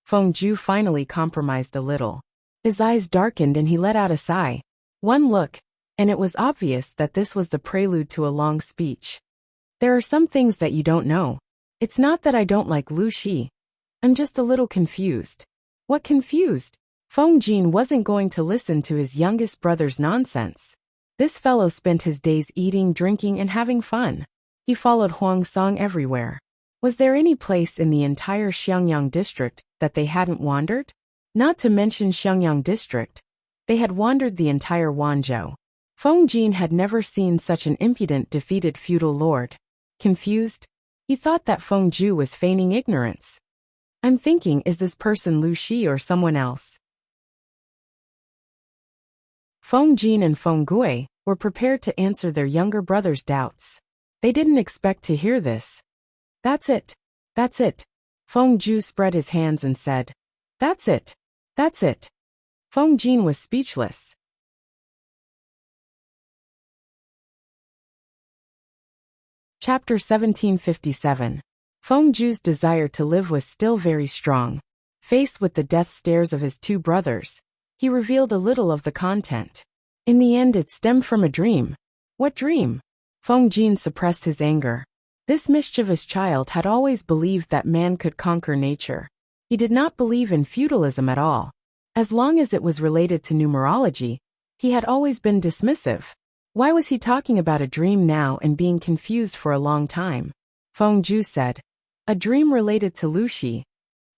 Feng Ju finally compromised a little. His eyes darkened and he let out a sigh. One look, and it was obvious that this was the prelude to a long speech. There are some things that you don't know. It's not that I don't like Lu Shi. I'm just a little confused. What confused? Feng Jin wasn't going to listen to his youngest brother's nonsense. This fellow spent his days eating, drinking, and having fun. He followed Huang Song everywhere. Was there any place in the entire Xiangyang district that they hadn't wandered? Not to mention Xiangyang district, they had wandered the entire Wanzhou. Feng Jin had never seen such an impudent, defeated feudal lord. Confused, he thought that Feng Ju was feigning ignorance. I'm thinking, is this person Lu Shi or someone else? Feng Jin and Feng Gui were prepared to answer their younger brother's doubts. They didn't expect to hear this. That's it. That's it. Feng Ju spread his hands and said, That's it. That's it. Feng Jin was speechless. Chapter 1757. Feng Ju's desire to live was still very strong. Faced with the death stares of his two brothers, he revealed a little of the content. In the end, it stemmed from a dream. What dream? Feng Jin suppressed his anger. This mischievous child had always believed that man could conquer nature. He did not believe in feudalism at all. As long as it was related to numerology, he had always been dismissive. Why was he talking about a dream now and being confused for a long time? Feng Ju said, a dream related to Lu Shi.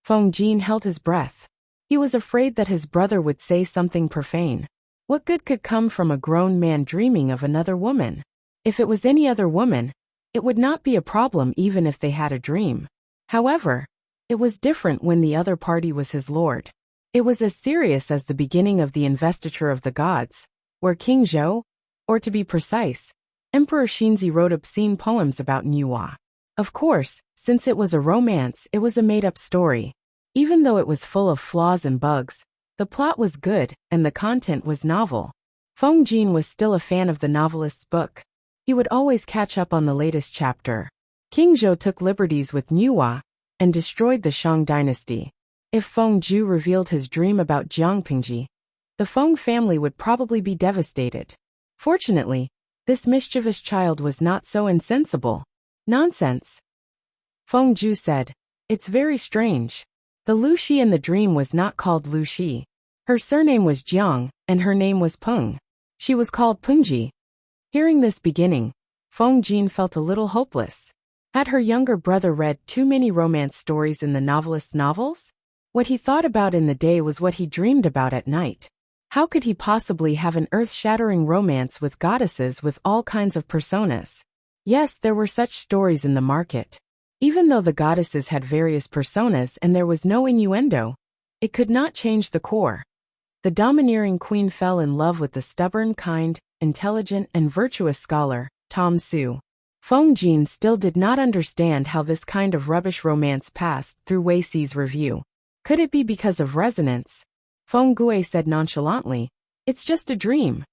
Feng Jin held his breath. He was afraid that his brother would say something profane. What good could come from a grown man dreaming of another woman? If it was any other woman, it would not be a problem even if they had a dream. However, it was different when the other party was his lord. It was as serious as the beginning of the investiture of the gods, where King Zhou, or to be precise, Emperor Xinzi wrote obscene poems about Niwa. Of course, since it was a romance, it was a made-up story. Even though it was full of flaws and bugs, the plot was good and the content was novel. Feng Jin was still a fan of the novelist's book. He would always catch up on the latest chapter. King Zhou took liberties with Niwa and destroyed the Shang dynasty. If Feng Ju revealed his dream about Jiang Pingji, the Feng family would probably be devastated. Fortunately, this mischievous child was not so insensible. Nonsense. Feng Ju said, it's very strange. The Lu Shi in the dream was not called Lu Shi. Her surname was Jiang, and her name was Peng. She was called Pengji. Hearing this beginning, Feng Jin felt a little hopeless. Had her younger brother read too many romance stories in the novelist's novels? What he thought about in the day was what he dreamed about at night. How could he possibly have an earth-shattering romance with goddesses with all kinds of personas? Yes, there were such stories in the market. Even though the goddesses had various personas and there was no innuendo, it could not change the core. The domineering queen fell in love with the stubborn, kind, intelligent, and virtuous scholar, Tom Su. Feng Jin still did not understand how this kind of rubbish romance passed through Wei Xi's review. Could it be because of resonance? Feng Gui said nonchalantly, "It's just a dream."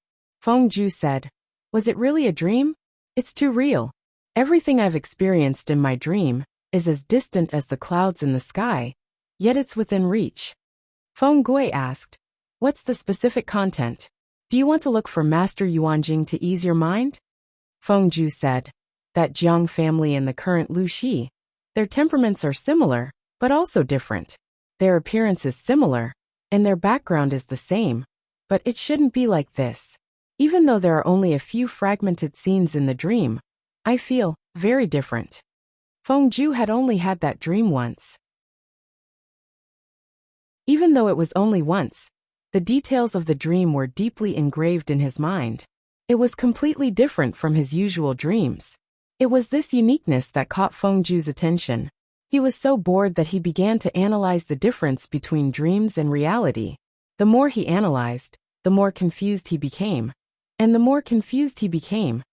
Feng Ju said, "Was it really a dream? It's too real. Everything I've experienced in my dream is as distant as the clouds in the sky, yet it's within reach." Feng Gui asked, "What's the specific content? Do you want to look for Master Yuanjing to ease your mind?" Feng Ju said, "That Jiang family and the current Lu Shi. Their temperaments are similar, but also different. Their appearance is similar, and their background is the same, but it shouldn't be like this. Even though there are only a few fragmented scenes in the dream, I feel very different." Feng Ju had only had that dream once. Even though it was only once, the details of the dream were deeply engraved in his mind. It was completely different from his usual dreams. It was this uniqueness that caught Feng Ju's attention. He was so bored that he began to analyze the difference between dreams and reality. The more he analyzed, the more confused he became. And the more confused he became,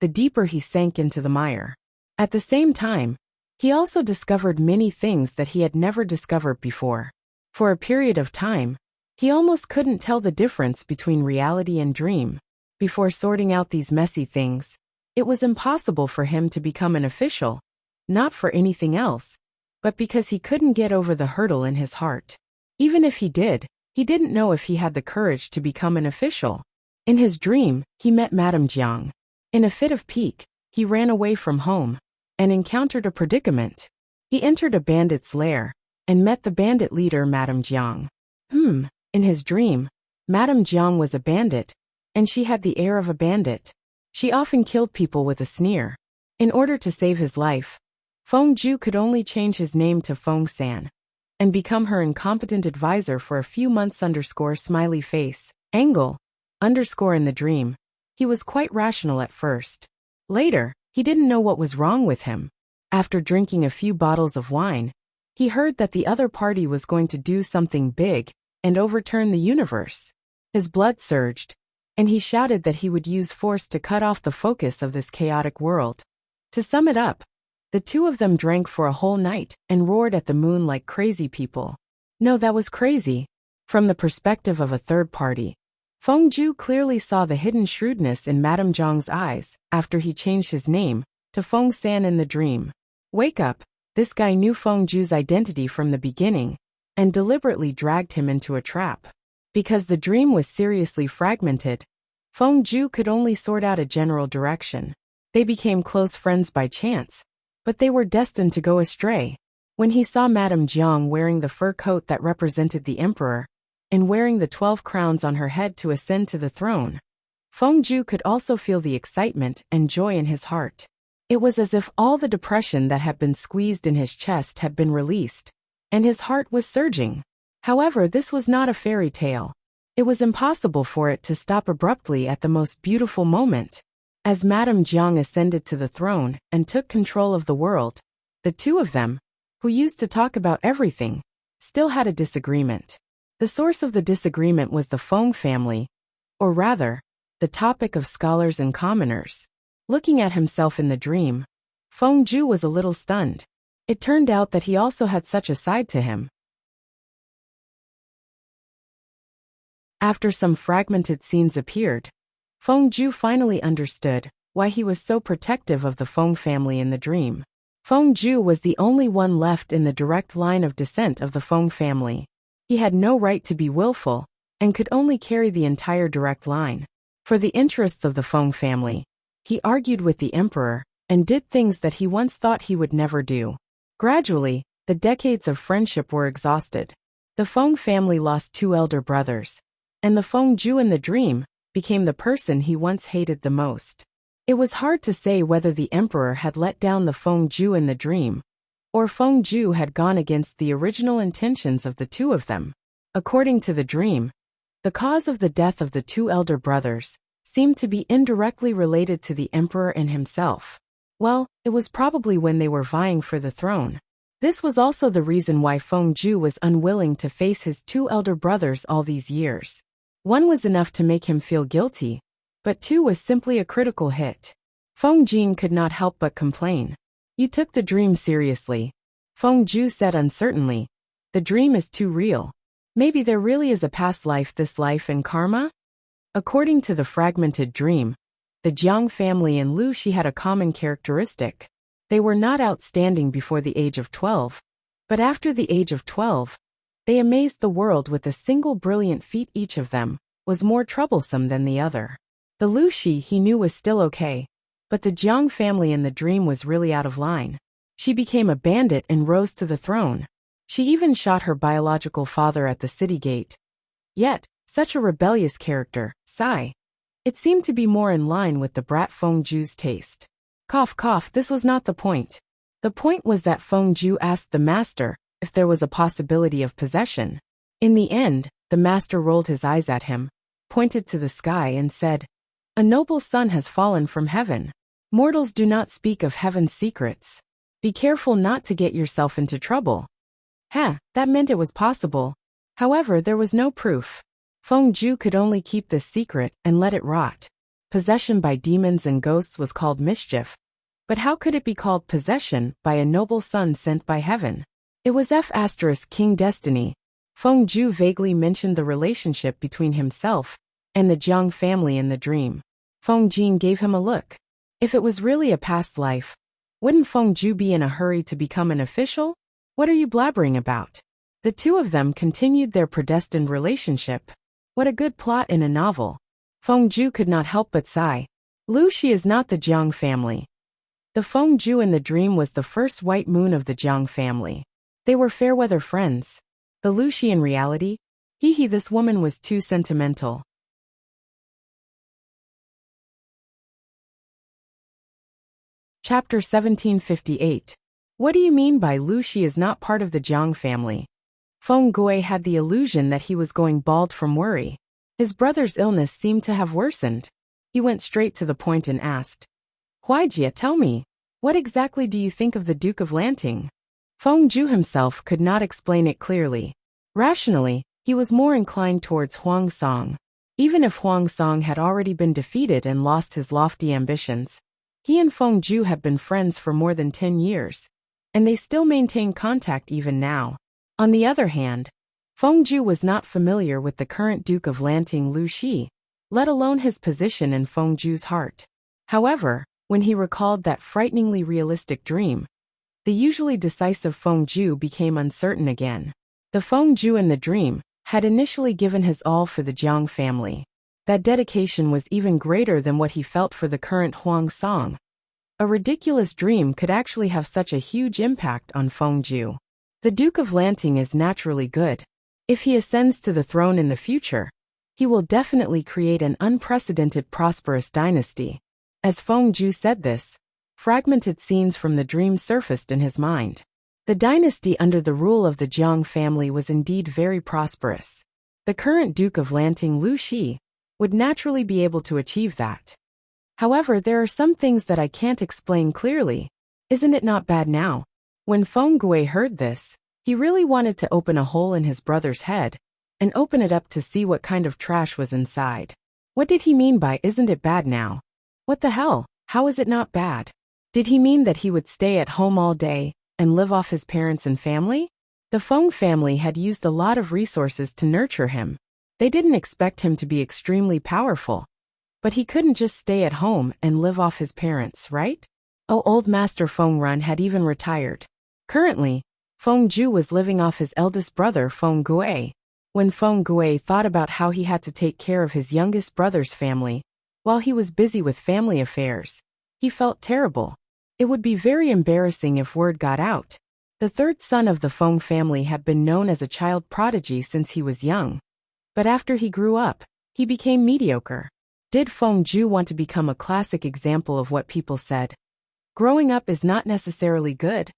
the deeper he sank into the mire. At the same time, he also discovered many things that he had never discovered before. For a period of time, he almost couldn't tell the difference between reality and dream. Before sorting out these messy things, it was impossible for him to become an official, not for anything else, but because he couldn't get over the hurdle in his heart. Even if he did, he didn't know if he had the courage to become an official. In his dream, he met Madame Jiang. In a fit of pique, he ran away from home and encountered a predicament. He entered a bandit's lair and met the bandit leader, Madame Jiang. In his dream, Madame Jiang was a bandit, and she had the air of a bandit. She often killed people with a sneer. In order to save his life, Feng Ju could only change his name to Feng San and become her incompetent advisor for a few months. Smiley face, angle, in the dream. He was quite rational at first. Later, he didn't know what was wrong with him. After drinking a few bottles of wine, he heard that the other party was going to do something big and overturn the universe. His blood surged, and he shouted that he would use force to cut off the focus of this chaotic world. To sum it up, the two of them drank for a whole night and roared at the moon like crazy people. No, that was crazy. From the perspective of a third party, Feng Ju clearly saw the hidden shrewdness in Madame Jiang's eyes after he changed his name to Feng San in the dream. Wake up, this guy knew Feng Ju's identity from the beginning and deliberately dragged him into a trap. Because the dream was seriously fragmented, Feng Ju could only sort out a general direction. They became close friends by chance, but they were destined to go astray. When he saw Madame Jiang wearing the fur coat that represented the emperor, and wearing the 12 crowns on her head to ascend to the throne, Feng Ju could also feel the excitement and joy in his heart. It was as if all the depression that had been squeezed in his chest had been released, and his heart was surging. However, this was not a fairy tale. It was impossible for it to stop abruptly at the most beautiful moment. As Madame Jiang ascended to the throne and took control of the world, the two of them, who used to talk about everything, still had a disagreement. The source of the disagreement was the Feng family, or rather, the topic of scholars and commoners. Looking at himself in the dream, Feng Ju was a little stunned. It turned out that he also had such a side to him. After some fragmented scenes appeared, Feng Ju finally understood why he was so protective of the Feng family in the dream. Feng Ju was the only one left in the direct line of descent of the Feng family. He had no right to be willful, and could only carry the entire direct line. For the interests of the Feng family, he argued with the emperor, and did things that he once thought he would never do. Gradually, the decades of friendship were exhausted. The Feng family lost 2 elder brothers, and the Feng Ju in the dream became the person he once hated the most. It was hard to say whether the emperor had let down the Feng Ju in the dream, or Feng Ju had gone against the original intentions of the two of them. According to the dream, the cause of the death of the 2 elder brothers seemed to be indirectly related to the emperor and himself. Well, it was probably when they were vying for the throne. This was also the reason why Feng Ju was unwilling to face his two elder brothers all these years. One was enough to make him feel guilty, but two was simply a critical hit. Feng Jin could not help but complain. You took the dream seriously. Feng Ju said uncertainly. The dream is too real. Maybe there really is a past life, this life, and karma? According to the fragmented dream, the Jiang family and Lu Shi had a common characteristic. They were not outstanding before the age of 12, but after the age of 12, they amazed the world with a single brilliant feat. Each of them was more troublesome than the other. The Lu Shi he knew was still okay, but the Jiang family in the dream was really out of line. She became a bandit and rose to the throne. She even shot her biological father at the city gate. Yet, such a rebellious character, sigh. It seemed to be more in line with the brat Feng Ju's taste. Cough cough, this was not the point. The point was that Feng Ju asked the master if there was a possibility of possession. In the end, the master rolled his eyes at him, pointed to the sky and said, "A noble son has fallen from heaven. Mortals do not speak of heaven's secrets. Be careful not to get yourself into trouble." That meant it was possible. However, there was no proof. Feng Ju could only keep this secret and let it rot. Possession by demons and ghosts was called mischief. But how could it be called possession by a noble son sent by heaven? It was King Destiny. Feng Ju vaguely mentioned the relationship between himself and the Jiang family in the dream. Feng Jin gave him a look. If it was really a past life, wouldn't Feng Ju be in a hurry to become an official? What are you blabbering about? The two of them continued their predestined relationship. What a good plot in a novel. Feng Ju could not help but sigh. Lu Shi is not the Jiang family. The Feng Ju in the dream was the first white moon of the Jiang family. They were fair-weather friends. The Lu Shi in reality? This woman was too sentimental. Chapter 1758. What do you mean by Lu Shi is not part of the Jiang family? Feng Gui had the illusion that he was going bald from worry. His brother's illness seemed to have worsened. He went straight to the point and asked, "Huaijie, tell me, what exactly do you think of the Duke of Lanting?" Feng Ju himself could not explain it clearly. Rationally, he was more inclined towards Huang Song. Even if Huang Song had already been defeated and lost his lofty ambitions, he and Feng Ju had been friends for more than 10 years, and they still maintain contact even now. On the other hand, Feng Ju was not familiar with the current Duke of Lanting Lu Shi, let alone his position in Feng Ju's heart. However, when he recalled that frighteningly realistic dream, the usually decisive Feng Ju became uncertain again. The Feng Ju in the dream had initially given his all for the Jiang family. That dedication was even greater than what he felt for the current Huang Song. A ridiculous dream could actually have such a huge impact on Feng Ju. The Duke of Lanting is naturally good. If he ascends to the throne in the future, he will definitely create an unprecedented prosperous dynasty. As Feng Ju said this, fragmented scenes from the dream surfaced in his mind. The dynasty under the rule of the Jiang family was indeed very prosperous. The current Duke of Lanting Lu Shi would naturally be able to achieve that. However, there are some things that I can't explain clearly. Isn't it not bad now? When Feng Gui heard this, he really wanted to open a hole in his brother's head and open it up to see what kind of trash was inside. What did he mean by "isn't it bad now"? What the hell? How is it not bad? Did he mean that he would stay at home all day and live off his parents and family? The Feng family had used a lot of resources to nurture him. They didn't expect him to be extremely powerful. But he couldn't just stay at home and live off his parents, right? Oh, old Master Feng Run had even retired. Currently, Feng Ju was living off his eldest brother Feng Gui. When Feng Gui thought about how he had to take care of his youngest brother's family, while he was busy with family affairs, he felt terrible. It would be very embarrassing if word got out. The third son of the Feng family had been known as a child prodigy since he was young. But after he grew up, he became mediocre. Did Feng Ju want to become a classic example of what people said? Growing up is not necessarily good.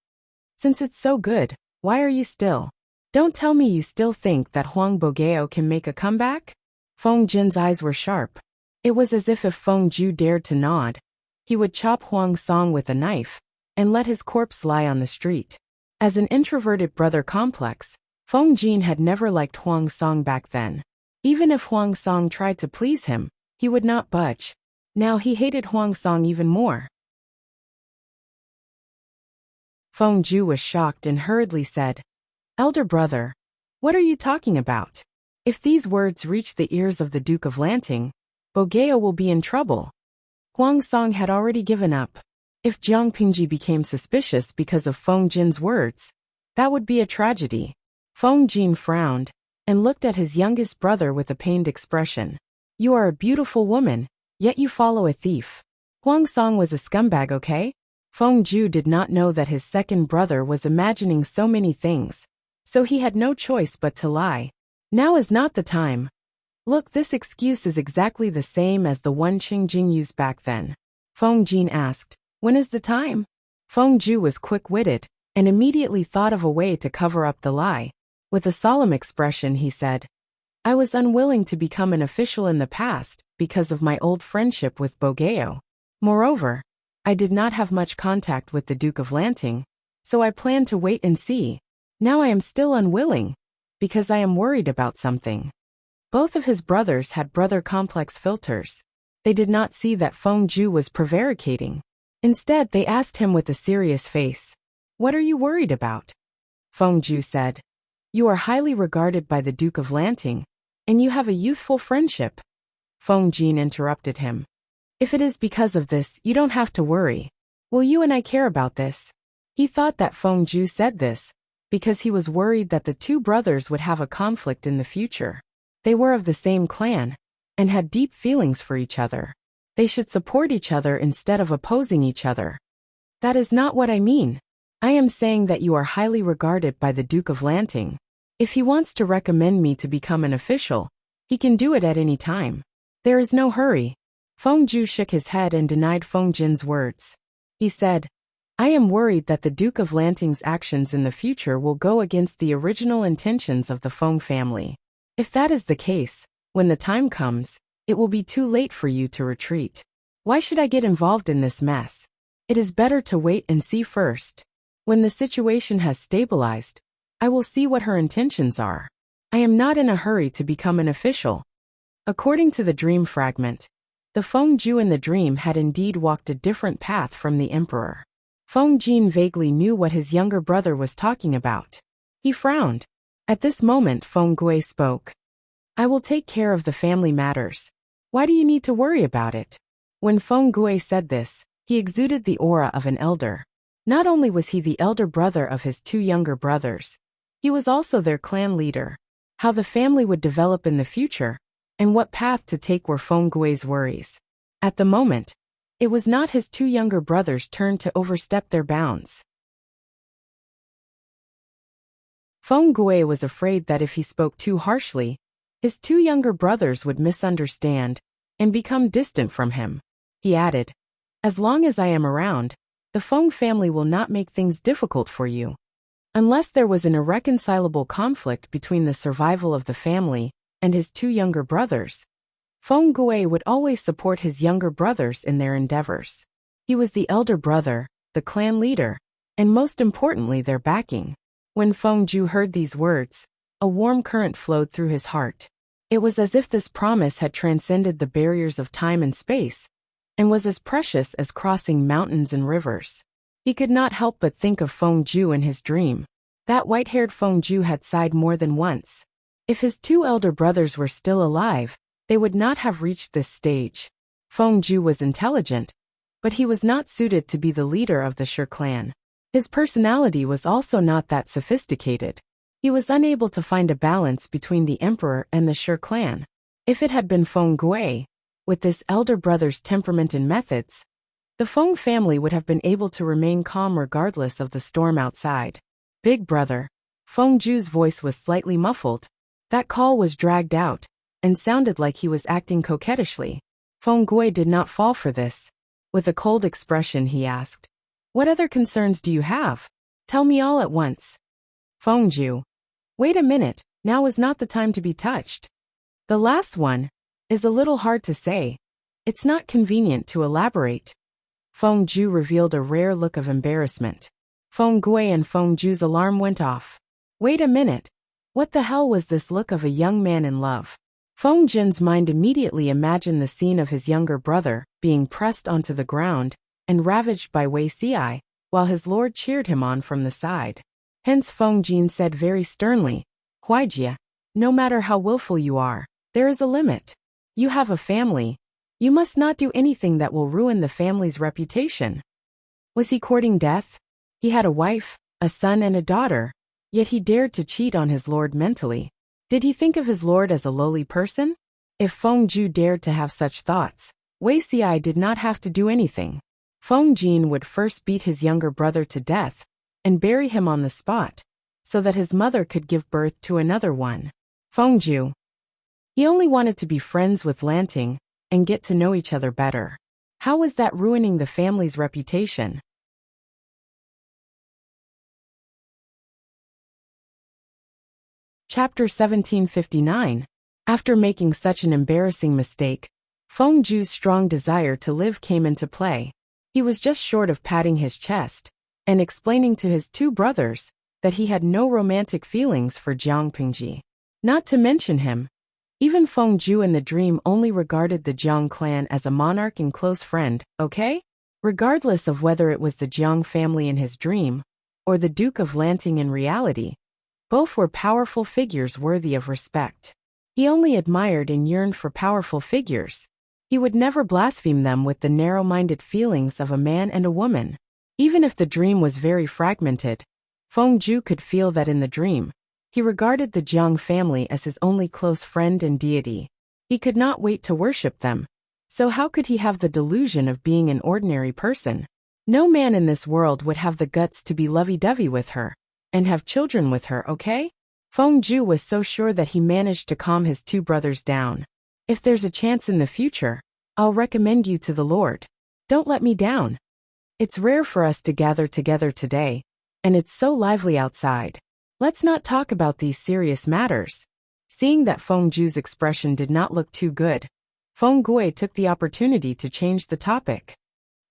Since it's so good, why are you still? Don't tell me you still think that Huang Bogeo can make a comeback? Feng Jin's eyes were sharp. It was as if Feng Ju dared to nod, He would chop Huang Song with a knife and let his corpse lie on the street. As an introverted brother complex, Feng Jin had never liked Huang Song back then. Even if Huang Song tried to please him, he would not budge. Now he hated Huang Song even more. Feng Ju was shocked and hurriedly said, "Elder brother, what are you talking about? If these words reach the ears of the Duke of Lanting, Bogeo will be in trouble." Huang Song had already given up. If Jiang Pingji became suspicious because of Feng Jin's words, that would be a tragedy. Feng Jin frowned and looked at his youngest brother with a pained expression. "You are a beautiful woman, yet you follow a thief. Huang Song was a scumbag, okay?" Feng Ju did not know that his second brother was imagining so many things, so he had no choice but to lie. "Now is not the time. Look, this excuse is exactly the same as the one Qing Jing used back then." Feng Jin asked, "When is the time?" Feng Ju was quick-witted and immediately thought of a way to cover up the lie. With a solemn expression, he said, "I was unwilling to become an official in the past because of my old friendship with Bogeo. Moreover, I did not have much contact with the Duke of Lanting, so I planned to wait and see. Now I am still unwilling, because I am worried about something." Both of his brothers had brother complex filters. They did not see that Feng Ju was prevaricating. Instead, they asked him with a serious face, "What are you worried about?" Feng Ju said, "You are highly regarded by the Duke of Lanting, and you have a youthful friendship." Feng Jin interrupted him. "If it is because of this, you don't have to worry. Will you and I care about this?" He thought that Feng Ju said this because he was worried that the two brothers would have a conflict in the future. They were of the same clan and had deep feelings for each other. They should support each other instead of opposing each other. "That is not what I mean. I am saying that you are highly regarded by the Duke of Lanting. If he wants to recommend me to become an official, he can do it at any time. There is no hurry." Feng Ju shook his head and denied Feng Jin's words. He said, "I am worried that the Duke of Lanting's actions in the future will go against the original intentions of the Feng family. If that is the case, when the time comes, it will be too late for you to retreat. Why should I get involved in this mess? It is better to wait and see first. When the situation has stabilized, I will see what her intentions are. I am not in a hurry to become an official." According to the dream fragment, the Feng Ju in the dream had indeed walked a different path from the emperor. Feng Jin vaguely knew what his younger brother was talking about. He frowned. At this moment, Feng Gui spoke. "I will take care of the family matters. Why do you need to worry about it?" When Feng Gui said this, he exuded the aura of an elder. Not only was he the elder brother of his two younger brothers, he was also their clan leader. How the family would develop in the future, and what path to take were Feng Gui's worries. At the moment, it was not his two younger brothers' turn to overstep their bounds. Feng Gui was afraid that if he spoke too harshly, his two younger brothers would misunderstand and become distant from him. He added, "As long as I am around, the Feng family will not make things difficult for you. Unless there was an irreconcilable conflict between the survival of the family and his two younger brothers, Feng Gui would always support his younger brothers in their endeavors. He was the elder brother, the clan leader, and most importantly their backing." When Feng Ju heard these words, a warm current flowed through his heart. It was as if this promise had transcended the barriers of time and space, and was as precious as crossing mountains and rivers. He could not help but think of Feng Ju in his dream. That white-haired Feng Ju had sighed more than once. If his two elder brothers were still alive, they would not have reached this stage. Feng Ju was intelligent, but he was not suited to be the leader of the Shi clan. His personality was also not that sophisticated. He was unable to find a balance between the emperor and the Shi clan. If it had been Feng Gui, with this elder brother's temperament and methods, the Feng family would have been able to remain calm regardless of the storm outside. "Big brother." Feng Ju's voice was slightly muffled. That call was dragged out, and sounded like he was acting coquettishly. Feng Gui did not fall for this. With a cold expression he asked, "What other concerns do you have? Tell me all at once." Feng Ju. "Wait a minute, now is not the time to be touched. The last one is a little hard to say. It's not convenient to elaborate. Feng Ju revealed a rare look of embarrassment. Feng Gui and Feng Ju's alarm went off. Wait a minute. What the hell was this look of a young man in love? Feng Jin's mind immediately imagined the scene of his younger brother being pressed onto the ground and ravaged by Wei Xiai, while his lord cheered him on from the side. Hence Feng Jin said very sternly, Huaijie, no matter how willful you are, there is a limit. You have a family. You must not do anything that will ruin the family's reputation. Was he courting death? He had a wife, a son and a daughter, yet he dared to cheat on his lord mentally. Did he think of his lord as a lowly person? If Feng Ju dared to have such thoughts, Wei Xiai did not have to do anything. Feng Jin would first beat his younger brother to death and bury him on the spot, so that his mother could give birth to another one. Feng Ju. He only wanted to be friends with Lanting and get to know each other better. How was that ruining the family's reputation? Chapter 1759. After making such an embarrassing mistake, Feng Ju's strong desire to live came into play. He was just short of patting his chest and explaining to his two brothers that he had no romantic feelings for Jiang Pingji. Not to mention him, even Feng Ju in the dream only regarded the Jiang clan as a monarch and close friend, okay? Regardless of whether it was the Jiang family in his dream or the Duke of Lanting in reality, both were powerful figures worthy of respect. He only admired and yearned for powerful figures. He would never blaspheme them with the narrow-minded feelings of a man and a woman. Even if the dream was very fragmented, Feng Ju could feel that in the dream, he regarded the Jiang family as his only close friend and deity. He could not wait to worship them. So how could he have the delusion of being an ordinary person? No man in this world would have the guts to be lovey-dovey with her and have children with her, okay? Feng Ju was so sure that he managed to calm his two brothers down. If there's a chance in the future, I'll recommend you to the Lord. Don't let me down. It's rare for us to gather together today, and it's so lively outside. Let's not talk about these serious matters. Seeing that Feng Ju's expression did not look too good, Feng Gui took the opportunity to change the topic.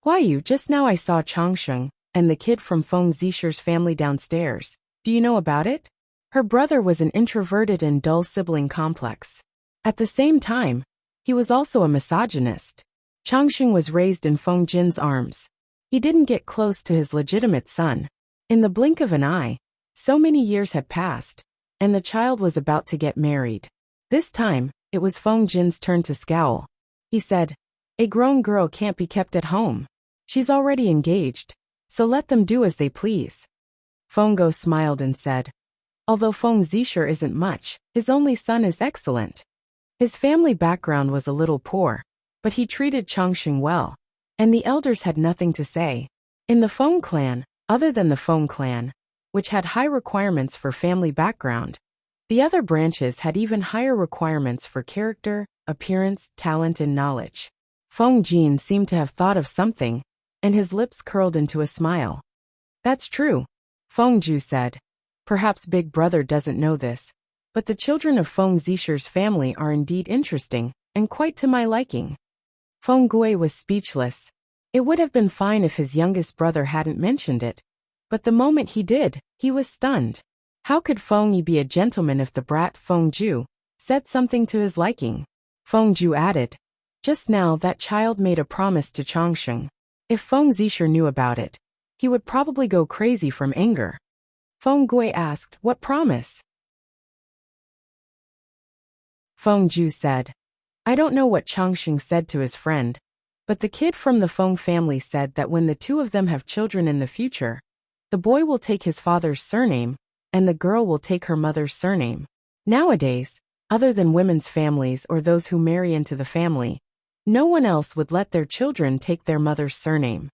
Huayu, just now I saw Changsheng and the kid from Feng Zisher's family downstairs. Do you know about it? Her brother was an introverted and dull sibling complex. At the same time, he was also a misogynist. Changsheng was raised in Feng Jin's arms. He didn't get close to his legitimate son. In the blink of an eye, so many years had passed, and the child was about to get married. This time, it was Feng Jin's turn to scowl. He said, a grown girl can't be kept at home. She's already engaged, so let them do as they please. Feng Go smiled and said, although Feng Zisher isn't much, his only son is excellent. His family background was a little poor, but he treated Changsheng well, and the elders had nothing to say. In the Feng clan, other than the Feng clan, which had high requirements for family background, the other branches had even higher requirements for character, appearance, talent, and knowledge. Feng Jin seemed to have thought of something, and his lips curled into a smile. That's true, Feng Ju said. Perhaps Big Brother doesn't know this, but the children of Feng Zisher's family are indeed interesting, and quite to my liking. Feng Gui was speechless. It would have been fine if his youngest brother hadn't mentioned it, but the moment he did, he was stunned. How could Feng Yi be a gentleman if the brat Feng Ju said something to his liking? Feng Ju added, just now that child made a promise to Changsheng. If Feng Zisher knew about it, he would probably go crazy from anger. Feng Gui asked, what promise? Feng Ju said, I don't know what Changsheng said to his friend, but the kid from the Feng family said that when the two of them have children in the future, the boy will take his father's surname, and the girl will take her mother's surname. Nowadays, other than women's families or those who marry into the family, no one else would let their children take their mother's surname.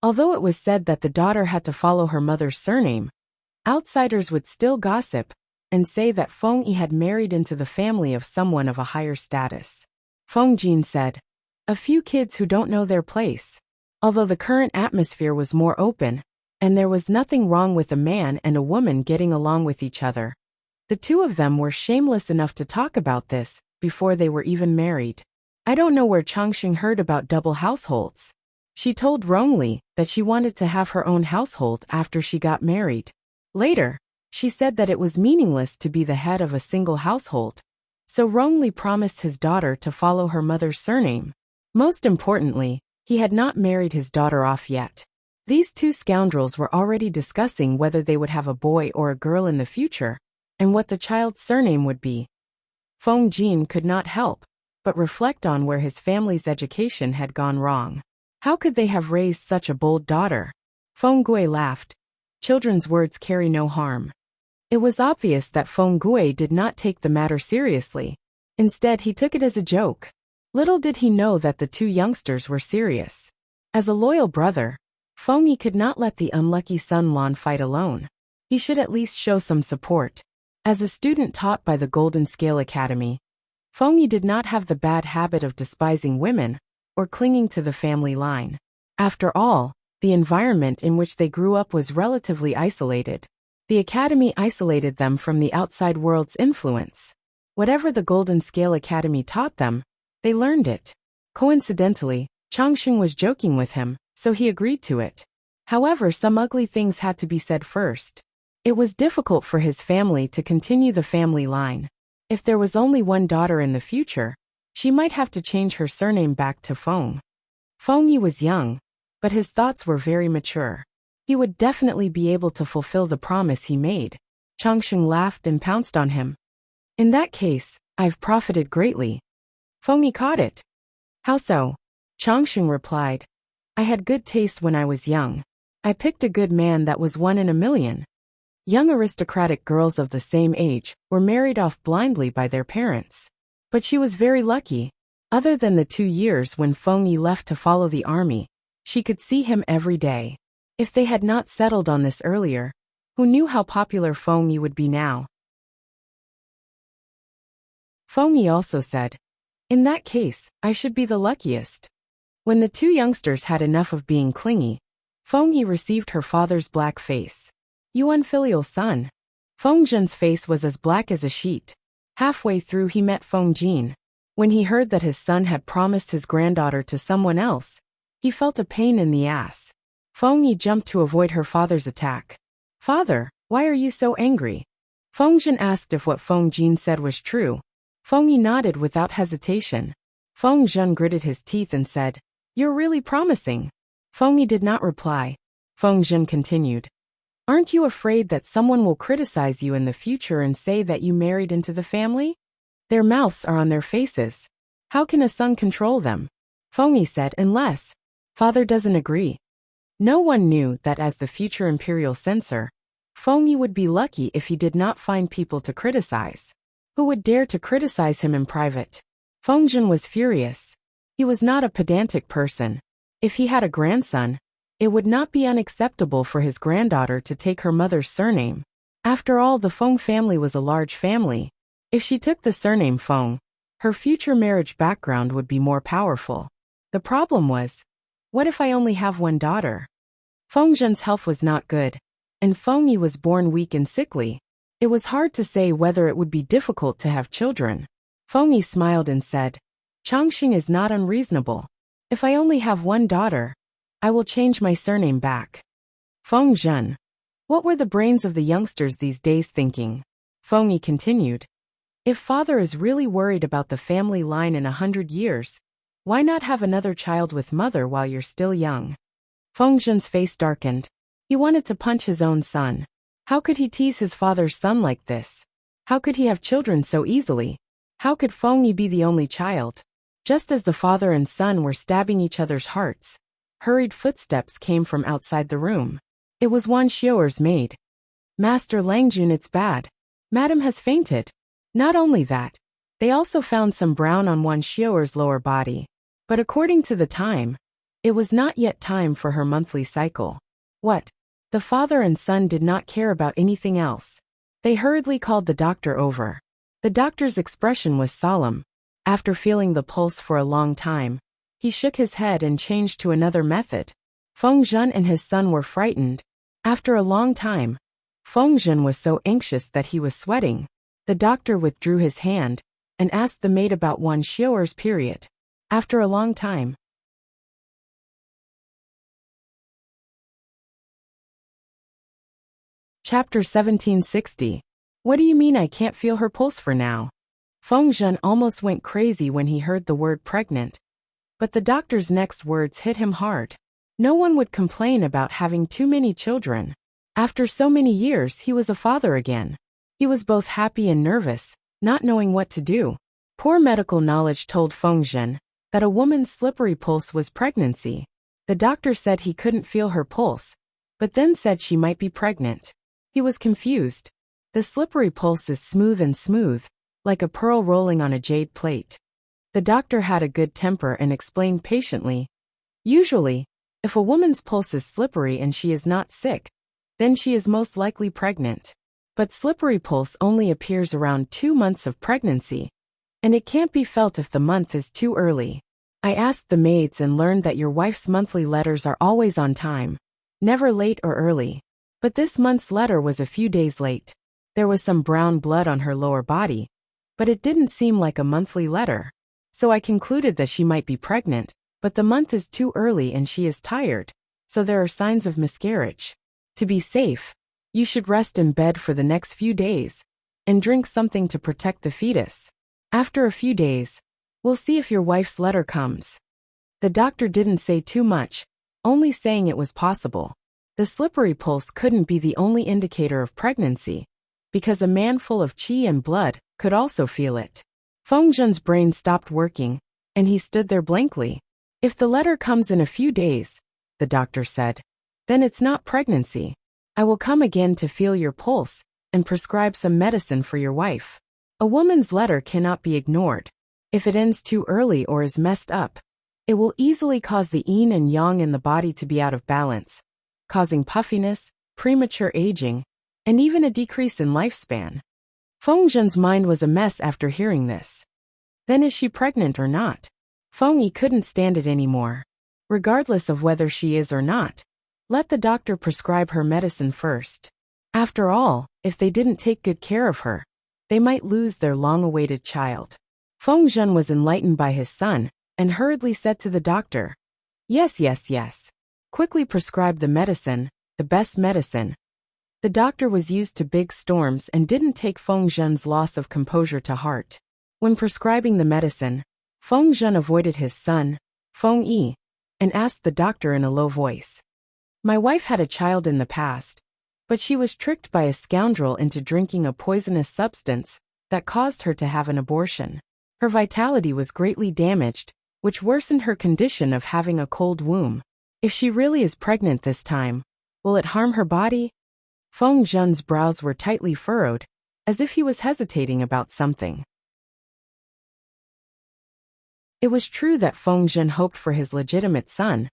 Although it was said that the daughter had to follow her mother's surname, outsiders would still gossip and say that Feng Yi had married into the family of someone of a higher status. Feng Jin said, a few kids who don't know their place. Although the current atmosphere was more open, and there was nothing wrong with a man and a woman getting along with each other, the two of them were shameless enough to talk about this before they were even married. I don't know where Changsheng heard about double households. She told Rongli that she wanted to have her own household after she got married. Later, she said that it was meaningless to be the head of a single household. So Rongli promised his daughter to follow her mother's surname. Most importantly, he had not married his daughter off yet. These two scoundrels were already discussing whether they would have a boy or a girl in the future, and what the child's surname would be. Feng Jin could not help but reflect on where his family's education had gone wrong. How could they have raised such a bold daughter? Feng Gui laughed. Children's words carry no harm. It was obvious that Feng Gui did not take the matter seriously. Instead, he took it as a joke. Little did he know that the two youngsters were serious. As a loyal brother, Feng Yi could not let the unlucky Sun Lan fight alone. He should at least show some support. As a student taught by the Golden Scale Academy, Feng Yi did not have the bad habit of despising women or clinging to the family line. After all, the environment in which they grew up was relatively isolated. The academy isolated them from the outside world's influence. Whatever the Golden Scale Academy taught them, they learned it. Coincidentally, Changxing was joking with him, so he agreed to it. However, some ugly things had to be said first. It was difficult for his family to continue the family line. If there was only one daughter in the future, she might have to change her surname back to Feng. Feng Yi was young, but his thoughts were very mature. He would definitely be able to fulfill the promise he made. Changxing laughed and pounced on him. In that case, I've profited greatly. Feng Yi caught it. How so? Changxing replied. I had good taste when I was young. I picked a good man that was 1 in a million. Young aristocratic girls of the same age were married off blindly by their parents. But she was very lucky. Other than the 2 years when Feng Yi left to follow the army, she could see him every day. If they had not settled on this earlier, who knew how popular Feng Yi would be now? Feng Yi also said, in that case, I should be the luckiest. When the two youngsters had enough of being clingy, Feng Yi received her father's black face. You unfilial son. Feng Zhen's face was as black as a sheet. Halfway through he met Feng Jin. When he heard that his son had promised his granddaughter to someone else, he felt a pain in the ass. Feng Yi jumped to avoid her father's attack. Father, why are you so angry? Feng Zhen asked if what Feng Jin said was true. Feng Yi nodded without hesitation. Feng Zhen gritted his teeth and said, You're really promising. Feng Yi did not reply. Feng Zhen continued. Aren't you afraid that someone will criticize you in the future and say that you married into the family? Their mouths are on their faces. How can a son control them? Feng Yi said, unless father doesn't agree. No one knew that as the future imperial censor, Feng Yi would be lucky if he did not find people to criticize. Who would dare to criticize him in private? Feng Zhen was furious. He was not a pedantic person. If he had a grandson, it would not be unacceptable for his granddaughter to take her mother's surname. After all, the Feng family was a large family. If she took the surname Feng, her future marriage background would be more powerful. The problem was, what if I only have one daughter? Feng Zhen's health was not good, and Feng Yi was born weak and sickly. It was hard to say whether it would be difficult to have children. Feng Yi smiled and said, Changxing is not unreasonable. If I only have one daughter, I will change my surname back. Feng Zhen. What were the brains of the youngsters these days thinking? Feng Yi continued. If father is really worried about the family line in 100 years, why not have another child with mother while you're still young? Feng Zhen's face darkened. He wanted to punch his own son. How could he tease his father's son like this? How could he have children so easily? How could Feng Yi be the only child? Just as the father and son were stabbing each other's hearts, hurried footsteps came from outside the room. It was Wan Xiaoer's maid. Master Langjun, it's bad. Madam has fainted. Not only that, they also found some brown on Wan Xiaoer's lower body. But according to the time, it was not yet time for her monthly cycle. What? The father and son did not care about anything else. They hurriedly called the doctor over. The doctor's expression was solemn. After feeling the pulse for a long time, he shook his head and changed to another method. Feng Zhen and his son were frightened. After a long time, Feng Zhen was so anxious that he was sweating. The doctor withdrew his hand and asked the maid about Wan Xiaoer's period. After a long time, Chapter 1760. What do you mean I can't feel her pulse for now? Feng Zhen almost went crazy when he heard the word pregnant. But the doctor's next words hit him hard. No one would complain about having too many children. After so many years, he was a father again. He was both happy and nervous, not knowing what to do. Poor medical knowledge told Feng Zhen that a woman's slippery pulse was pregnancy. The doctor said he couldn't feel her pulse, but then said she might be pregnant. He was confused. The slippery pulse is smooth, like a pearl rolling on a jade plate. The doctor had a good temper and explained patiently. Usually, if a woman's pulse is slippery and she is not sick, then she is most likely pregnant. But slippery pulse only appears around 2 months of pregnancy, and it can't be felt if the month is too early. I asked the maids and learned that your wife's monthly letters are always on time, never late or early. But this month's letter was a few days late. There was some brown blood on her lower body, but it didn't seem like a monthly letter. So I concluded that she might be pregnant, but the month is too early and she is tired, so there are signs of miscarriage. To be safe, you should rest in bed for the next few days and drink something to protect the fetus. After a few days, we'll see if your wife's letter comes. The doctor didn't say too much, only saying it was possible. The slippery pulse couldn't be the only indicator of pregnancy, because a man full of qi and blood could also feel it. Feng Zhen's brain stopped working, and he stood there blankly. If the letter comes in a few days, the doctor said, then it's not pregnancy. I will come again to feel your pulse and prescribe some medicine for your wife. A woman's letter cannot be ignored. If it ends too early or is messed up, it will easily cause the yin and yang in the body to be out of balance, causing puffiness, premature aging, and even a decrease in lifespan. Feng Zhen's mind was a mess after hearing this. Then is she pregnant or not? Feng Yi couldn't stand it anymore. Regardless of whether she is or not, let the doctor prescribe her medicine first. After all, if they didn't take good care of her, they might lose their long-awaited child. Feng Zhen was enlightened by his son, and hurriedly said to the doctor, Yes. Quickly prescribe the medicine, the best medicine. The doctor was used to big storms and didn't take Feng Zhen's loss of composure to heart. When prescribing the medicine, Feng Zhen avoided his son, Feng Yi, and asked the doctor in a low voice. My wife had a child in the past, but she was tricked by a scoundrel into drinking a poisonous substance that caused her to have an abortion. Her vitality was greatly damaged, which worsened her condition of having a cold womb. If she really is pregnant this time, will it harm her body? Feng Zhen's brows were tightly furrowed, as if he was hesitating about something. It was true that Feng Zhen hoped for his legitimate son,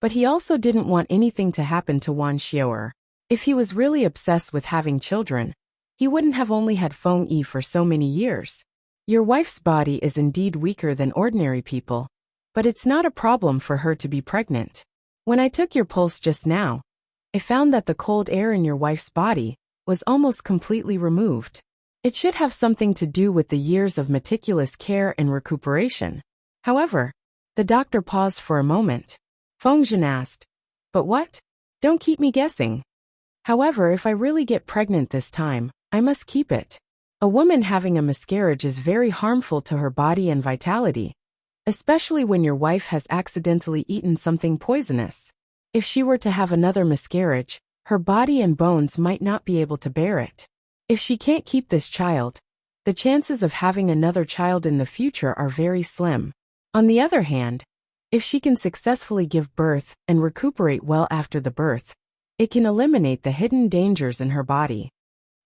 but he also didn't want anything to happen to Wan Xiao'er. If he was really obsessed with having children, he wouldn't have only had Feng Yi for so many years. Your wife's body is indeed weaker than ordinary people, but it's not a problem for her to be pregnant. When I took your pulse just now, I found that the cold air in your wife's body was almost completely removed. It should have something to do with the years of meticulous care and recuperation. However, the doctor paused for a moment. Feng Zhen asked, But what? Don't keep me guessing. However, if I really get pregnant this time, I must keep it. A woman having a miscarriage is very harmful to her body and vitality, especially when your wife has accidentally eaten something poisonous. If she were to have another miscarriage, her body and bones might not be able to bear it. If she can't keep this child, the chances of having another child in the future are very slim. On the other hand, if she can successfully give birth and recuperate well after the birth, it can eliminate the hidden dangers in her body.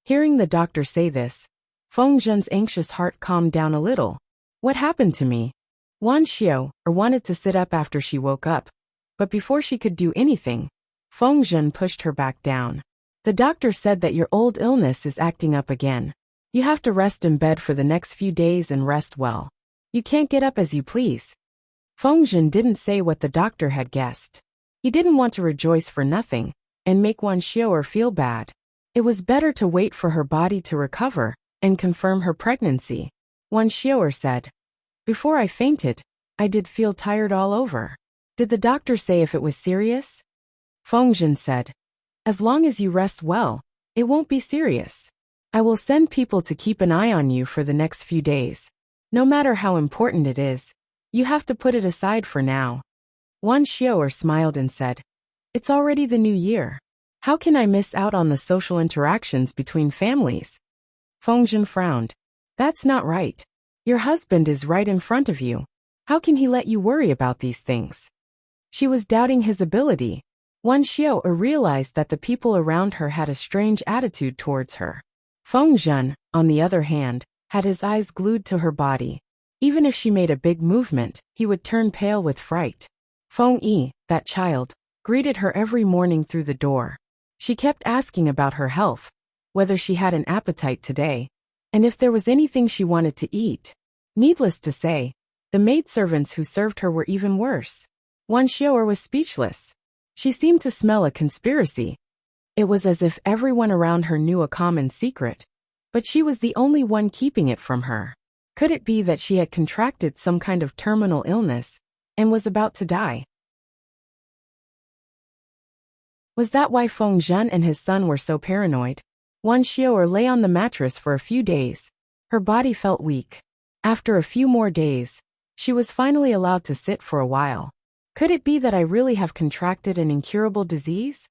Hearing the doctor say this, Feng Zhen's anxious heart calmed down a little. What happened to me? Wan Xiao'er wanted to sit up after she woke up, but before she could do anything, Feng Zhen pushed her back down. The doctor said that your old illness is acting up again. You have to rest in bed for the next few days and rest well. You can't get up as you please. Feng Zhen didn't say what the doctor had guessed. He didn't want to rejoice for nothing and make Wan Xiao'er feel bad. It was better to wait for her body to recover and confirm her pregnancy. Wan Xiao'er said, Before I fainted, I did feel tired all over. Did the doctor say if it was serious? Feng Zhen said, As long as you rest well, It won't be serious. I will send people to keep an eye on you for the next few days. No matter how important it is, you have to put it aside for now. Wan Xiao'er smiled and said, It's already the new year. How can I miss out on the social interactions between families? Fengzhen frowned. That's not right. Your husband is right in front of you. How can he let you worry about these things? She was doubting his ability. Wan Xiao'er realized that the people around her had a strange attitude towards her. Fengzhen, on the other hand, had his eyes glued to her body. Even if she made a big movement, he would turn pale with fright. Feng Yi, that child, greeted her every morning through the door. She kept asking about her health, whether she had an appetite today, and if there was anything she wanted to eat. Needless to say, the maidservants who served her were even worse. Wan Xiao'er was speechless. She seemed to smell a conspiracy. It was as if everyone around her knew a common secret, but she was the only one keeping it from her. Could it be that she had contracted some kind of terminal illness and was about to die? Was that why Fengzhen and his son were so paranoid? Wan Xiao'er lay on the mattress for a few days. Her body felt weak. After a few more days, she was finally allowed to sit for a while. Could it be that I really have contracted an incurable disease?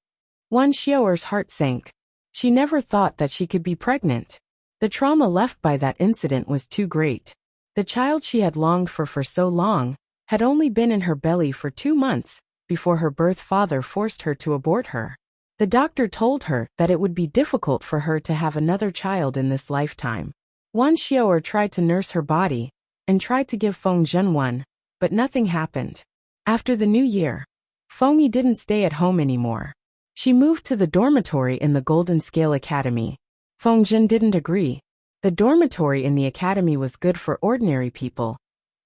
Wan Xiao'er's heart sank. She never thought that she could be pregnant. The trauma left by that incident was too great. The child she had longed for so long had only been in her belly for 2 months before her birth father forced her to abort her. The doctor told her that it would be difficult for her to have another child in this lifetime. Wan Xiao'er tried to nurse her body and tried to give Fengzhen one, but nothing happened. After the new year, Feng Yi didn't stay at home anymore. She moved to the dormitory in the Golden Scale Academy. Fengzhen didn't agree. The dormitory in the academy was good for ordinary people,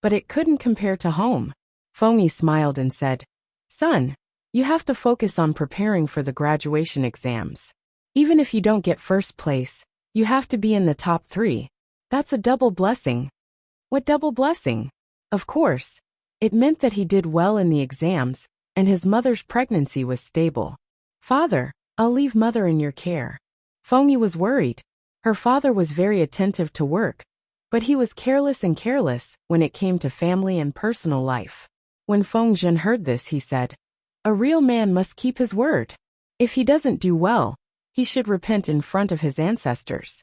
but it couldn't compare to home. Feng Yi smiled and said, Son, you have to focus on preparing for the graduation exams. Even if you don't get first place, you have to be in the top 3. That's a double blessing. What double blessing? Of course. It meant that he did well in the exams, and his mother's pregnancy was stable. Father, I'll leave mother in your care. Feng Yi was worried. Her father was very attentive to work, but he was careless when it came to family and personal life. When Fengzhen heard this, he said, A real man must keep his word. If he doesn't do well, he should repent in front of his ancestors.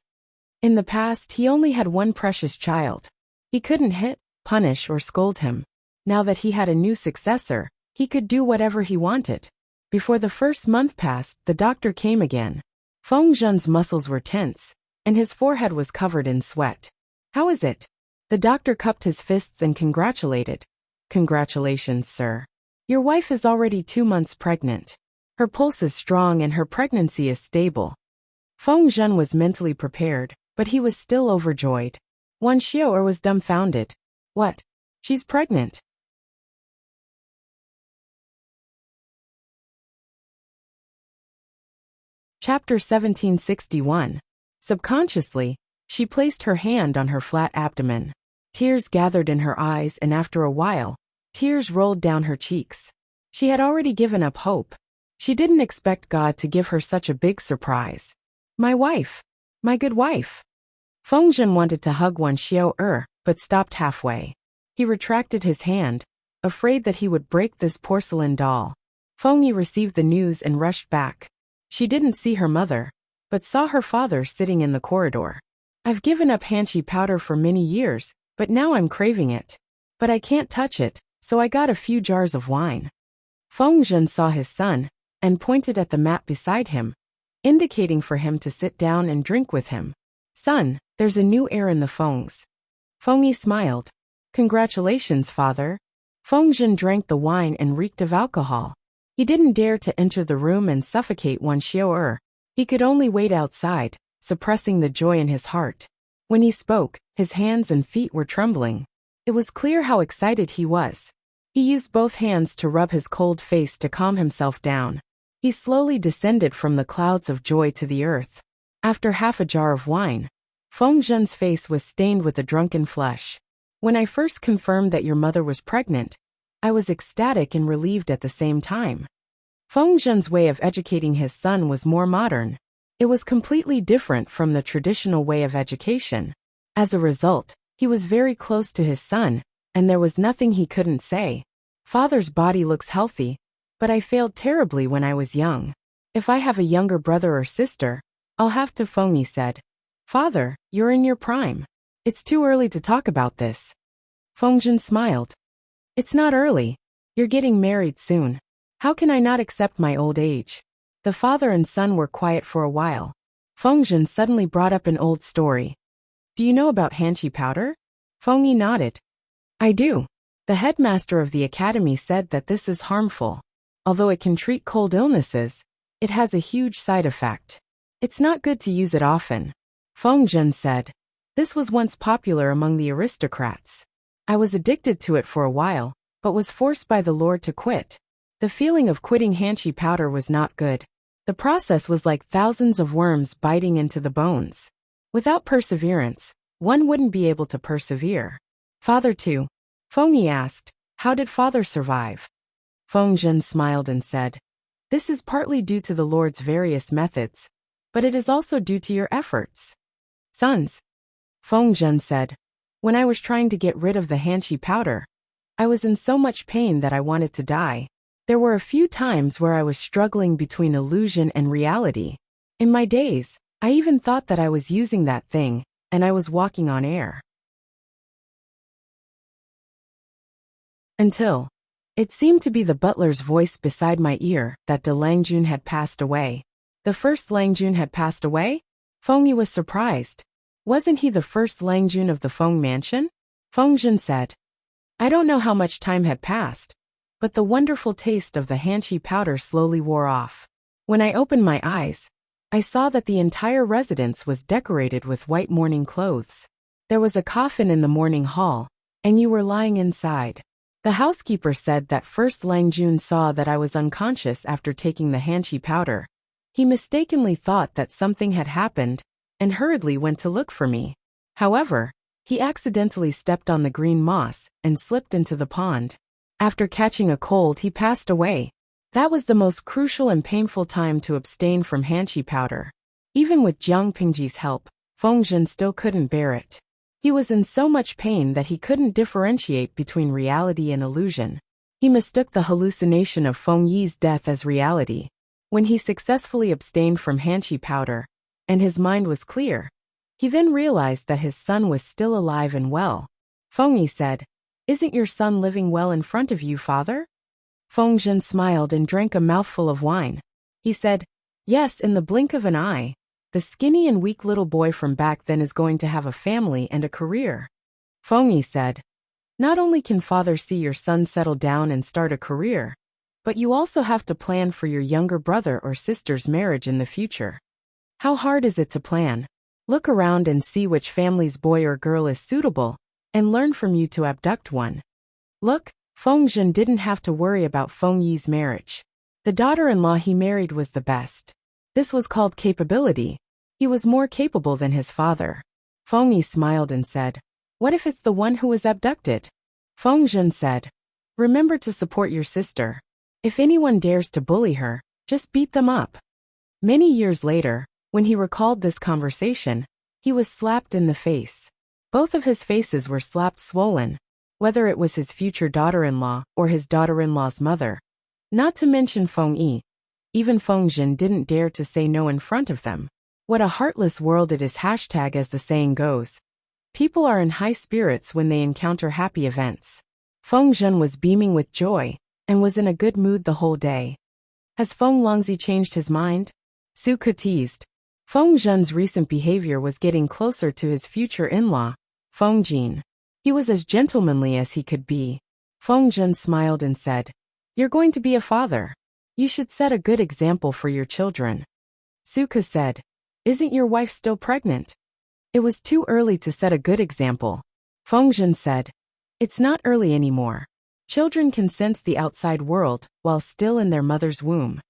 In the past, he only had one precious child. He couldn't hit, punish, or scold him. Now that he had a new successor, he could do whatever he wanted. Before the first month passed, the doctor came again. Fengzhen's muscles were tense, and his forehead was covered in sweat. How is it? The doctor cupped his fists and congratulated. Congratulations, sir. Your wife is already 2 months pregnant. Her pulse is strong and her pregnancy is stable. Fengzhen was mentally prepared, but he was still overjoyed. Wan Xiao'er was dumbfounded. What? She's pregnant. Chapter 1761. Subconsciously, she placed her hand on her flat abdomen. Tears gathered in her eyes, and after a while, tears rolled down her cheeks. She had already given up hope. She didn't expect God to give her such a big surprise. My wife. My good wife. Fengzhen wanted to hug Wan Xiao'er, but stopped halfway. He retracted his hand, afraid that he would break this porcelain doll. Feng Yi received the news and rushed back. She didn't see her mother, but saw her father sitting in the corridor. I've given up Hanqi powder for many years, but now I'm craving it. But I can't touch it, so I got a few jars of wine. Fengzhen saw his son, and pointed at the mat beside him, indicating for him to sit down and drink with him. Son, there's a new heir in the Fengs. Feng Yi smiled. Congratulations, father. Fengzhen drank the wine and reeked of alcohol. He didn't dare to enter the room and suffocate Wan Xiao'er. He could only wait outside, suppressing the joy in his heart. When he spoke, his hands and feet were trembling. It was clear how excited he was. He used both hands to rub his cold face to calm himself down. He slowly descended from the clouds of joy to the earth. After half a jar of wine, Fengzhen's face was stained with a drunken flush. When I first confirmed that your mother was pregnant, I was ecstatic and relieved at the same time. Fengzhen's way of educating his son was more modern. It was completely different from the traditional way of education. As a result, he was very close to his son, and there was nothing he couldn't say. Father's body looks healthy, but I failed terribly when I was young. If I have a younger brother or sister, I'll have to, Fengyi said. Father, you're in your prime. It's too early to talk about this. Fengjin smiled. It's not early. You're getting married soon. How can I not accept my old age? The father and son were quiet for a while. Fengjin suddenly brought up an old story. Do you know about Hanqi powder? Fengyi nodded. I do. The headmaster of the academy said that this is harmful. Although it can treat cold illnesses, it has a huge side effect. It's not good to use it often. Fengjin said. This was once popular among the aristocrats. I was addicted to it for a while, but was forced by the Lord to quit. The feeling of quitting Hanqi powder was not good. The process was like thousands of worms biting into the bones. Without perseverance, one wouldn't be able to persevere. Father too? Fengyi asked, how did father survive? Fengjin smiled and said, this is partly due to the Lord's various methods, but it is also due to your efforts. Sons. Fengjin said, when I was trying to get rid of the Hanqi powder, I was in so much pain that I wanted to die. There were a few times where I was struggling between illusion and reality. In my days, I even thought that I was using that thing, and I was walking on air. Until it seemed to be the butler's voice beside my ear that De Langjun had passed away. The first Langjun had passed away? Fengyi was surprised. Wasn't he the first Langjun of the Feng mansion? Fengjin said. I don't know how much time had passed, but the wonderful taste of the Hanqi powder slowly wore off. When I opened my eyes, I saw that the entire residence was decorated with white mourning clothes. There was a coffin in the mourning hall, and you were lying inside. The housekeeper said that first Langjun saw that I was unconscious after taking the Hanqi powder. He mistakenly thought that something had happened, and hurriedly went to look for me. However, he accidentally stepped on the green moss and slipped into the pond. After catching a cold, he passed away. That was the most crucial and painful time to abstain from Hanqi powder. Even with Jiang Pingji's help, Fengjin still couldn't bear it. He was in so much pain that he couldn't differentiate between reality and illusion. He mistook the hallucination of Fengyi's death as reality. When he successfully abstained from Hanqi powder, and his mind was clear, he then realized that his son was still alive and well. Fengyi said, isn't your son living well in front of you, father? Fengjin smiled and drank a mouthful of wine. He said, yes, in the blink of an eye. The skinny and weak little boy from back then is going to have a family and a career. Fengyi said, not only can father see your son settle down and start a career, but you also have to plan for your younger brother or sister's marriage in the future. How hard is it to plan? Look around and see which family's boy or girl is suitable, and learn from you to abduct one. Look, Fengjin didn't have to worry about Fengyi's marriage. The daughter-in-law he married was the best. This was called capability. He was more capable than his father. Fengyi smiled and said, what if it's the one who was abducted? Fengjin said, remember to support your sister. If anyone dares to bully her, just beat them up. Many years later, when he recalled this conversation, he was slapped in the face. Both of his faces were slapped swollen, whether it was his future daughter-in-law or his daughter-in-law's mother. Not to mention Fengyi. Even Fengjin didn't dare to say no in front of them. What a heartless world it is, hashtag as the saying goes. People are in high spirits when they encounter happy events. Fengjin was beaming with joy, and was in a good mood the whole day. Has Feng Longzi changed his mind? Suke teased. Fengjin's recent behavior was getting closer to his future in-law, Fengjin. He was as gentlemanly as he could be. Fengjin smiled and said, you're going to be a father. You should set a good example for your children. Suke said, isn't your wife still pregnant? It was too early to set a good example. Fengjin said, it's not early anymore. Children can sense the outside world while still in their mother's womb.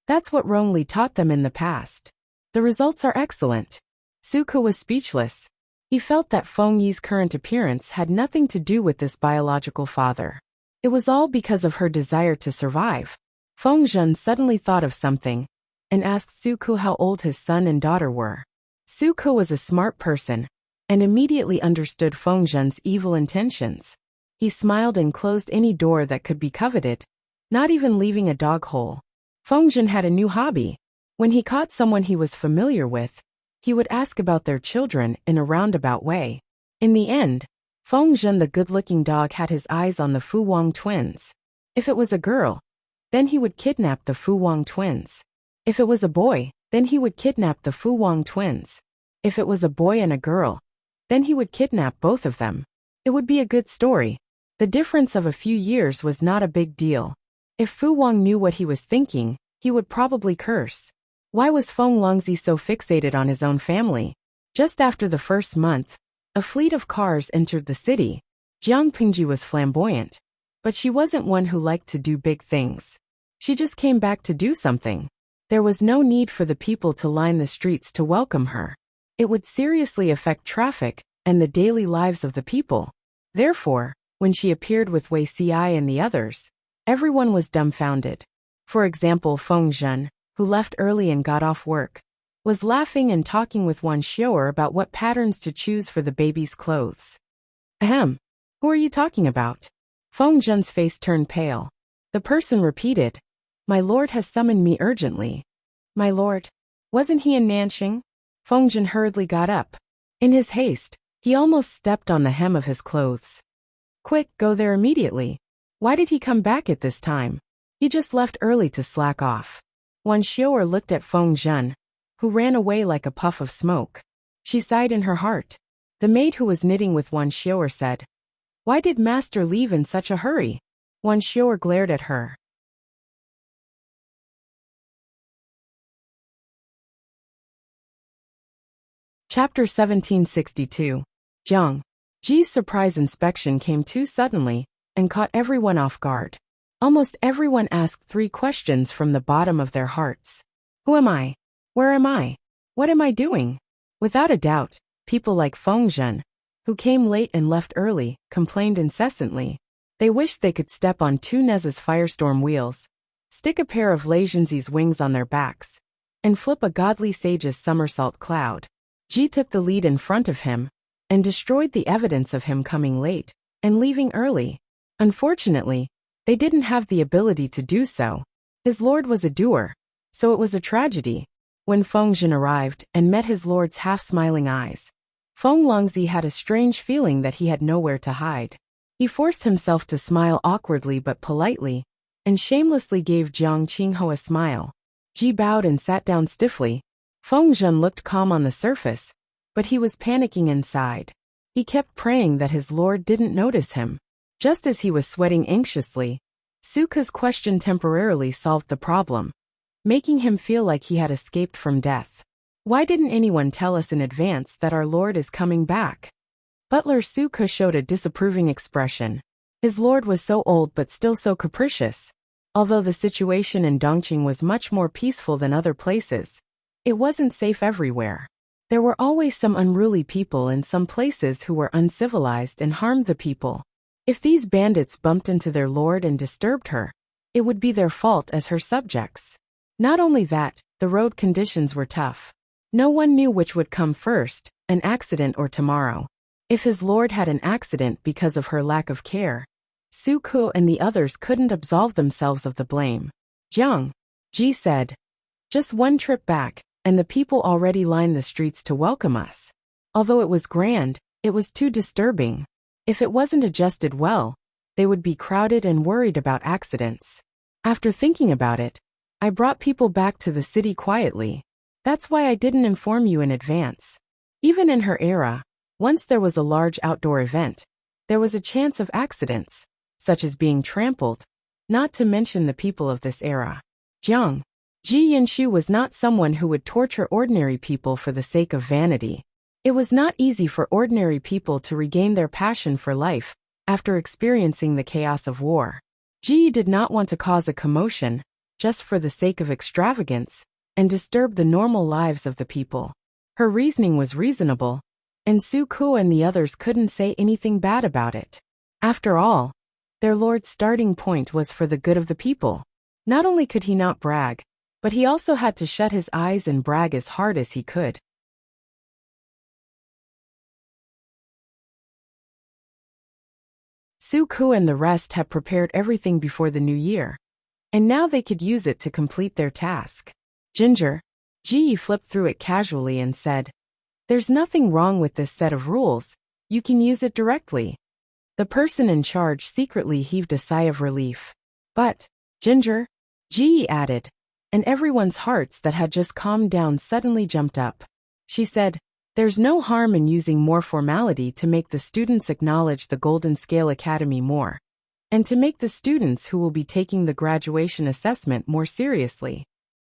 That's what Rongli taught them in the past. The results are excellent. Suke was speechless. He felt that Fengyi's current appearance had nothing to do with this biological father. It was all because of her desire to survive. Feng Zhen suddenly thought of something and asked Su Ke how old his son and daughter were. Su Ke was a smart person and immediately understood Feng Zhen's evil intentions. He smiled and closed any door that could be coveted, not even leaving a dog hole. Feng Zhen had a new hobby. When he caught someone he was familiar with, he would ask about their children in a roundabout way. In the end, Feng Zhen the good-looking dog had his eyes on the Fu Wang twins. If it was a girl, then he would kidnap the Fu Wang twins. If it was a boy, then he would kidnap the Fu Wang twins. If it was a boy and a girl, then he would kidnap both of them. It would be a good story. The difference of a few years was not a big deal. If Fu Wang knew what he was thinking, he would probably curse. Why was Feng Longzi so fixated on his own family? Just after the first month, a fleet of cars entered the city. Jiang Pingji was flamboyant, but she wasn't one who liked to do big things. She just came back to do something. There was no need for the people to line the streets to welcome her. It would seriously affect traffic and the daily lives of the people. Therefore, when she appeared with Wei Xiai and the others, everyone was dumbfounded. For example, Feng Zhen, who left early and got off work, was laughing and talking with Wan Xiu'er about what patterns to choose for the baby's clothes. Ahem. Who are you talking about? Feng Zhen's face turned pale. The person repeated, "My lord has summoned me urgently." My lord? Wasn't he in Nanxing? Feng Zhen hurriedly got up. In his haste, he almost stepped on the hem of his clothes. Quick, go there immediately. Why did he come back at this time? He just left early to slack off. Wan Xiu'er looked at Feng Zhen, who ran away like a puff of smoke. She sighed in her heart. The maid who was knitting with Wan Xiu'er said, "Why did master leave in such a hurry?" Wan Xiu'er glared at her. Chapter 1762. Jiang. Ji's surprise inspection came too suddenly and caught everyone off guard. Almost everyone asked 3 questions from the bottom of their hearts. Who am I? Where am I? What am I doing? Without a doubt, people like Feng Zhen, who came late and left early, complained incessantly. They wished they could step on Tunez's firestorm wheels, stick a pair of Lei Zhenzi's wings on their backs, and flip a godly sage's somersault cloud. Ji took the lead in front of him and destroyed the evidence of him coming late and leaving early. Unfortunately, they didn't have the ability to do so. His lord was a doer, so it was a tragedy. When Feng Zhen arrived and met his lord's half-smiling eyes, Feng Longzi had a strange feeling that he had nowhere to hide. He forced himself to smile awkwardly but politely, and shamelessly gave Jiang Qinghe a smile. Ji bowed and sat down stiffly. Feng Zhen looked calm on the surface, but he was panicking inside. He kept praying that his lord didn't notice him. Just as he was sweating anxiously, Su Ke's question temporarily solved the problem, making him feel like he had escaped from death. Why didn't anyone tell us in advance that our lord is coming back? Butler Su Ke showed a disapproving expression. His lord was so old but still so capricious. Although the situation in Dongqing was much more peaceful than other places, it wasn't safe everywhere. There were always some unruly people in some places who were uncivilized and harmed the people. If these bandits bumped into their lord and disturbed her, it would be their fault as her subjects. Not only that, the road conditions were tough. No one knew which would come first, an accident or tomorrow. If his lord had an accident because of her lack of care, Su Ke and the others couldn't absolve themselves of the blame. Jiang, Ji said, just one trip back, and the people already lined the streets to welcome us. Although it was grand, it was too disturbing. If it wasn't adjusted well, they would be crowded and worried about accidents. After thinking about it, I brought people back to the city quietly. That's why I didn't inform you in advance. Even in her era, once there was a large outdoor event, there was a chance of accidents, such as being trampled, not to mention the people of this era. Jiang, Ji Yinshu was not someone who would torture ordinary people for the sake of vanity. It was not easy for ordinary people to regain their passion for life after experiencing the chaos of war. Ji did not want to cause a commotion just for the sake of extravagance and disturb the normal lives of the people. Her reasoning was reasonable, and Su Ke and the others couldn't say anything bad about it. After all, their lord's starting point was for the good of the people. Not only could he not brag, but he also had to shut his eyes and brag as hard as he could. Suku and the rest had prepared everything before the new year, and now they could use it to complete their task. Ginger, Ji flipped through it casually and said, "There's nothing wrong with this set of rules, you can use it directly." The person in charge secretly heaved a sigh of relief. "But, Ginger," Ji added, and everyone's hearts that had just calmed down suddenly jumped up. She said, "There's no harm in using more formality to make the students acknowledge the Golden Scale Academy more, and to make the students who will be taking the graduation assessment more seriously."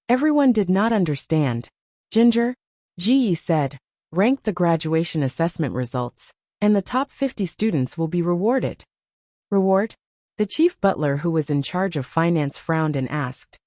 Everyone did not understand. Ginger, Ji said, "Rank the graduation assessment results, and the top 50 students will be rewarded." "Reward?" The chief butler who was in charge of finance frowned and asked,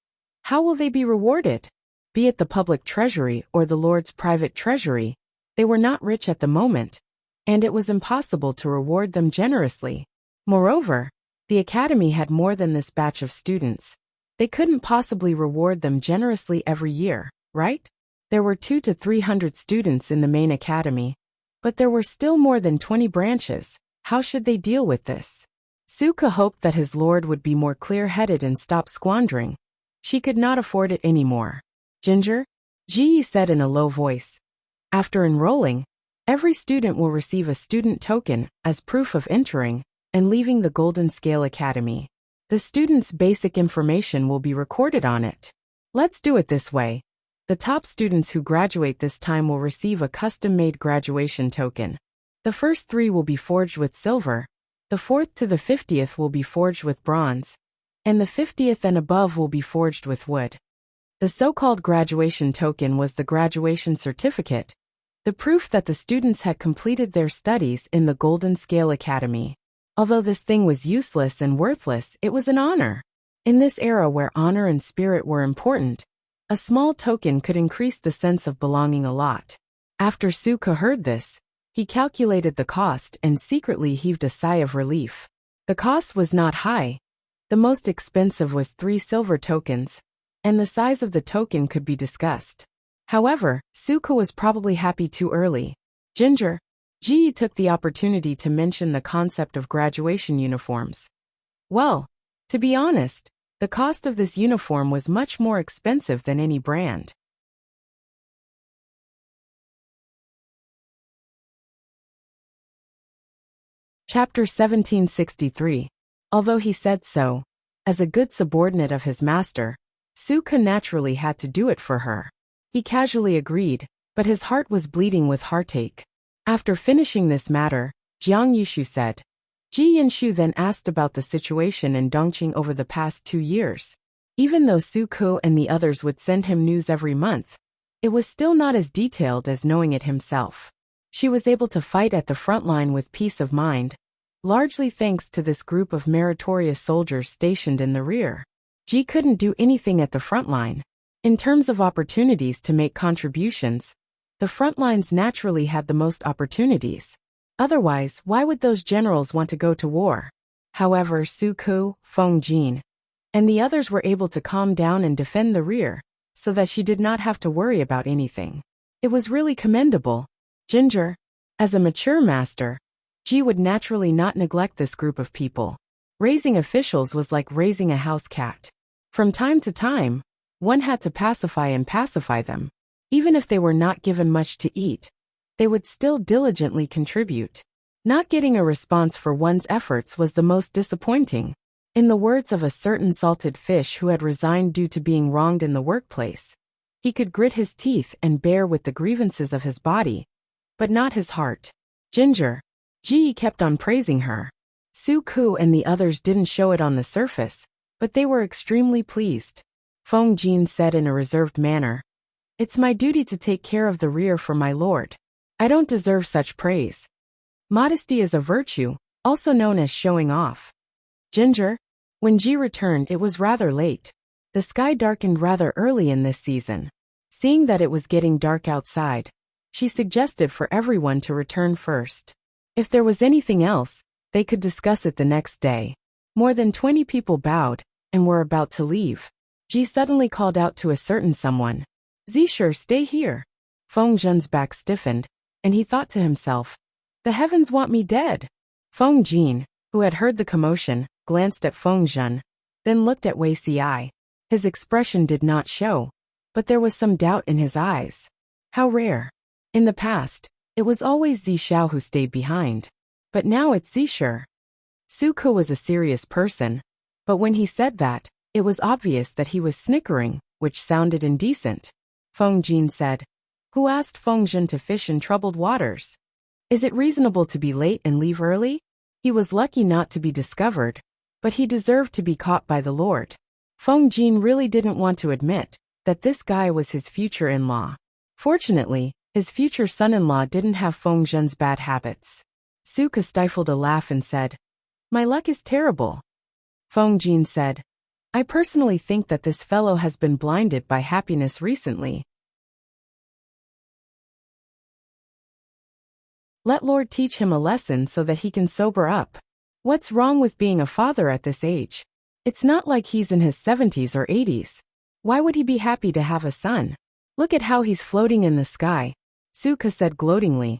"How will they be rewarded? Be it the public treasury or the Lord's private treasury, they were not rich at the moment, and it was impossible to reward them generously. Moreover, the academy had more than this batch of students. They couldn't possibly reward them generously every year, right? There were 200 to 300 students in the main academy, but there were still more than 20 branches. How should they deal with this?" Suka hoped that his lord would be more clear-headed and stop squandering. She could not afford it anymore. "Ginger," Ji said in a low voice, "after enrolling, every student will receive a student token as proof of entering and leaving the Golden Scale Academy. The student's basic information will be recorded on it. Let's do it this way. The top students who graduate this time will receive a custom-made graduation token. The first 3 will be forged with silver, the 4th to the 50th will be forged with bronze, and the 50th and above will be forged with wood." The so-called graduation token was the graduation certificate, the proof that the students had completed their studies in the Golden Scale Academy. Although this thing was useless and worthless, it was an honor. In this era where honor and spirit were important, a small token could increase the sense of belonging a lot. After Suka heard this, he calculated the cost and secretly heaved a sigh of relief. The cost was not high. The most expensive was 3 silver tokens, and the size of the token could be discussed. However, Suka was probably happy too early. Ginger, Ji took the opportunity to mention the concept of graduation uniforms. "Well, to be honest, the cost of this uniform was much more expensive than any brand." Chapter 1763. Although he said so, as a good subordinate of his master, Suka naturally had to do it for her. He casually agreed, but his heart was bleeding with heartache. After finishing this matter, Jiang Yushu said. Ji Yinshu then asked about the situation in Dongqing over the past 2 years. Even though Su Ku and the others would send him news every month, it was still not as detailed as knowing it himself. She was able to fight at the front line with peace of mind, largely thanks to this group of meritorious soldiers stationed in the rear. Ji couldn't do anything at the front line. In terms of opportunities to make contributions, the front lines naturally had the most opportunities. Otherwise, why would those generals want to go to war? However, Su Ku, Feng Jin, and the others were able to calm down and defend the rear, so that she did not have to worry about anything. It was really commendable. Ginger, as a mature master, Ji would naturally not neglect this group of people. Raising officials was like raising a house cat. From time to time, one had to pacify them. Even if they were not given much to eat, they would still diligently contribute. Not getting a response for one's efforts was the most disappointing. In the words of a certain salted fish who had resigned due to being wronged in the workplace, he could grit his teeth and bear with the grievances of his body, but not his heart. Ginger, Ji kept on praising her. Su Ku and the others didn't show it on the surface, but they were extremely pleased. Feng Jin said in a reserved manner, "It's my duty to take care of the rear for my lord. I don't deserve such praise. Modesty is a virtue, also known as showing off." Ginger, when Ji returned, it was rather late. The sky darkened rather early in this season. Seeing that it was getting dark outside, she suggested for everyone to return first. If there was anything else, they could discuss it the next day. More than 20 people bowed, and were about to leave, Ji suddenly called out to a certain someone, "Zisher, stay here." Feng Zhen's back stiffened, and he thought to himself, "The heavens want me dead." Feng Jin, who had heard the commotion, glanced at Feng Zhen, then looked at Wei Ci. His expression did not show, but there was some doubt in his eyes. How rare. In the past, it was always Zi Xiao who stayed behind. But now it's Zisher. Su Ke was a serious person, but when he said that, it was obvious that he was snickering, which sounded indecent. Feng Jin said, "Who asked Feng Zhen to fish in troubled waters? Is it reasonable to be late and leave early?" He was lucky not to be discovered, but he deserved to be caught by the Lord. Feng Jin really didn't want to admit that this guy was his future in-law. Fortunately, his future son-in-law didn't have Feng Zhen's bad habits. Su Ke stifled a laugh and said, "My luck is terrible." Feng Jin said, "I personally think that this fellow has been blinded by happiness recently. Let Lord teach him a lesson so that he can sober up. What's wrong with being a father at this age? It's not like he's in his 70s or 80s. Why would he be happy to have a son? Look at how he's floating in the sky." Su Ke said gloatingly,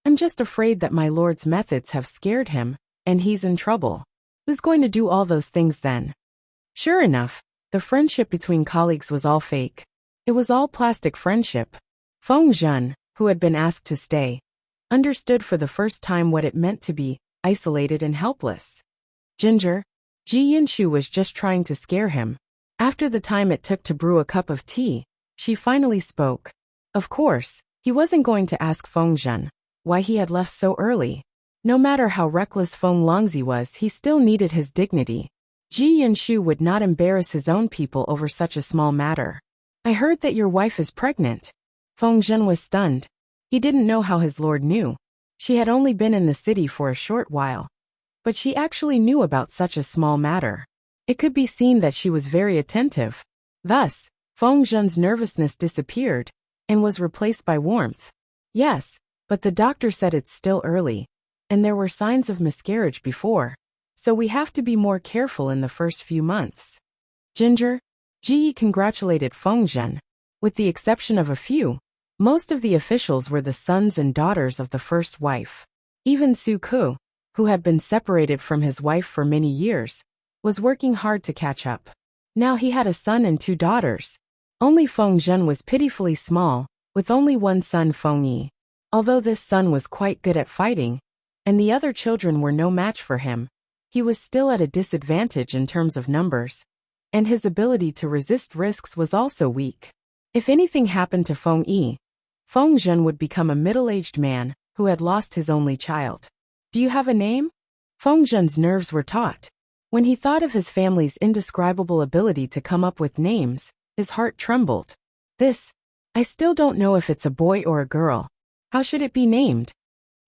"I'm just afraid that my lord's methods have scared him, and he's in trouble. Who's going to do all those things then?" Sure enough, the friendship between colleagues was all fake. It was all plastic friendship. Feng Zhen, who had been asked to stay, understood for the first time what it meant to be isolated and helpless. Ginger, Ji Yinshu was just trying to scare him. After the time it took to brew a cup of tea, she finally spoke. Of course, he wasn't going to ask Feng Zhen why he had left so early. No matter how reckless Feng Longzi was, he still needed his dignity. Ji Yinshu would not embarrass his own people over such a small matter. "I heard that your wife is pregnant." Feng Zhen was stunned. He didn't know how his lord knew. She had only been in the city for a short while. But she actually knew about such a small matter. It could be seen that she was very attentive. Thus, Feng Zhen's nervousness disappeared and was replaced by warmth. "Yes, but the doctor said it's still early, and there were signs of miscarriage before, so we have to be more careful in the first few months." Ginger, Ji congratulated Feng Zhen. With the exception of a few, most of the officials were the sons and daughters of the first wife. Even Su Ke, who had been separated from his wife for many years, was working hard to catch up. Now he had a son and 2 daughters. Only Feng Zhen was pitifully small, with only one son, Feng Yi. Although this son was quite good at fighting, and the other children were no match for him, he was still at a disadvantage in terms of numbers, and his ability to resist risks was also weak. If anything happened to Feng Yi, Feng Zhen would become a middle-aged man who had lost his only child. "Do you have a name?" Feng Zhen's nerves were taut. When he thought of his family's indescribable ability to come up with names, his heart trembled. I still don't know if it's a boy or a girl. How should it be named?"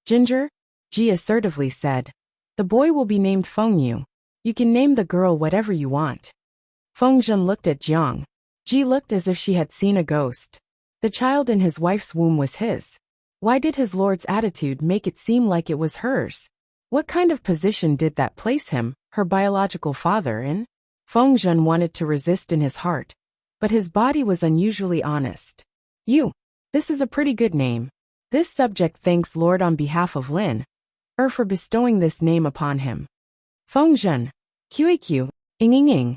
"Ginger," Ji assertively said, "the boy will be named Feng Yu. You can name the girl whatever you want." Feng Zhen looked at Jiang. Ji looked as if she had seen a ghost. The child in his wife's womb was his. Why did his lord's attitude make it seem like it was hers? What kind of position did that place him, her biological father, in? Feng Zhen wanted to resist in his heart, but his body was unusually honest. "You. This is a pretty good name. This subject thanks Lord on behalf of Lin for bestowing this name upon him." Feng Zhen. QAQ. Ing.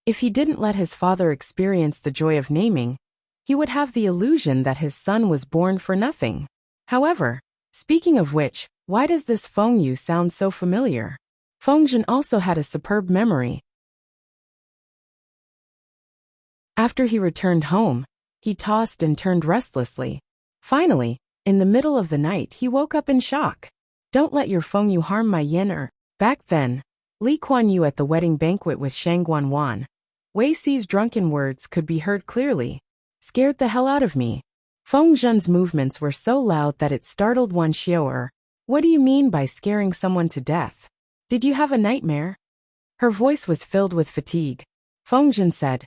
If he didn't let his father experience the joy of naming, he would have the illusion that his son was born for nothing. However, speaking of which, why does this Feng Yu sound so familiar? Feng Zhen also had a superb memory. After he returned home, he tossed and turned restlessly. Finally, in the middle of the night, he woke up in shock. "Don't let your Feng Yu harm my yin." Back then, Li Kuan Yu at the wedding banquet with Shang Guanwan, Wei Ci's drunken words could be heard clearly. "Scared the hell out of me." Feng Zhen's movements were so loud that it startled Wan Xiao. "What do you mean by scaring someone to death? Did you have a nightmare?" Her voice was filled with fatigue. Feng Zhen said,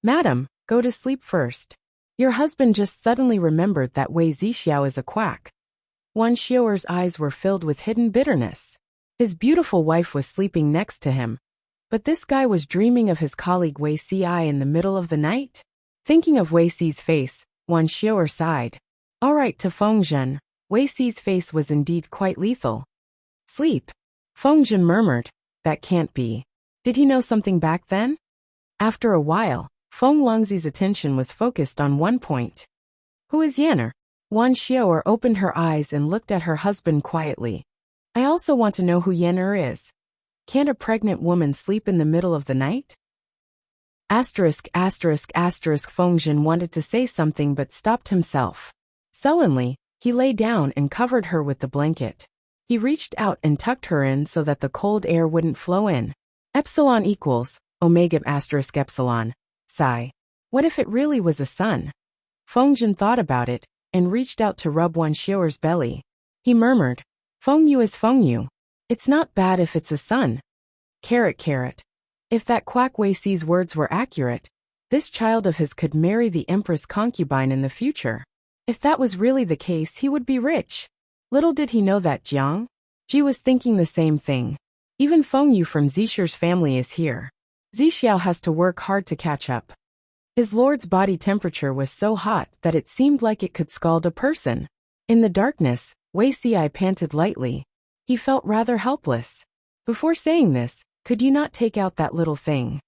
"Madam, go to sleep first. Your husband just suddenly remembered that Wei Zixiao is a quack." Wan Xiao's eyes were filled with hidden bitterness. His beautiful wife was sleeping next to him, But this guy was dreaming of his colleague Wei Si in the middle of the night? Thinking of Wei Si's face, Wan Xiao sighed. All right to Feng Zhen. Wei Si's face was indeed quite lethal. Sleep. Feng Zhen murmured. That can't be. Did he know something back then? After a while, Feng Longzi's attention was focused on one point. Who is Yanner? Wan Xiao opened her eyes and looked at her husband quietly. I also want to know who Yanner is. Can't a pregnant woman sleep in the middle of the night? Feng Zhen wanted to say something but stopped himself. Sullenly, he lay down and covered her with the blanket. He reached out and tucked her in so that the cold air wouldn't flow in. Epsilon equals omega epsilon. Sigh. What if it really was a son? Feng Zhen thought about it and reached out to rub Wan Xiao's belly. He murmured, Feng Yu is Feng Yu. It's not bad if it's a son. Carrot. If that quack Wei Si's words were accurate, this child of his could marry the Empress concubine in the future. If that was really the case, he would be rich. Little did he know that Jiang Ji was thinking the same thing. Even Feng Yu from Zisher's family is here. Zixiao has to work hard to catch up. His lord's body temperature was so hot that it seemed like it could scald a person. In the darkness, Wei Si panted lightly. He felt rather helpless. Before saying this, could you not take out that little thing?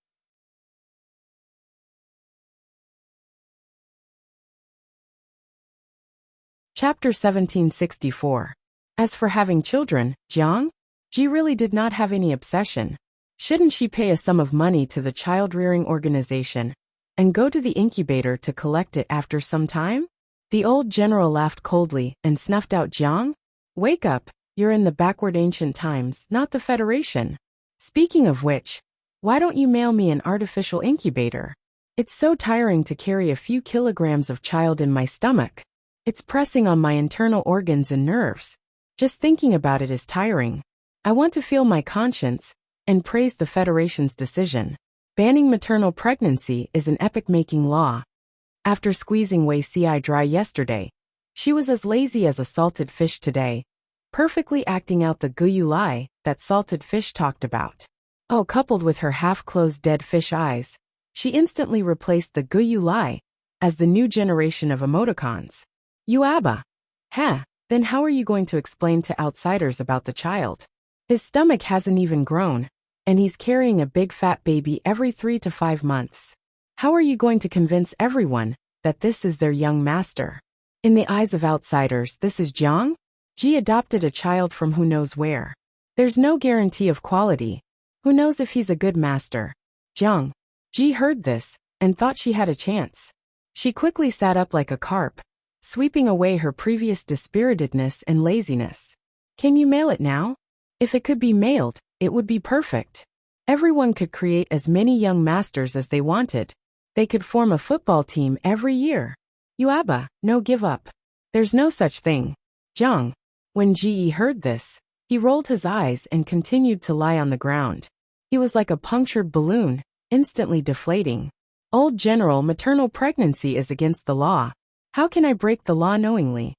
Chapter 1764. As for having children, Jiang Ji really did not have any obsession. Shouldn't she pay a sum of money to the child-rearing organization and go to the incubator to collect it after some time? The old general laughed coldly and snuffed out Jiang. Wake up, you're in the backward ancient times, not the Federation. Speaking of which, why don't you mail me an artificial incubator? It's so tiring to carry a few kilograms of child in my stomach. It's pressing on my internal organs and nerves. Just thinking about it is tiring. I want to feel my conscience and praise the Federation's decision. Banning maternal pregnancy is an epoch-making law. After squeezing Wei Si dry yesterday, she was as lazy as a salted fish today, perfectly acting out the guyu lie that salted fish talked about. Oh, coupled with her half-closed dead fish eyes, she instantly replaced the guyu lie as the new generation of emoticons. Yuaba. Heh, then how are you going to explain to outsiders about the child? His stomach hasn't even grown, and he's carrying a big fat baby every 3 to 5 months. How are you going to convince everyone that this is their young master? In the eyes of outsiders, this is Jiang Ji adopted a child from who knows where. There's no guarantee of quality. Who knows if he's a good master? Jiang Ji heard this and thought she had a chance. She quickly sat up like a carp, sweeping away her previous dispiritedness and laziness. Can you mail it now? If it could be mailed, it would be perfect. Everyone could create as many young masters as they wanted. They could form a football team every year. Yuaba, no give up. There's no such thing. Jiang. When Ji heard this, he rolled his eyes and continued to lie on the ground. He was like a punctured balloon, instantly deflating. Old General, maternal pregnancy is against the law. How can I break the law knowingly?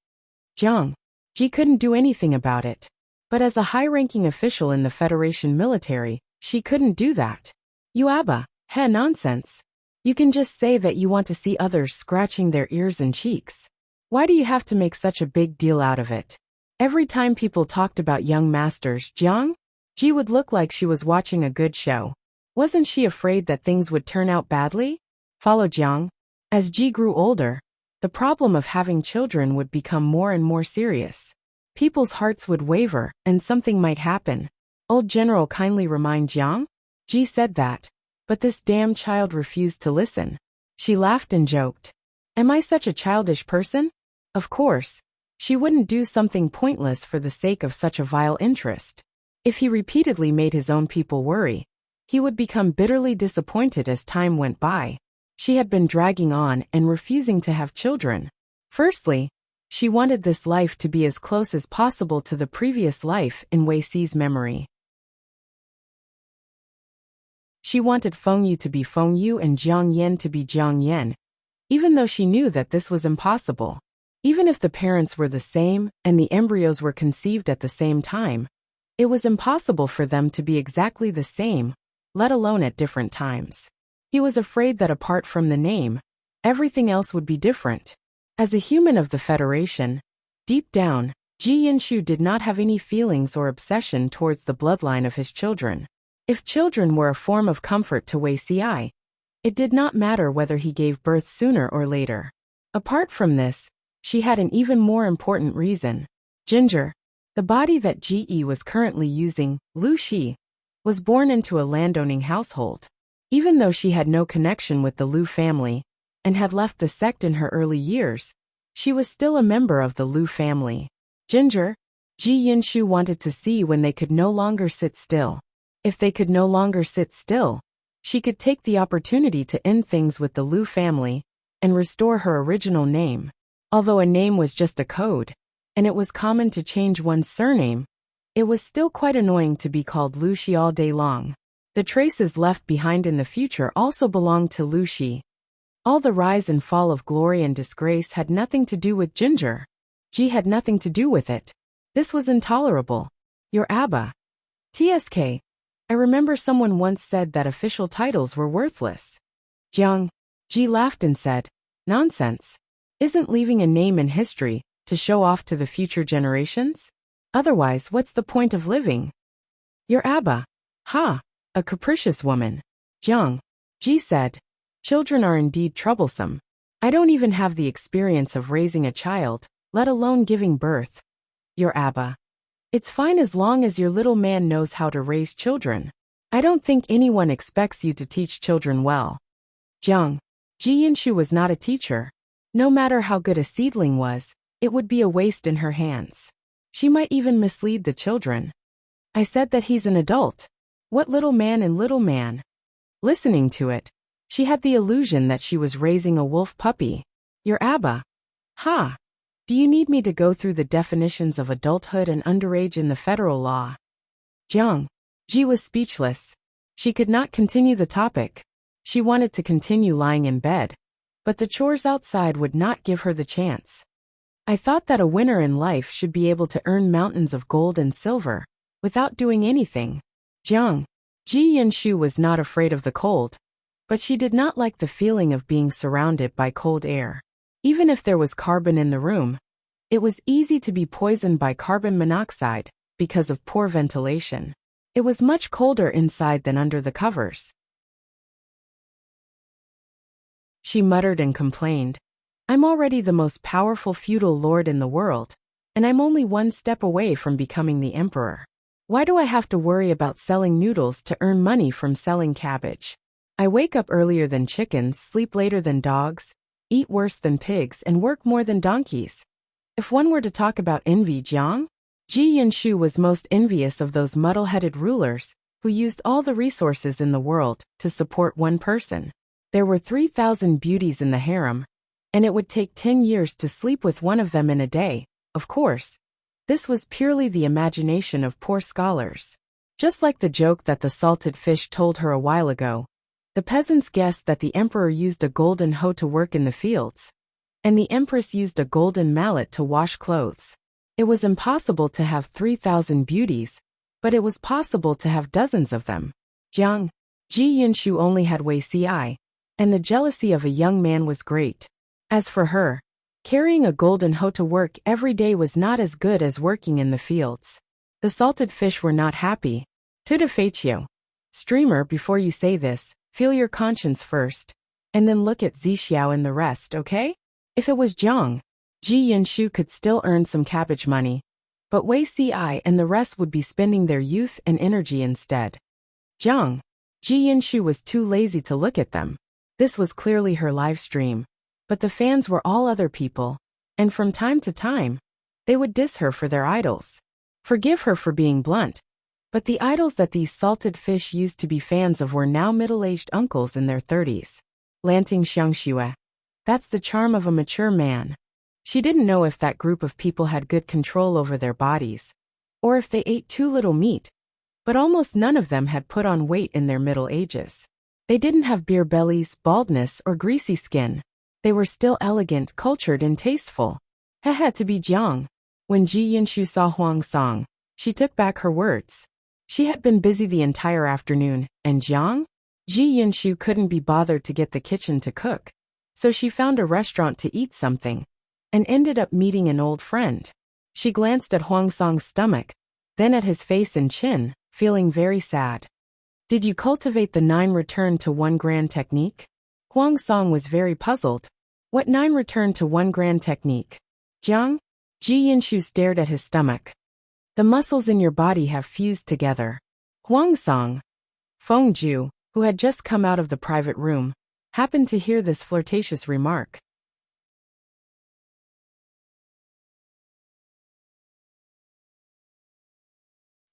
Jiang Ji couldn't do anything about it. But as a high-ranking official in the Federation military, she couldn't do that. Yuaba, nonsense. You can just say that you want to see others scratching their ears and cheeks. Why do you have to make such a big deal out of it? Every time people talked about young masters, Jiang Ji would look like she was watching a good show. Wasn't she afraid that things would turn out badly? Follow Jiang. As Ji grew older, the problem of having children would become more and more serious. People's hearts would waver, and something might happen. Old General kindly remind Jiang Ji said that, but this damn child refused to listen. She laughed and joked. Am I such a childish person? Of course. She wouldn't do something pointless for the sake of such a vile interest. If he repeatedly made his own people worry, he would become bitterly disappointed as time went by. She had been dragging on and refusing to have children. Firstly, she wanted this life to be as close as possible to the previous life in Wei Si's memory. She wanted Feng Yu to be Feng Yu and Jiang Yan to be Jiang Yan, even though she knew that this was impossible. Even if the parents were the same and the embryos were conceived at the same time, it was impossible for them to be exactly the same, let alone at different times. He was afraid that apart from the name, everything else would be different. As a human of the Federation, deep down, Ji Yinshu did not have any feelings or obsession towards the bloodline of his children. If children were a form of comfort to Wei Ci, it did not matter whether he gave birth sooner or later. Apart from this, she had an even more important reason. Ginger, the body that Ji Yi was currently using, Lu Shi, was born into a landowning household. Even though she had no connection with the Lu family and had left the sect in her early years, she was still a member of the Lu family. Ginger, Ji Yinshu wanted to see when they could no longer sit still. If they could no longer sit still, she could take the opportunity to end things with the Lu family and restore her original name. Although a name was just a code, and it was common to change one's surname, it was still quite annoying to be called Lu Shi all day long. The traces left behind in the future also belonged to Lu Shi. All the rise and fall of glory and disgrace had nothing to do with Ginger. Ji had nothing to do with it. This was intolerable. Your Abba. TSK. I remember someone once said that official titles were worthless. Jiang. Ji laughed and said, nonsense. Isn't leaving a name in history to show off to the future generations? Otherwise, what's the point of living? Your Abba. Ha! A capricious woman. Jiang. Ji said, children are indeed troublesome. I don't even have the experience of raising a child, let alone giving birth. Your Abba. It's fine as long as your little man knows how to raise children. I don't think anyone expects you to teach children well. Jiang. Ji Yinshu was not a teacher. No matter how good a seedling was, it would be a waste in her hands. She might even mislead the children. I said that he's an adult. What little man and little man? Listening to it, she had the illusion that she was raising a wolf puppy. Your Abba. Ha! Do you need me to go through the definitions of adulthood and underage in the federal law? Jiang. Ji was speechless. She could not continue the topic. She wanted to continue lying in bed, but the chores outside would not give her the chance. I thought that a winner in life should be able to earn mountains of gold and silver without doing anything. Jiang. Ji Yinshu was not afraid of the cold, but she did not like the feeling of being surrounded by cold air. Even if there was carbon in the room, it was easy to be poisoned by carbon monoxide because of poor ventilation. It was much colder inside than under the covers. She muttered and complained. I'm already the most powerful feudal lord in the world, and I'm only one step away from becoming the emperor. Why do I have to worry about selling noodles to earn money from selling cabbage? I wake up earlier than chickens, sleep later than dogs, eat worse than pigs, and work more than donkeys. If one were to talk about envy, Jiang? Ji Yinshu was most envious of those muddle-headed rulers who used all the resources in the world to support one person. There were 3,000 beauties in the harem, and it would take 10 years to sleep with one of them in a day. Of course, this was purely the imagination of poor scholars. Just like the joke that the salted fish told her a while ago, the peasants guessed that the emperor used a golden hoe to work in the fields, and the empress used a golden mallet to wash clothes. It was impossible to have 3,000 beauties, but it was possible to have dozens of them. Jiang. Ji Yinshu only had Wei Ci, and the jealousy of a young man was great. As for her, carrying a golden hoe to work every day was not as good as working in the fields. The salted fish were not happy. To defeatio. Streamer, before you say this, feel your conscience first, and then look at Zixiao and the rest, okay? If it was Jiang, Ji Yinshu could still earn some cabbage money, but Wei Ci and the rest would be spending their youth and energy instead. Jiang. Ji Yinshu was too lazy to look at them. This was clearly her live stream, but the fans were all other people, and from time to time, they would diss her for their idols. Forgive her for being blunt, but the idols that these salted fish used to be fans of were now middle-aged uncles in their 30s. Lanting Xiangxue. That's the charm of a mature man. She didn't know if that group of people had good control over their bodies, or if they ate too little meat, but almost none of them had put on weight in their middle ages. They didn't have beer bellies, baldness, or greasy skin. They were still elegant, cultured, and tasteful. To be Jiang. When Ji Yinshu saw Huang Song, she took back her words. She had been busy the entire afternoon, and Ji Yinshu couldn't be bothered to get the kitchen to cook, so she found a restaurant to eat something, and ended up meeting an old friend. She glanced at Huang Song's stomach, then at his face and chin, feeling very sad. Did you cultivate the 9 return to 1 grand technique? Huang Song was very puzzled. What 9 return to 1 grand technique? Ji Yinshu stared at his stomach. The muscles in your body have fused together. Huang Song. Feng Ju, who had just come out of the private room, happened to hear this flirtatious remark.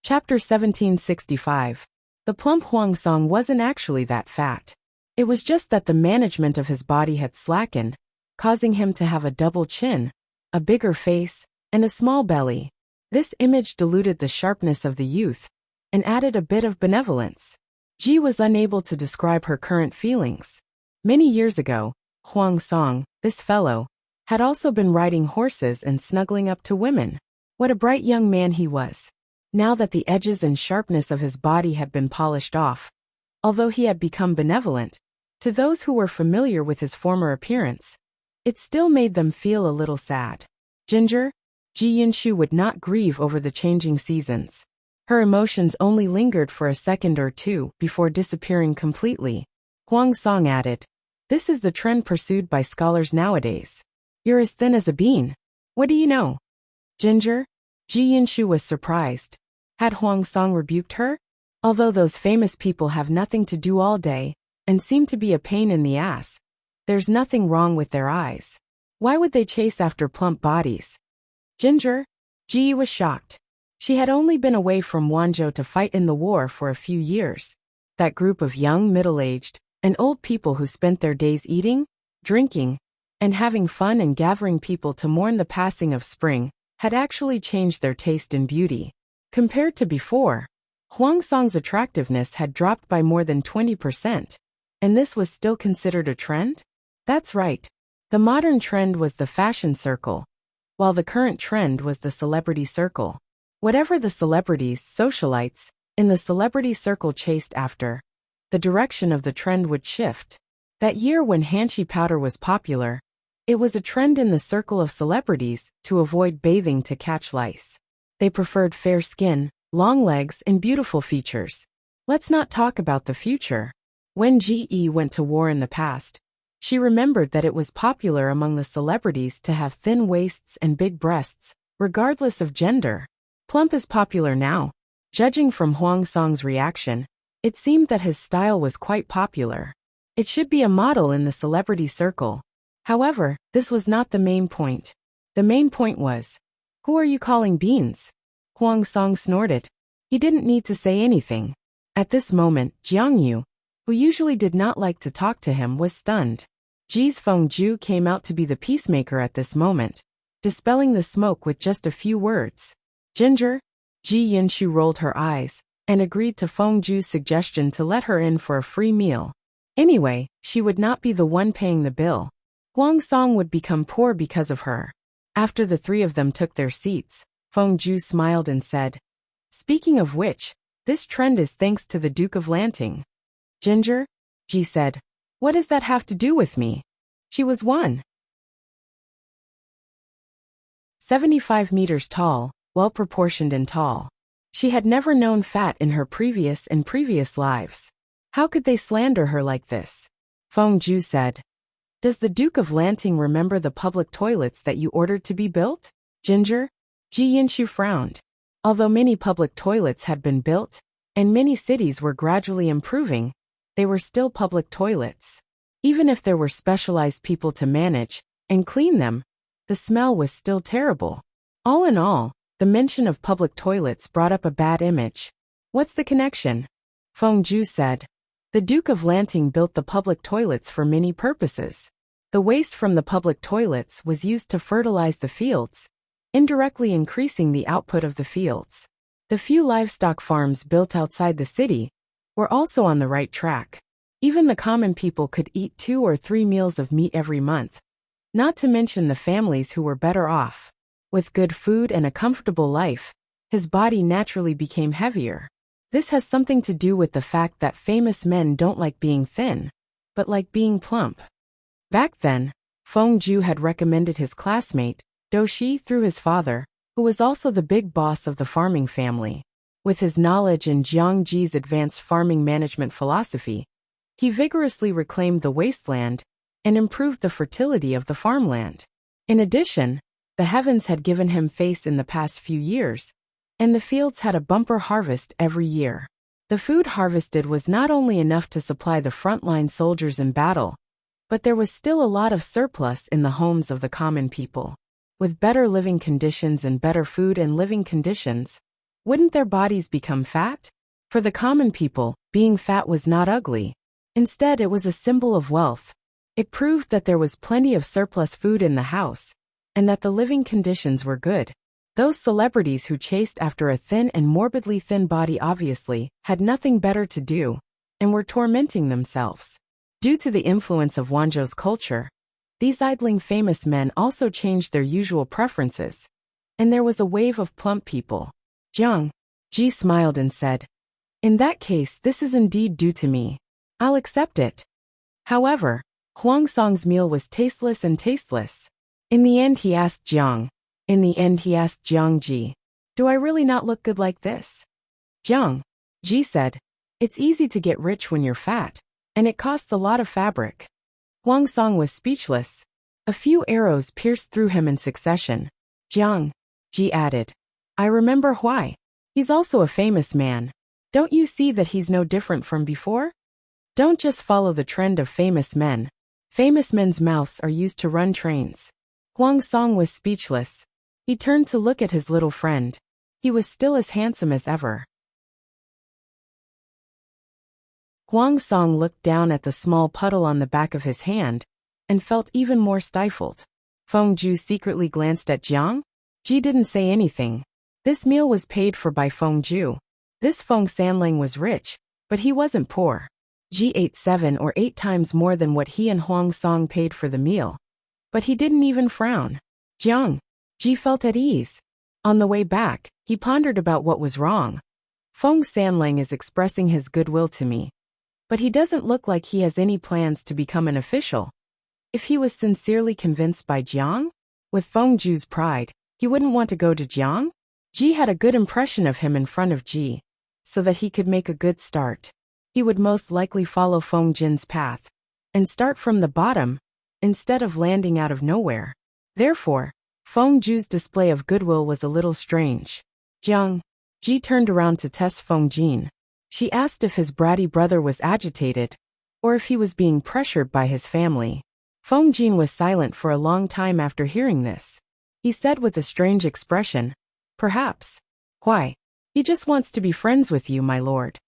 Chapter 1765. The plump Huang Song wasn't actually that fat. It was just that the management of his body had slackened, causing him to have a double chin, a bigger face, and a small belly. This image diluted the sharpness of the youth and added a bit of benevolence. Ji was unable to describe her current feelings. Many years ago, Huang Song, this fellow, had also been riding horses and snuggling up to women. What a bright young man he was. Now that the edges and sharpness of his body had been polished off, although he had become benevolent, to those who were familiar with his former appearance, it still made them feel a little sad. Ji Yinshu would not grieve over the changing seasons. Her emotions only lingered for a second or two before disappearing completely. Huang Song added, "This is the trend pursued by scholars nowadays. You're as thin as a bean. What do you know?" Ji Yinshu was surprised. Had Huang Song rebuked her? Although those famous people have nothing to do all day and seem to be a pain in the ass, there's nothing wrong with their eyes. Why would they chase after plump bodies? Ji was shocked. She had only been away from Wanzhou to fight in the war for a few years. That group of young, middle-aged, and old people who spent their days eating, drinking, and having fun and gathering people to mourn the passing of spring had actually changed their taste in beauty. Compared to before, Huang Song's attractiveness had dropped by more than 20%, and this was still considered a trend? That's right. The modern trend was the fashion circle, while the current trend was the celebrity circle. Whatever the celebrities, socialites, in the celebrity circle chased after, the direction of the trend would shift. That year when Hanshi powder was popular, it was a trend in the circle of celebrities to avoid bathing to catch lice. They preferred fair skin, long legs, and beautiful features. Let's not talk about the future. When GE went to war in the past, she remembered that it was popular among the celebrities to have thin waists and big breasts, regardless of gender. Plump is popular now. Judging from Huang Song's reaction, it seemed that his style was quite popular. It should be a model in the celebrity circle. However, this was not the main point. The main point was, "Who are you calling beans?" Huang Song snorted. He didn't need to say anything. At this moment, Jiang Yu, who usually did not like to talk to him, was stunned. Ji's Feng Ju came out to be the peacemaker at this moment, dispelling the smoke with just a few words. "Ginger?" Ji Yinshu rolled her eyes and agreed to Feng Ju's suggestion to let her in for a free meal. Anyway, she would not be the one paying the bill. Huang Song would become poor because of her. After the three of them took their seats, Feng Ju smiled and said, "Speaking of which, this trend is thanks to the Duke of Lanting." "Ginger?" Ji said. "What does that have to do with me?" She was 1.75 meters tall, well-proportioned and tall. She had never known fat in her previous lives. How could they slander her like this? Feng Ju said, "Does the Duke of Lanting remember the public toilets that you ordered to be built?" Ginger? Ji Yinshu frowned. Although many public toilets had been built, and many cities were gradually improving, they were still public toilets. Even if there were specialized people to manage and clean them, the smell was still terrible. All in all, the mention of public toilets brought up a bad image. "What's the connection?" Feng Ju said. "The Duke of Lanting built the public toilets for many purposes. The waste from the public toilets was used to fertilize the fields, indirectly increasing the output of the fields. The few livestock farms built outside the city were also on the right track. Even the common people could eat 2 or 3 meals of meat every month, not to mention the families who were better off. With good food and a comfortable life, his body naturally became heavier. This has something to do with the fact that famous men don't like being thin, but like being plump. Back then, Feng Zhu had recommended his classmate, Do Shi, through his father, who was also the big boss of the farming family. With his knowledge in Jiang Ji's advanced farming management philosophy, he vigorously reclaimed the wasteland and improved the fertility of the farmland. In addition, the heavens had given him face in the past few years, and the fields had a bumper harvest every year. The food harvested was not only enough to supply the frontline soldiers in battle, but there was still a lot of surplus in the homes of the common people. With better living conditions and better food and living conditions, wouldn't their bodies become fat? For the common people, being fat was not ugly. Instead, it was a symbol of wealth. It proved that there was plenty of surplus food in the house, and that the living conditions were good. Those celebrities who chased after a thin and morbidly thin body obviously had nothing better to do, and were tormenting themselves. Due to the influence of Wanzhou's culture, these idling famous men also changed their usual preferences, and there was a wave of plump people. Jiang Ji smiled and said, "In that case, this is indeed due to me. I'll accept it." However, Huang Song's meal was tasteless and tasteless. In the end he asked Jiang Ji, "Do I really not look good like this?" Jiang Ji said, "It's easy to get rich when you're fat, and it costs a lot of fabric." Huang Song was speechless. A few arrows pierced through him in succession. Jiang Ji added, "I remember why. He's also a famous man. Don't you see that he's no different from before? Don't just follow the trend of famous men. Famous men's mouths are used to run trains." Huang Song was speechless. He turned to look at his little friend. He was still as handsome as ever. Huang Song looked down at the small puddle on the back of his hand and felt even more stifled. Feng Zhu secretly glanced at Jiang Ji. Didn't say anything. This meal was paid for by Feng Zhu. This Feng Sanling was rich, but he wasn't poor. Ji ate 7 or 8 times more than what he and Huang Song paid for the meal, but he didn't even frown. Jiang Ji felt at ease. On the way back, he pondered about what was wrong. Feng Sanling is expressing his goodwill to me, but he doesn't look like he has any plans to become an official. If he was sincerely convinced by Jiang, with Feng Zhu's pride, he wouldn't want to go to Jiang. Ji had a good impression of him in front of Ji, so that he could make a good start. He would most likely follow Feng Jin's path and start from the bottom instead of landing out of nowhere. Therefore, Feng Zhu's display of goodwill was a little strange. Jiang Ji turned around to test Feng Jin. She asked if his bratty brother was agitated, or if he was being pressured by his family. Feng Jin was silent for a long time after hearing this. He said with a strange expression, "Perhaps. Why? He just wants to be friends with you, my lord."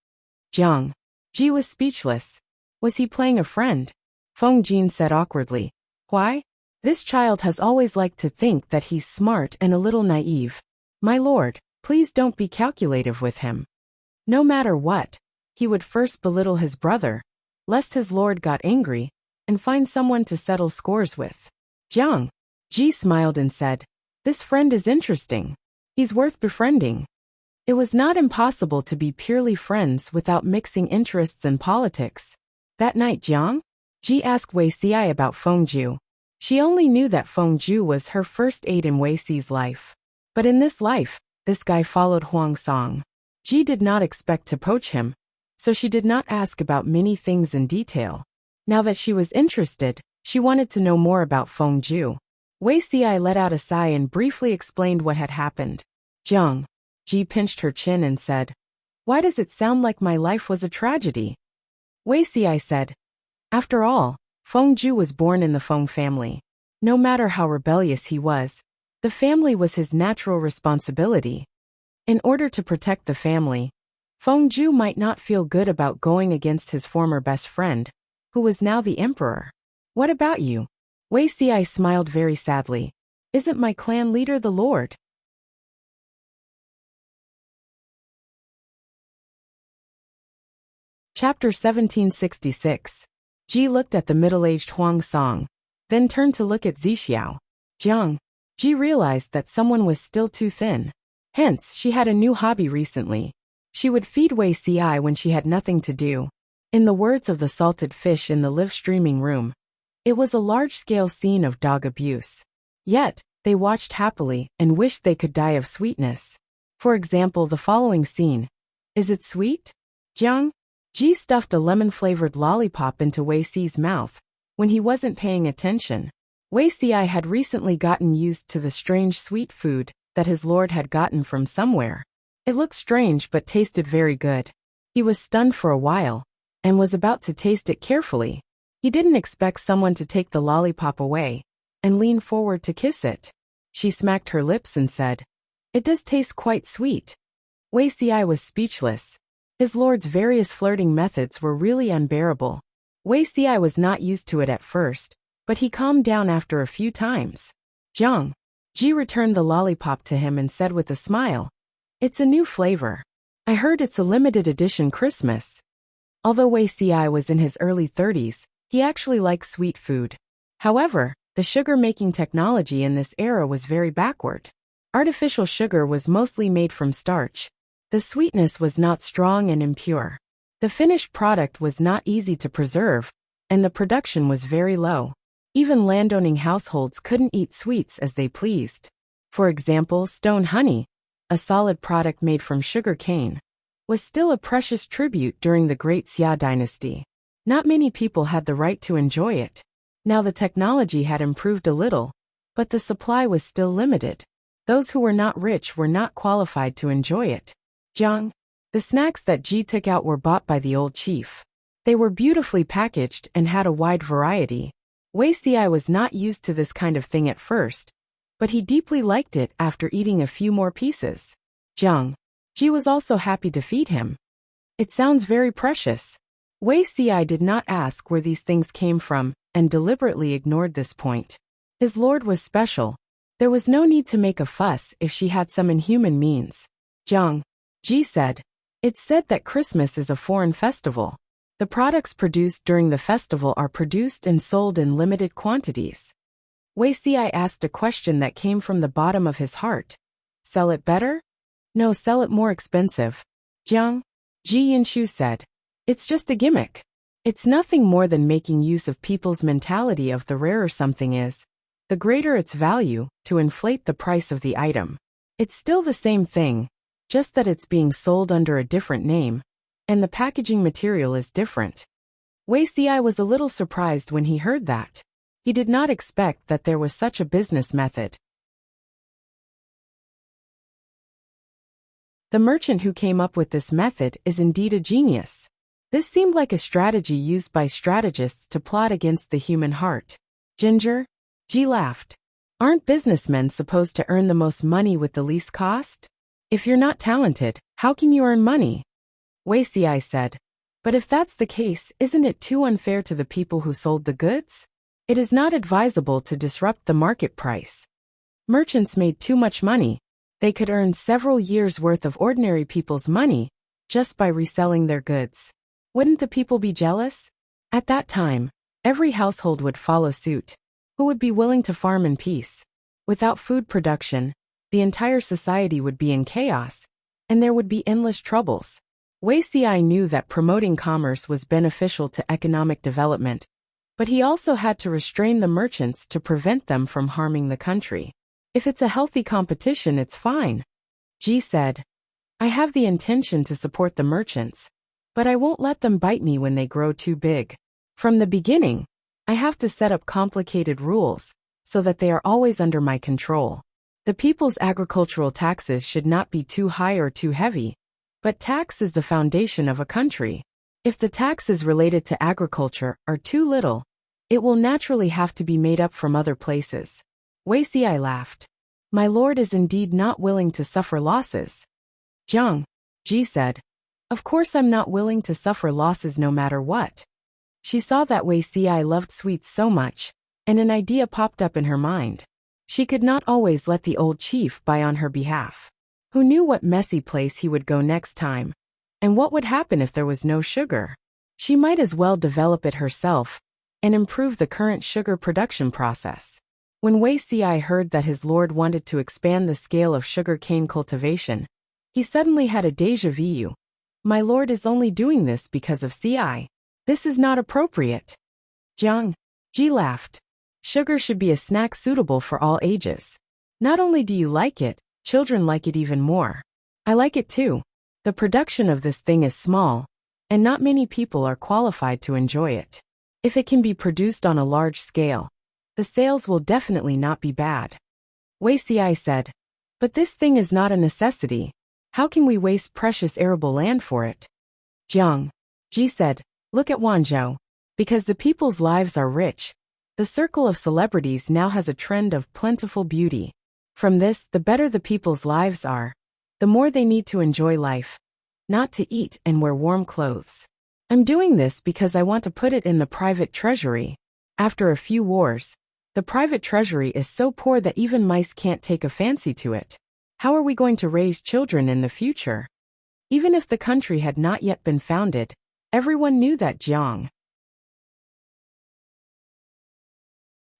Jiang Ji was speechless. Was he playing a friend? Feng Jin said awkwardly, "Why? This child has always liked to think that he's smart and a little naive. My lord, please don't be calculative with him." No matter what, he would first belittle his brother, lest his lord got angry, and find someone to settle scores with. Jiang Ji smiled and said, "This friend is interesting. He's worth befriending." It was not impossible to be purely friends without mixing interests and politics. That night Jiang Ji asked Wei Xi about Feng Zhu. She only knew that Feng Zhu was her first aid in Wei Xi's life. But in this life, this guy followed Huang Song. Ji did not expect to poach him, so she did not ask about many things in detail. Now that she was interested, she wanted to know more about Feng Zhu. Wei Xi let out a sigh and briefly explained what had happened. Jiang Ji pinched her chin and said, "Why does it sound like my life was a tragedy?" Wei Xi said, "After all, Feng Zhu was born in the Feng family. No matter how rebellious he was, the family was his natural responsibility. In order to protect the family, Feng Zhu might not feel good about going against his former best friend, who was now the emperor. What about you?" Wei Xi smiled very sadly. "Isn't my clan leader the lord?" Chapter 1766. Ji looked at the middle-aged Huang Song, then turned to look at Zixiao. Jiang Ji realized that someone was still too thin. Hence, she had a new hobby recently. She would feed Wei Si when she had nothing to do. In the words of the salted fish in the live streaming room, it was a large-scale scene of dog abuse. Yet, they watched happily and wished they could die of sweetness. For example, the following scene. Is it sweet? Jiang? Ji stuffed a lemon-flavored lollipop into Wei Si's mouth when he wasn't paying attention. Wei Si had recently gotten used to the strange sweet food that his lord had gotten from somewhere. It looked strange but tasted very good. He was stunned for a while and was about to taste it carefully. He didn't expect someone to take the lollipop away and lean forward to kiss it. She smacked her lips and said, "It does taste quite sweet." Wei Si was speechless. His lord's various flirting methods were really unbearable. Wei Si was not used to it at first, but he calmed down after a few times. Jiang. Ji returned the lollipop to him and said with a smile, "It's a new flavor. I heard it's a limited edition Christmas." Although Wei Si was in his early 30s, he actually liked sweet food. However, the sugar-making technology in this era was very backward. Artificial sugar was mostly made from starch. The sweetness was not strong and impure. The finished product was not easy to preserve, and the production was very low. Even landowning households couldn't eat sweets as they pleased. For example, stone honey, a solid product made from sugar cane, was still a precious tribute during the Great Xia dynasty. Not many people had the right to enjoy it. Now the technology had improved a little, but the supply was still limited. Those who were not rich were not qualified to enjoy it. Jiang. The snacks that Ji took out were bought by the old chief. They were beautifully packaged and had a wide variety. Wei Si was not used to this kind of thing at first, but he deeply liked it after eating a few more pieces. Jiang. Ji was also happy to feed him. It sounds very precious. Wei Si did not ask where these things came from and deliberately ignored this point. His lord was special. There was no need to make a fuss if she had some inhuman means. Jiang. Ji said, "It's said that Christmas is a foreign festival. The products produced during the festival are produced and sold in limited quantities." Wei Si asked a question that came from the bottom of his heart. "Sell it better? No, sell it more expensive." Jiang. Ji Yinshu said, "It's just a gimmick. It's nothing more than making use of people's mentality of the rarer something is, the greater its value, to inflate the price of the item. It's still the same thing, just that it's being sold under a different name, and the packaging material is different." Wei Si was a little surprised when he heard that. He did not expect that there was such a business method. The merchant who came up with this method is indeed a genius. This seemed like a strategy used by strategists to plot against the human heart. Ginger? Ji laughed. Aren't businessmen supposed to earn the most money with the least cost? If you're not talented, how can you earn money? Wei Si said. But if that's the case, isn't it too unfair to the people who sold the goods? It is not advisable to disrupt the market price. Merchants made too much money. They could earn several years' worth of ordinary people's money just by reselling their goods. Wouldn't the people be jealous? At that time, every household would follow suit. Who would be willing to farm in peace? Without food production, the entire society would be in chaos, and there would be endless troubles. Wei Si knew that promoting commerce was beneficial to economic development, but he also had to restrain the merchants to prevent them from harming the country. If it's a healthy competition, it's fine. Ji said, "I have the intention to support the merchants, but I won't let them bite me when they grow too big. From the beginning, I have to set up complicated rules so that they are always under my control. The people's agricultural taxes should not be too high or too heavy, but tax is the foundation of a country. If the taxes related to agriculture are too little, it will naturally have to be made up from other places." Wei Si laughed. "My lord is indeed not willing to suffer losses." Jiang. Ji said, "Of course I'm not willing to suffer losses no matter what." She saw that Wei Si loved sweets so much, and an idea popped up in her mind. She could not always let the old chief buy on her behalf. Who knew what messy place he would go next time? And what would happen if there was no sugar? She might as well develop it herself and improve the current sugar production process. When Wei Si heard that his lord wanted to expand the scale of sugar cane cultivation, he suddenly had a déjà vu. My lord is only doing this because of CI. This is not appropriate. Jiang Ji laughed. Sugar should be a snack suitable for all ages. Not only do you like it, children like it even more. I like it too. The production of this thing is small, and not many people are qualified to enjoy it. If it can be produced on a large scale, the sales will definitely not be bad. Wei Ci said. But this thing is not a necessity. How can we waste precious arable land for it? Jiang Ji said, look at Wanzhou. Because the people's lives are rich, the circle of celebrities now has a trend of plentiful beauty. From this, the better the people's lives are, the more they need to enjoy life, not to eat and wear warm clothes. I'm doing this because I want to put it in the private treasury. After a few wars, the private treasury is so poor that even mice can't take a fancy to it. How are we going to raise children in the future? Even if the country had not yet been founded, everyone knew that Jiang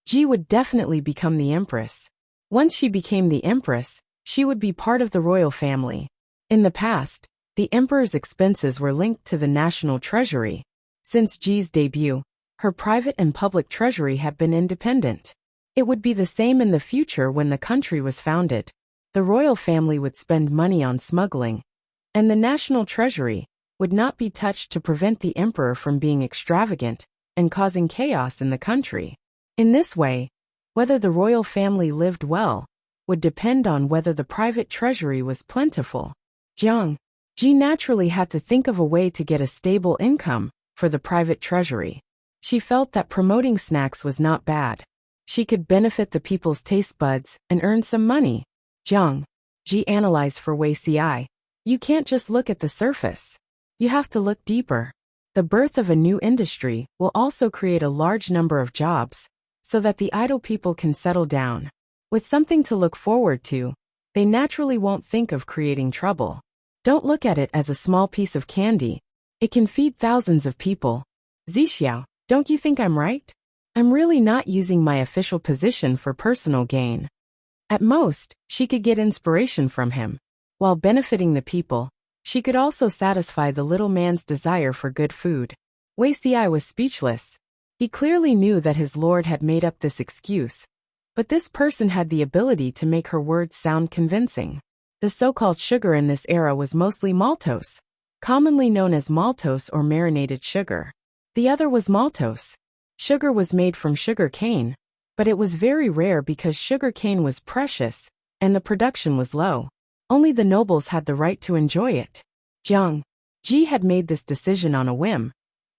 Ji would definitely become the Empress. Once she became the Empress, she would be part of the royal family. In the past, the emperor's expenses were linked to the national treasury. Since Ji's debut, her private and public treasury had been independent. It would be the same in the future when the country was founded. The royal family would spend money on smuggling, and the national treasury would not be touched to prevent the emperor from being extravagant and causing chaos in the country. In this way, whether the royal family lived well would depend on whether the private treasury was plentiful. Jiang Ji naturally had to think of a way to get a stable income for the private treasury. She felt that promoting snacks was not bad. She could benefit the people's taste buds and earn some money. Jiang Ji analyzed for Wei Ci. You can't just look at the surface. You have to look deeper. The birth of a new industry will also create a large number of jobs, so that the idle people can settle down. With something to look forward to, they naturally won't think of creating trouble. Don't look at it as a small piece of candy. It can feed thousands of people. Zixiao, don't you think I'm right? I'm really not using my official position for personal gain. At most, she could get inspiration from him. While benefiting the people, she could also satisfy the little man's desire for good food. Wei Ci was speechless. He clearly knew that his lord had made up this excuse, but this person had the ability to make her words sound convincing. The so-called sugar in this era was mostly maltose, commonly known as maltose or marinated sugar. The other was maltose. Sugar was made from sugar cane, but it was very rare because sugar cane was precious, and the production was low. Only the nobles had the right to enjoy it. Jiang Ji had made this decision on a whim,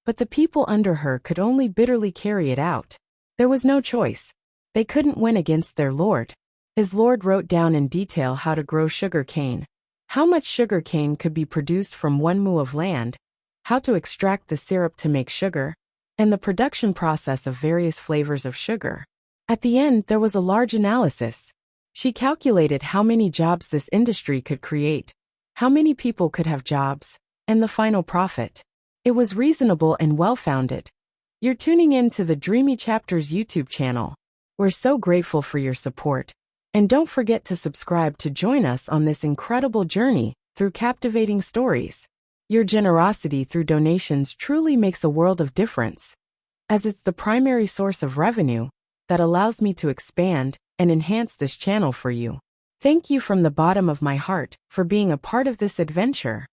but the people under her could only bitterly carry it out. There was no choice. They couldn't win against their lord. His lord wrote down in detail how to grow sugar cane, how much sugar cane could be produced from 1 mu of land, how to extract the syrup to make sugar, and the production process of various flavors of sugar. At the end, there was a large analysis. She calculated how many jobs this industry could create, how many people could have jobs, and the final profit. It was reasonable and well-founded. You're tuning in to the Dreamy Chapters YouTube channel. We're so grateful for your support. And don't forget to subscribe to join us on this incredible journey through captivating stories. Your generosity through donations truly makes a world of difference, as it's the primary source of revenue that allows me to expand and enhance this channel for you. Thank you from the bottom of my heart for being a part of this adventure.